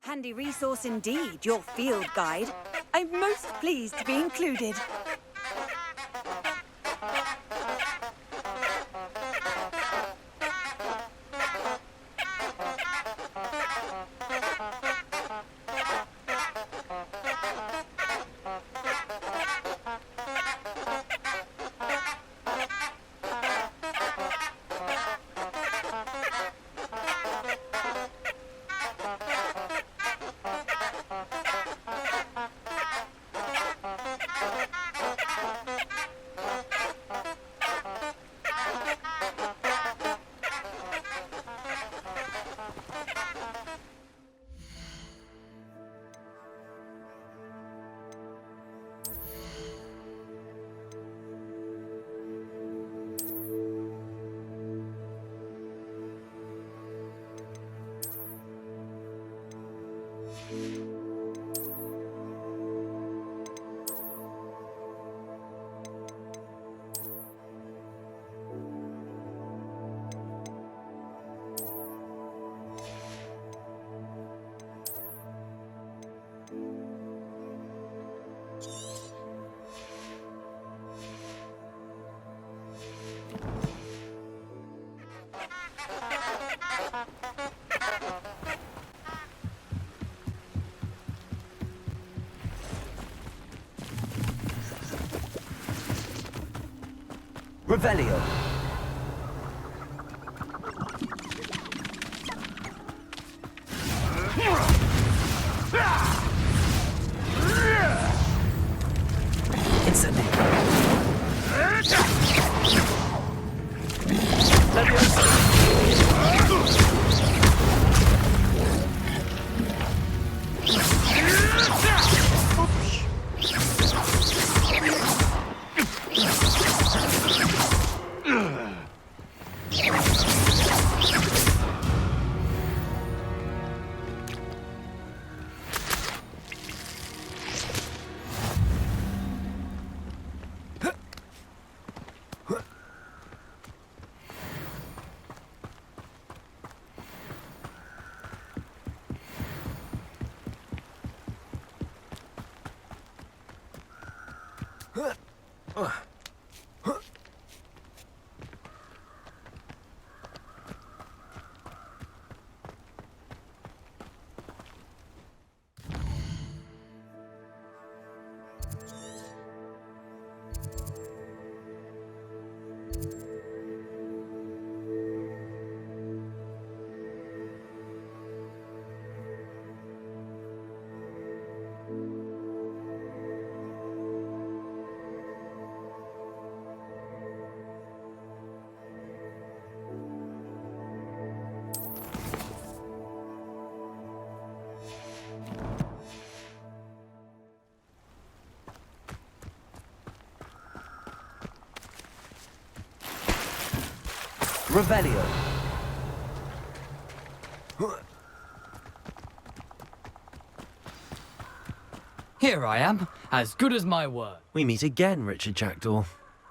Handy resource indeed, your field guide. I'm most pleased to be included. Revelio. Revelio. Here I am, as good as my word. We meet again, Richard Jackdaw.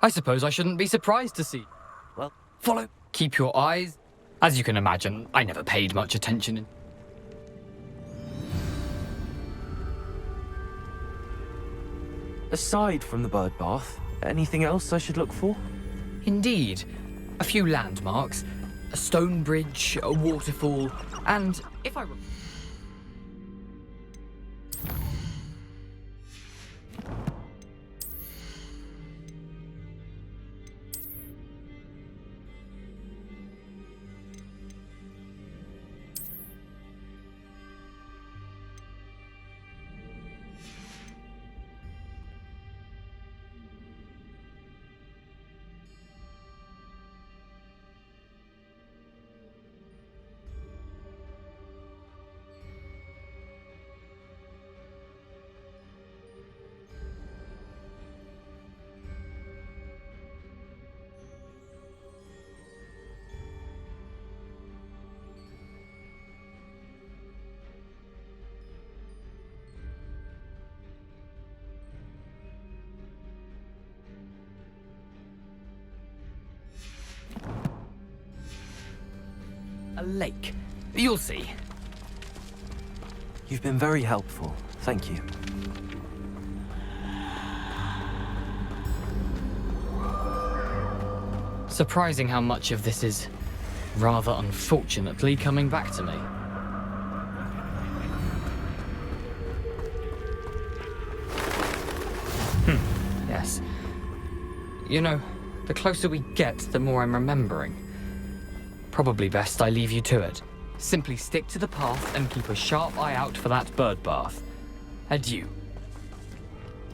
I suppose I shouldn't be surprised to see. Well, follow. Keep your eyes. As you can imagine, I never paid much attention. Aside from the bird bath, anything else I should look for? Indeed. A few landmarks, a stone bridge, a waterfall, and if I remember... A lake. You'll see. You've been very helpful. Thank you. Surprising how much of this is, rather unfortunately, coming back to me. Yes. You know, the closer we get, the more I'm remembering. Probably best I leave you to it. Simply stick to the path and keep a sharp eye out for that bird bath. Adieu.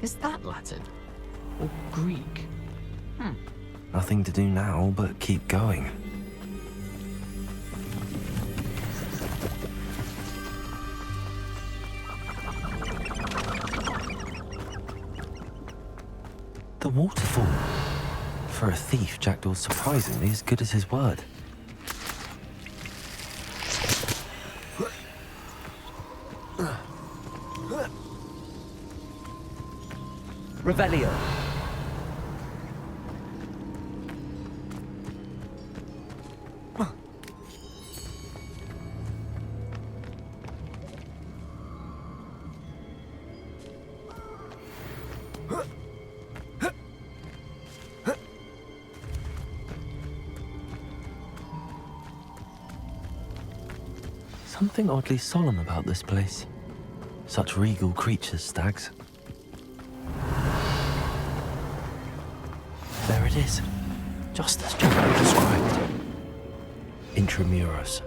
Is that Latin? Or Greek? Nothing to do now but keep going. The waterfall. For a thief, Jackdaw's surprisingly as good as his word. Revelio. Something oddly solemn about this place. Such regal creatures, stags. There it is, just as Jackdaw described. Intramuros.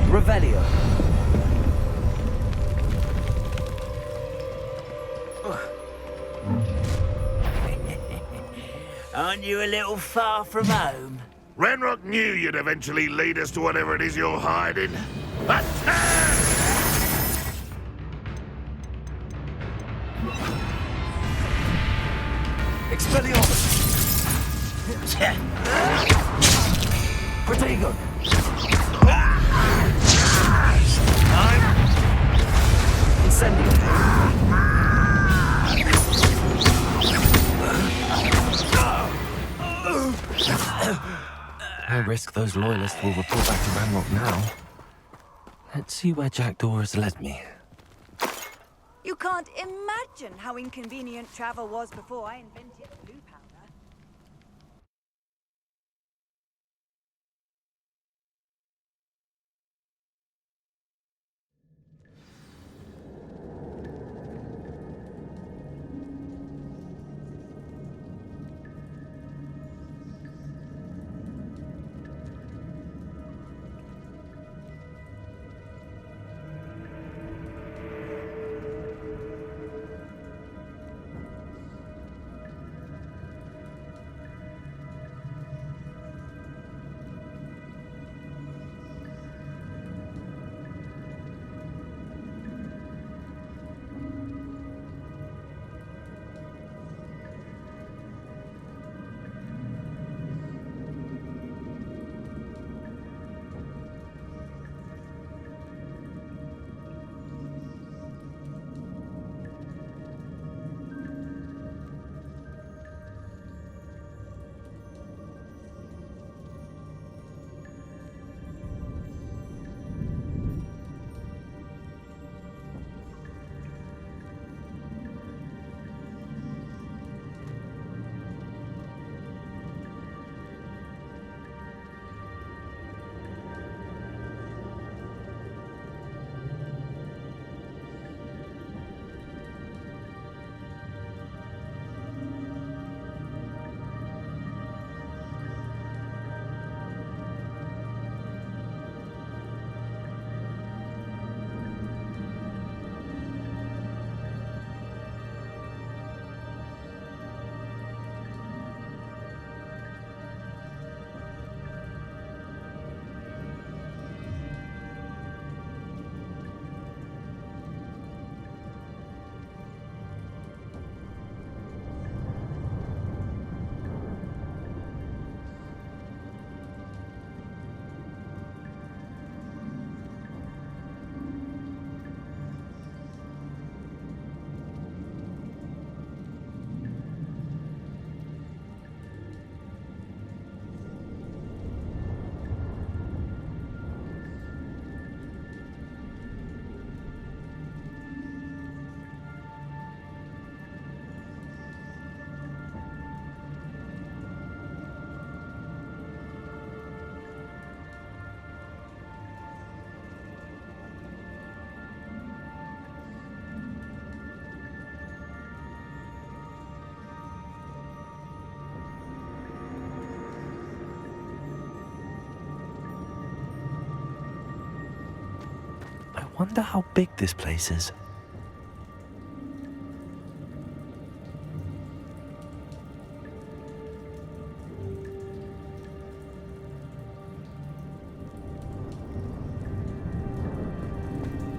Revelio. Aren't you a little far from home? Renrock knew you'd eventually lead us to whatever it is you're hiding. Attack! Expelliarmus! Protego! Incendio! No risk those loyalists will report back to Ranrock now. Let's see where Jackdaw has led me. You can't imagine how inconvenient travel was before I invented blue powder. Wonder how big this place is.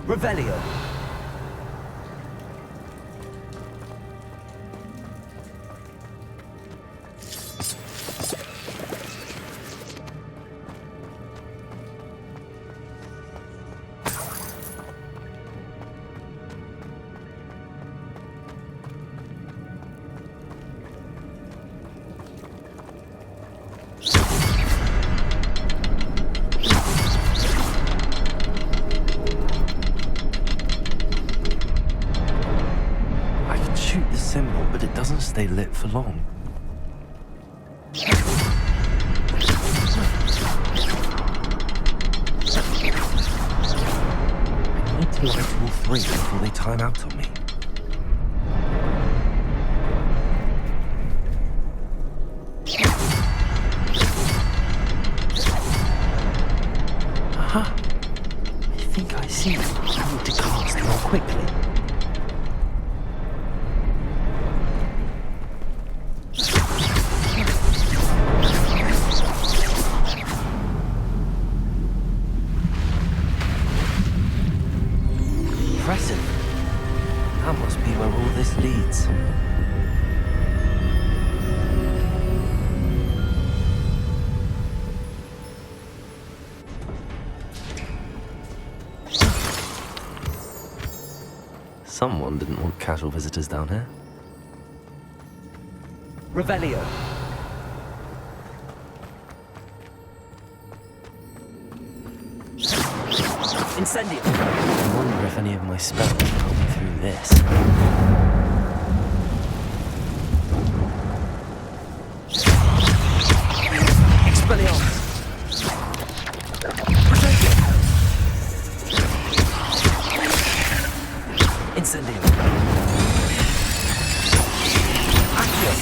Revelio. Symbol, but it doesn't stay lit for long. I need to light all three before they time out on me. Aha! I think I see. I need to cast more quickly. Impressive. That must be where all this leads. Someone didn't want casual visitors down here. Revelio. Incendio. I wonder if any of my spells will help me through this. Expelliarmus. Incendio. Accio.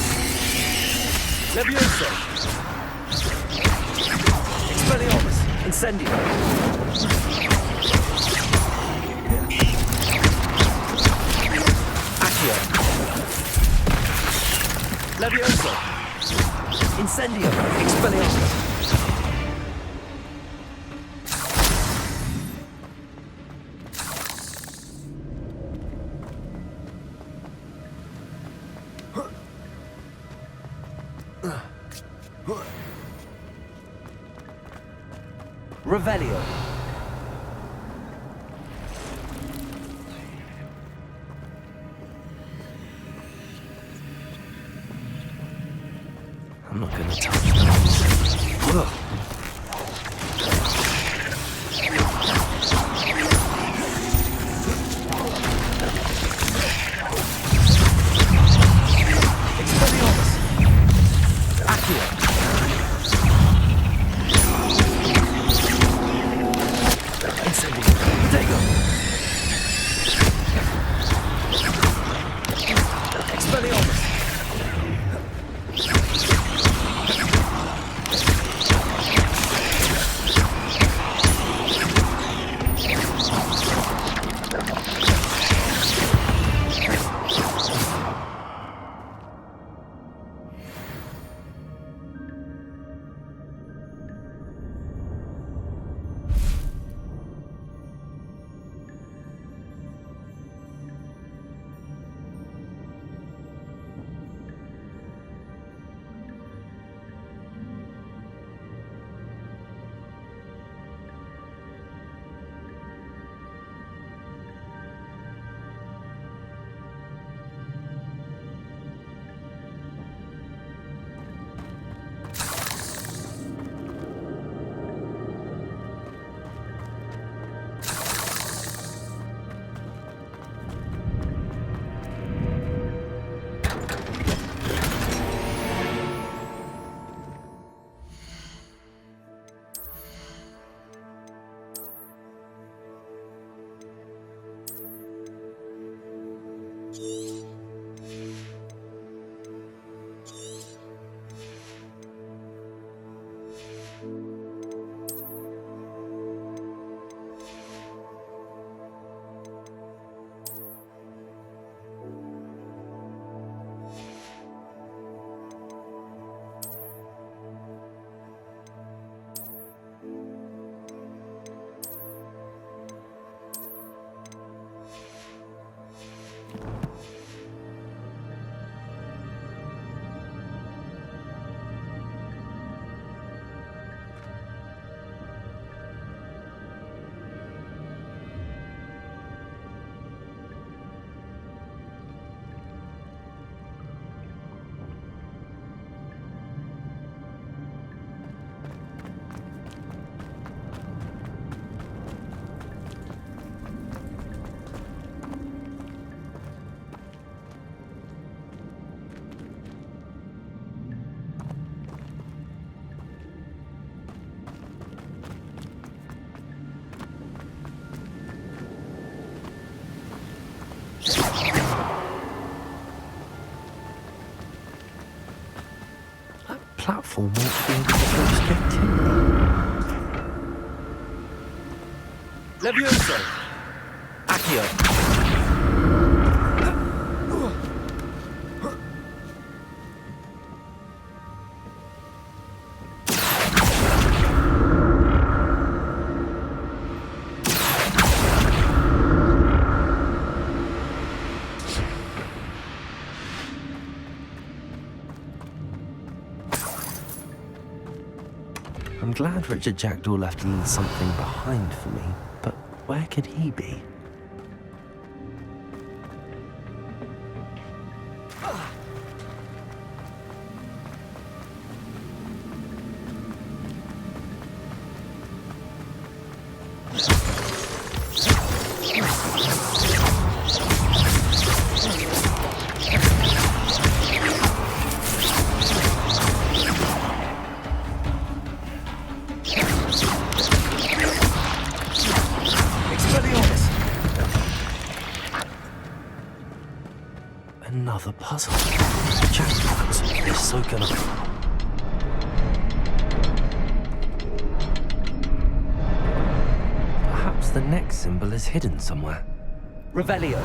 Levioso. Expelliarmus. Incendio. Accio. Levioso. Incendio. Expelliarmus. Revelio. I'm not gonna touch those. Ugh. Expelliarmus. Accio. Incendio. Dego. Expelliarmus. platform won't be able to go straight in. Levioso! Accio! I'm glad Richard Jackdaw left a little something behind for me, but where could he be? Another puzzle. Jackpots is so gonna... Perhaps the next symbol is hidden somewhere. Revelio.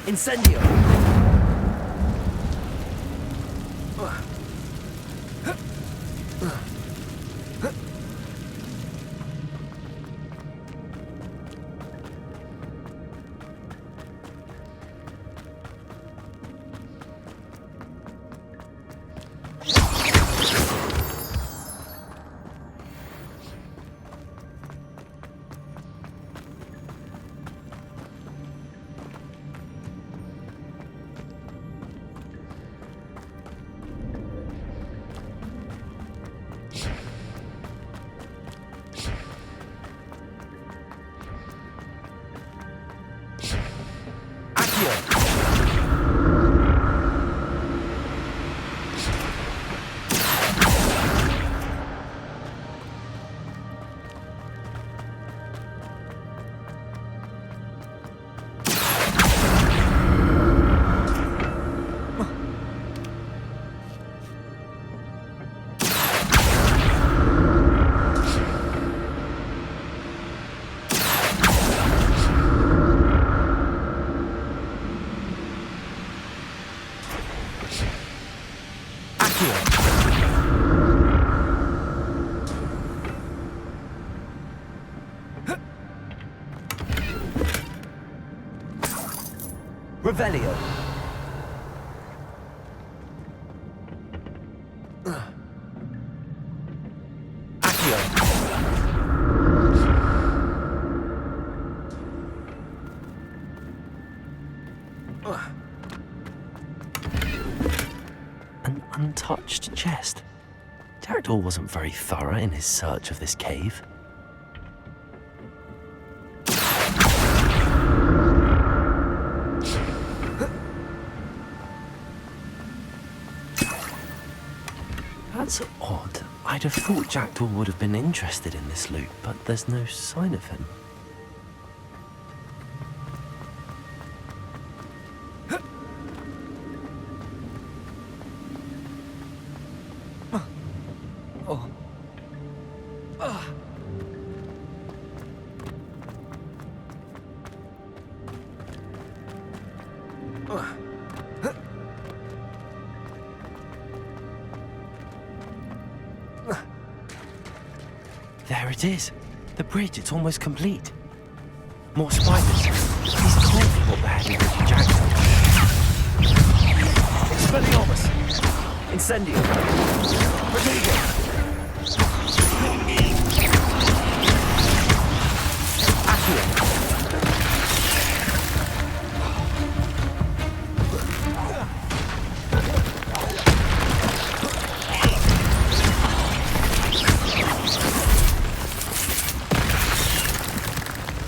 Incendio! Revelio. An untouched chest. Jackdaw wasn't very thorough in his search of this cave. That's odd. I'd have thought Jackdaw would have been interested in this loot, but there's no sign of him. There it is. The bridge, it's almost complete. More spiders. These can't be what the head of Jackdaw. Expelliarmus. Incendio. Revelio. Accio.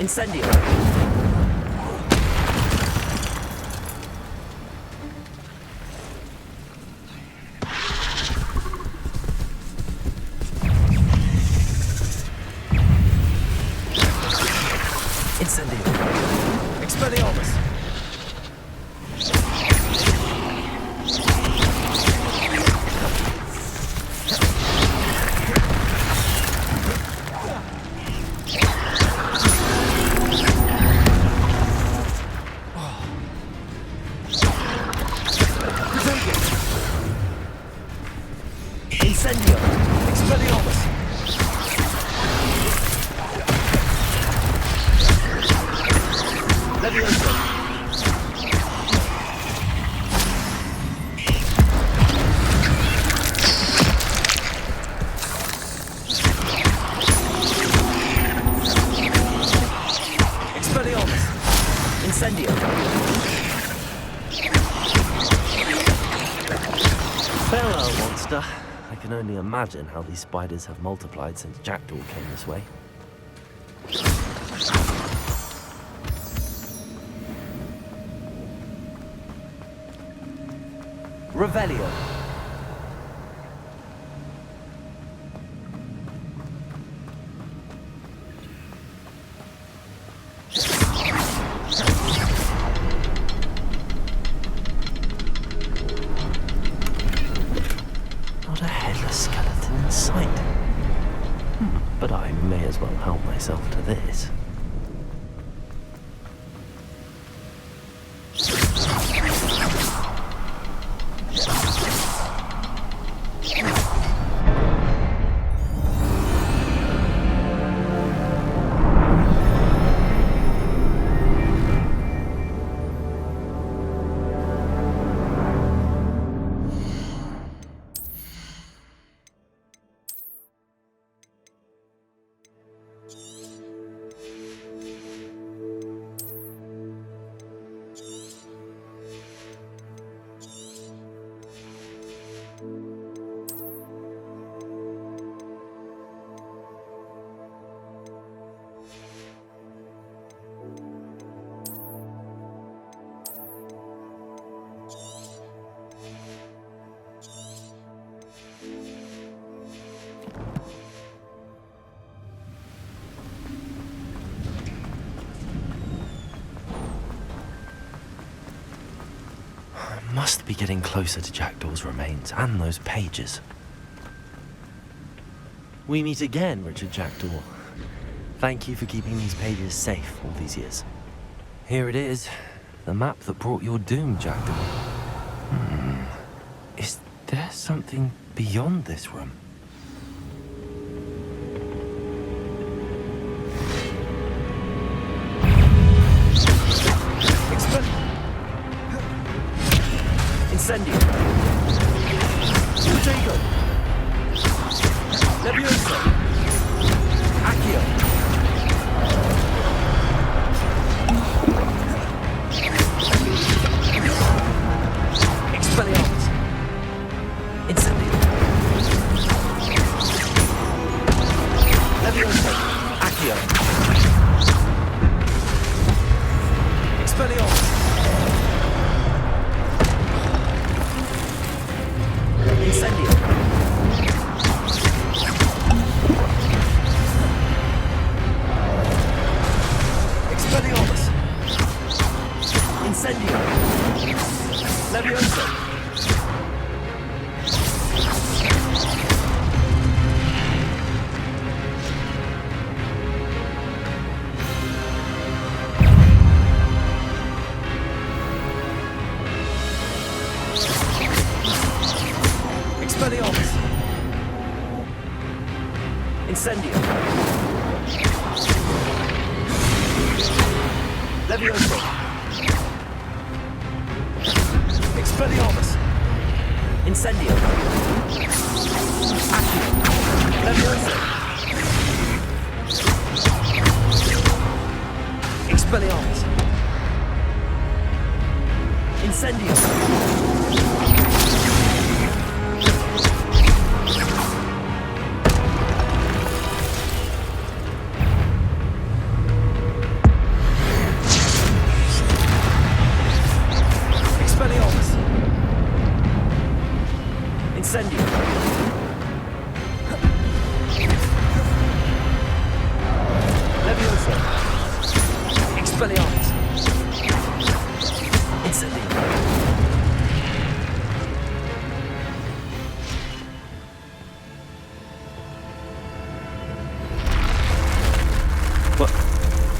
Incendio. Incendio. Expelliarmus. Incendio. Expelliarmus. Levioso. Expelliarmus. Incendio. Farewell, monster. I can only imagine how these spiders have multiplied since Jackdaw came this way. Revelio. Not a headless skeleton in sight. But I may as well help myself to this. Must be getting closer to Jackdaw's remains and those pages. We meet again, Richard Jackdaw. Thank you for keeping these pages safe all these years. Here it is, the map that brought your doom, Jackdaw. Is there something beyond this room? Incendio. Fuego. Levioso. Accio. Expelliarmus. Incendio. Levioso. Accio. Expelliarmus. Incendio. Expelliarmus. Incendio. Levioso. Expelliarmus. Incendio. Levioso. Expelliarmus. Incendio. Accio. Levioso. Expelliarmus. Incendio. Expelliarmus. Incendio. Levioso. Expelliarmus. Incendio. What?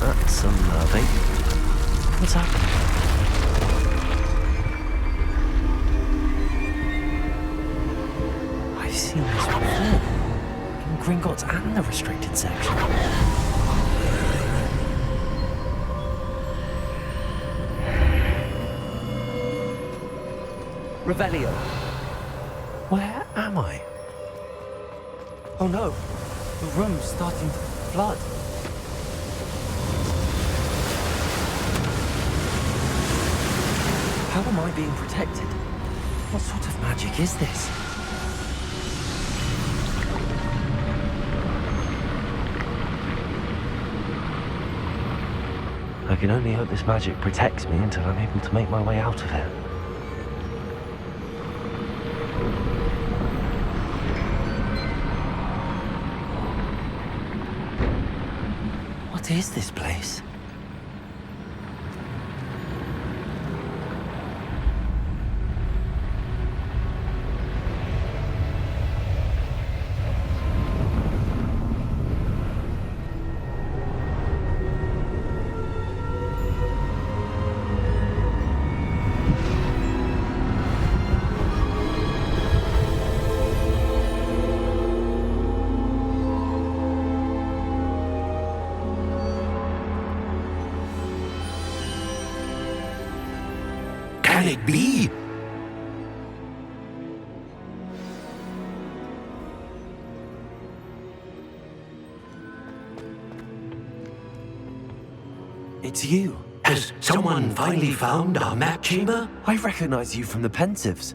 That's unnerving. What's happening? I've seen this before. In Gringotts and the restricted section. Revelio. Where am I? Oh no, the room's starting to flood. How am I being protected? What sort of magic is this? I can only hope this magic protects me until I'm able to make my way out of here. What is this place? Can it be? It's you. Has someone finally found our map chamber? I recognize you from the Pensives.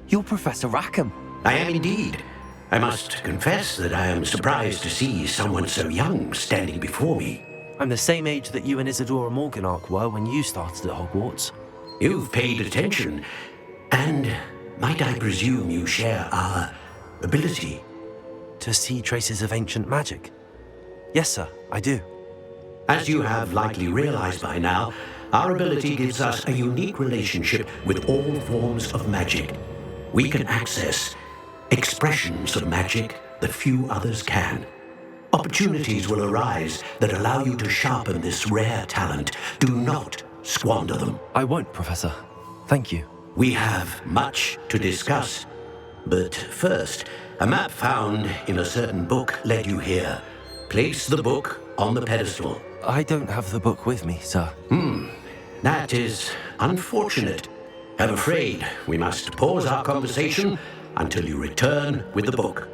You're Professor Rackham. I am indeed. I must confess that I am surprised to see someone so young standing before me. I'm the same age that you and Isadora Morganach were when you started at Hogwarts. You've paid attention, and might I presume you share our ability? To see traces of ancient magic? Yes, sir, I do. As you have likely realized by now, our ability gives us a unique relationship with all forms of magic. We can access expressions of magic that few others can. Opportunities will arise that allow you to sharpen this rare talent. Do not squander them. I won't, Professor. Thank you. We have much to discuss. But first, a map found in a certain book led you here. Place the book on the pedestal. I don't have the book with me, sir. That is unfortunate. I'm afraid we must pause our conversation until you return with the book.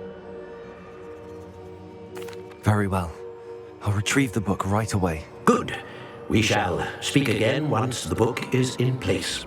Very well. I'll retrieve the book right away. Good. We shall speak again once the book is in place.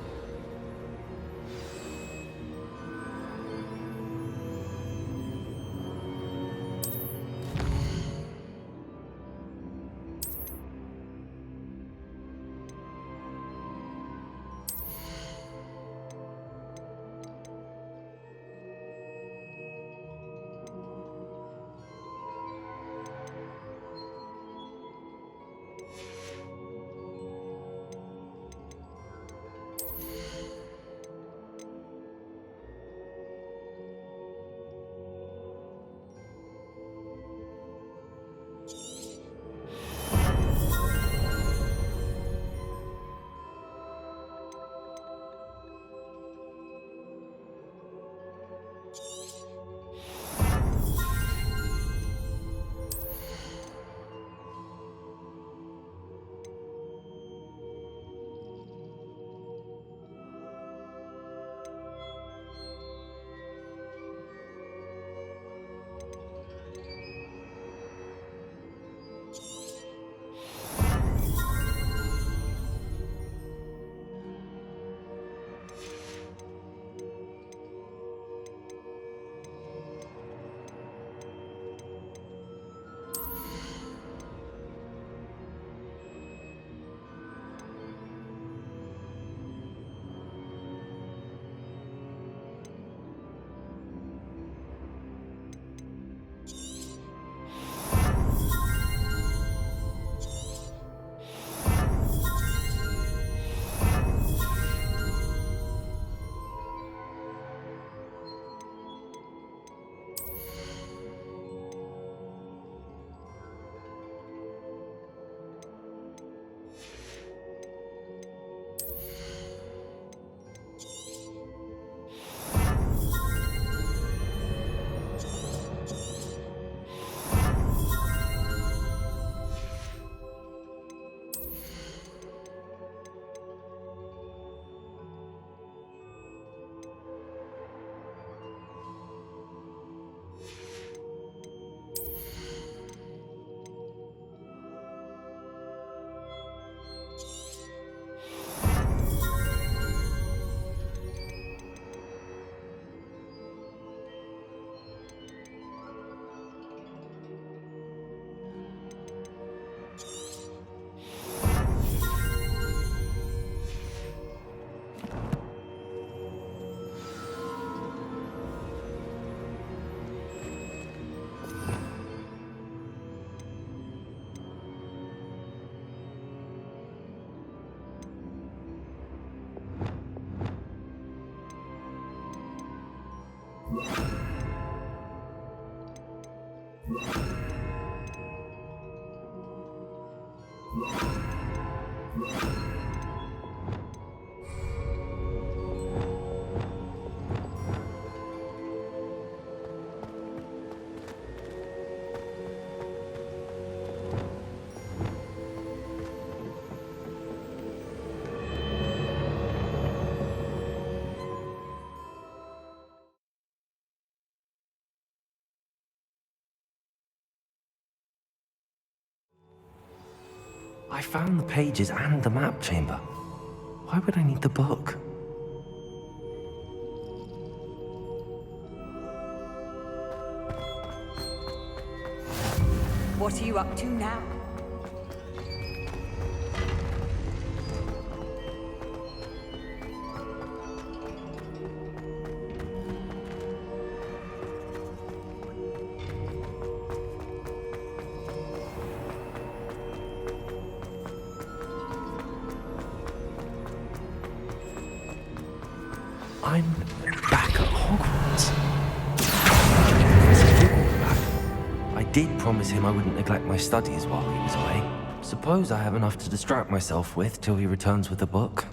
I found the pages and the map chamber. Why would I need the book? What are you up to now? I'm back at Hogwarts. Professor Hogwarts back. I did promise him I wouldn't neglect my studies while he was away. Suppose I have enough to distract myself with till he returns with the book.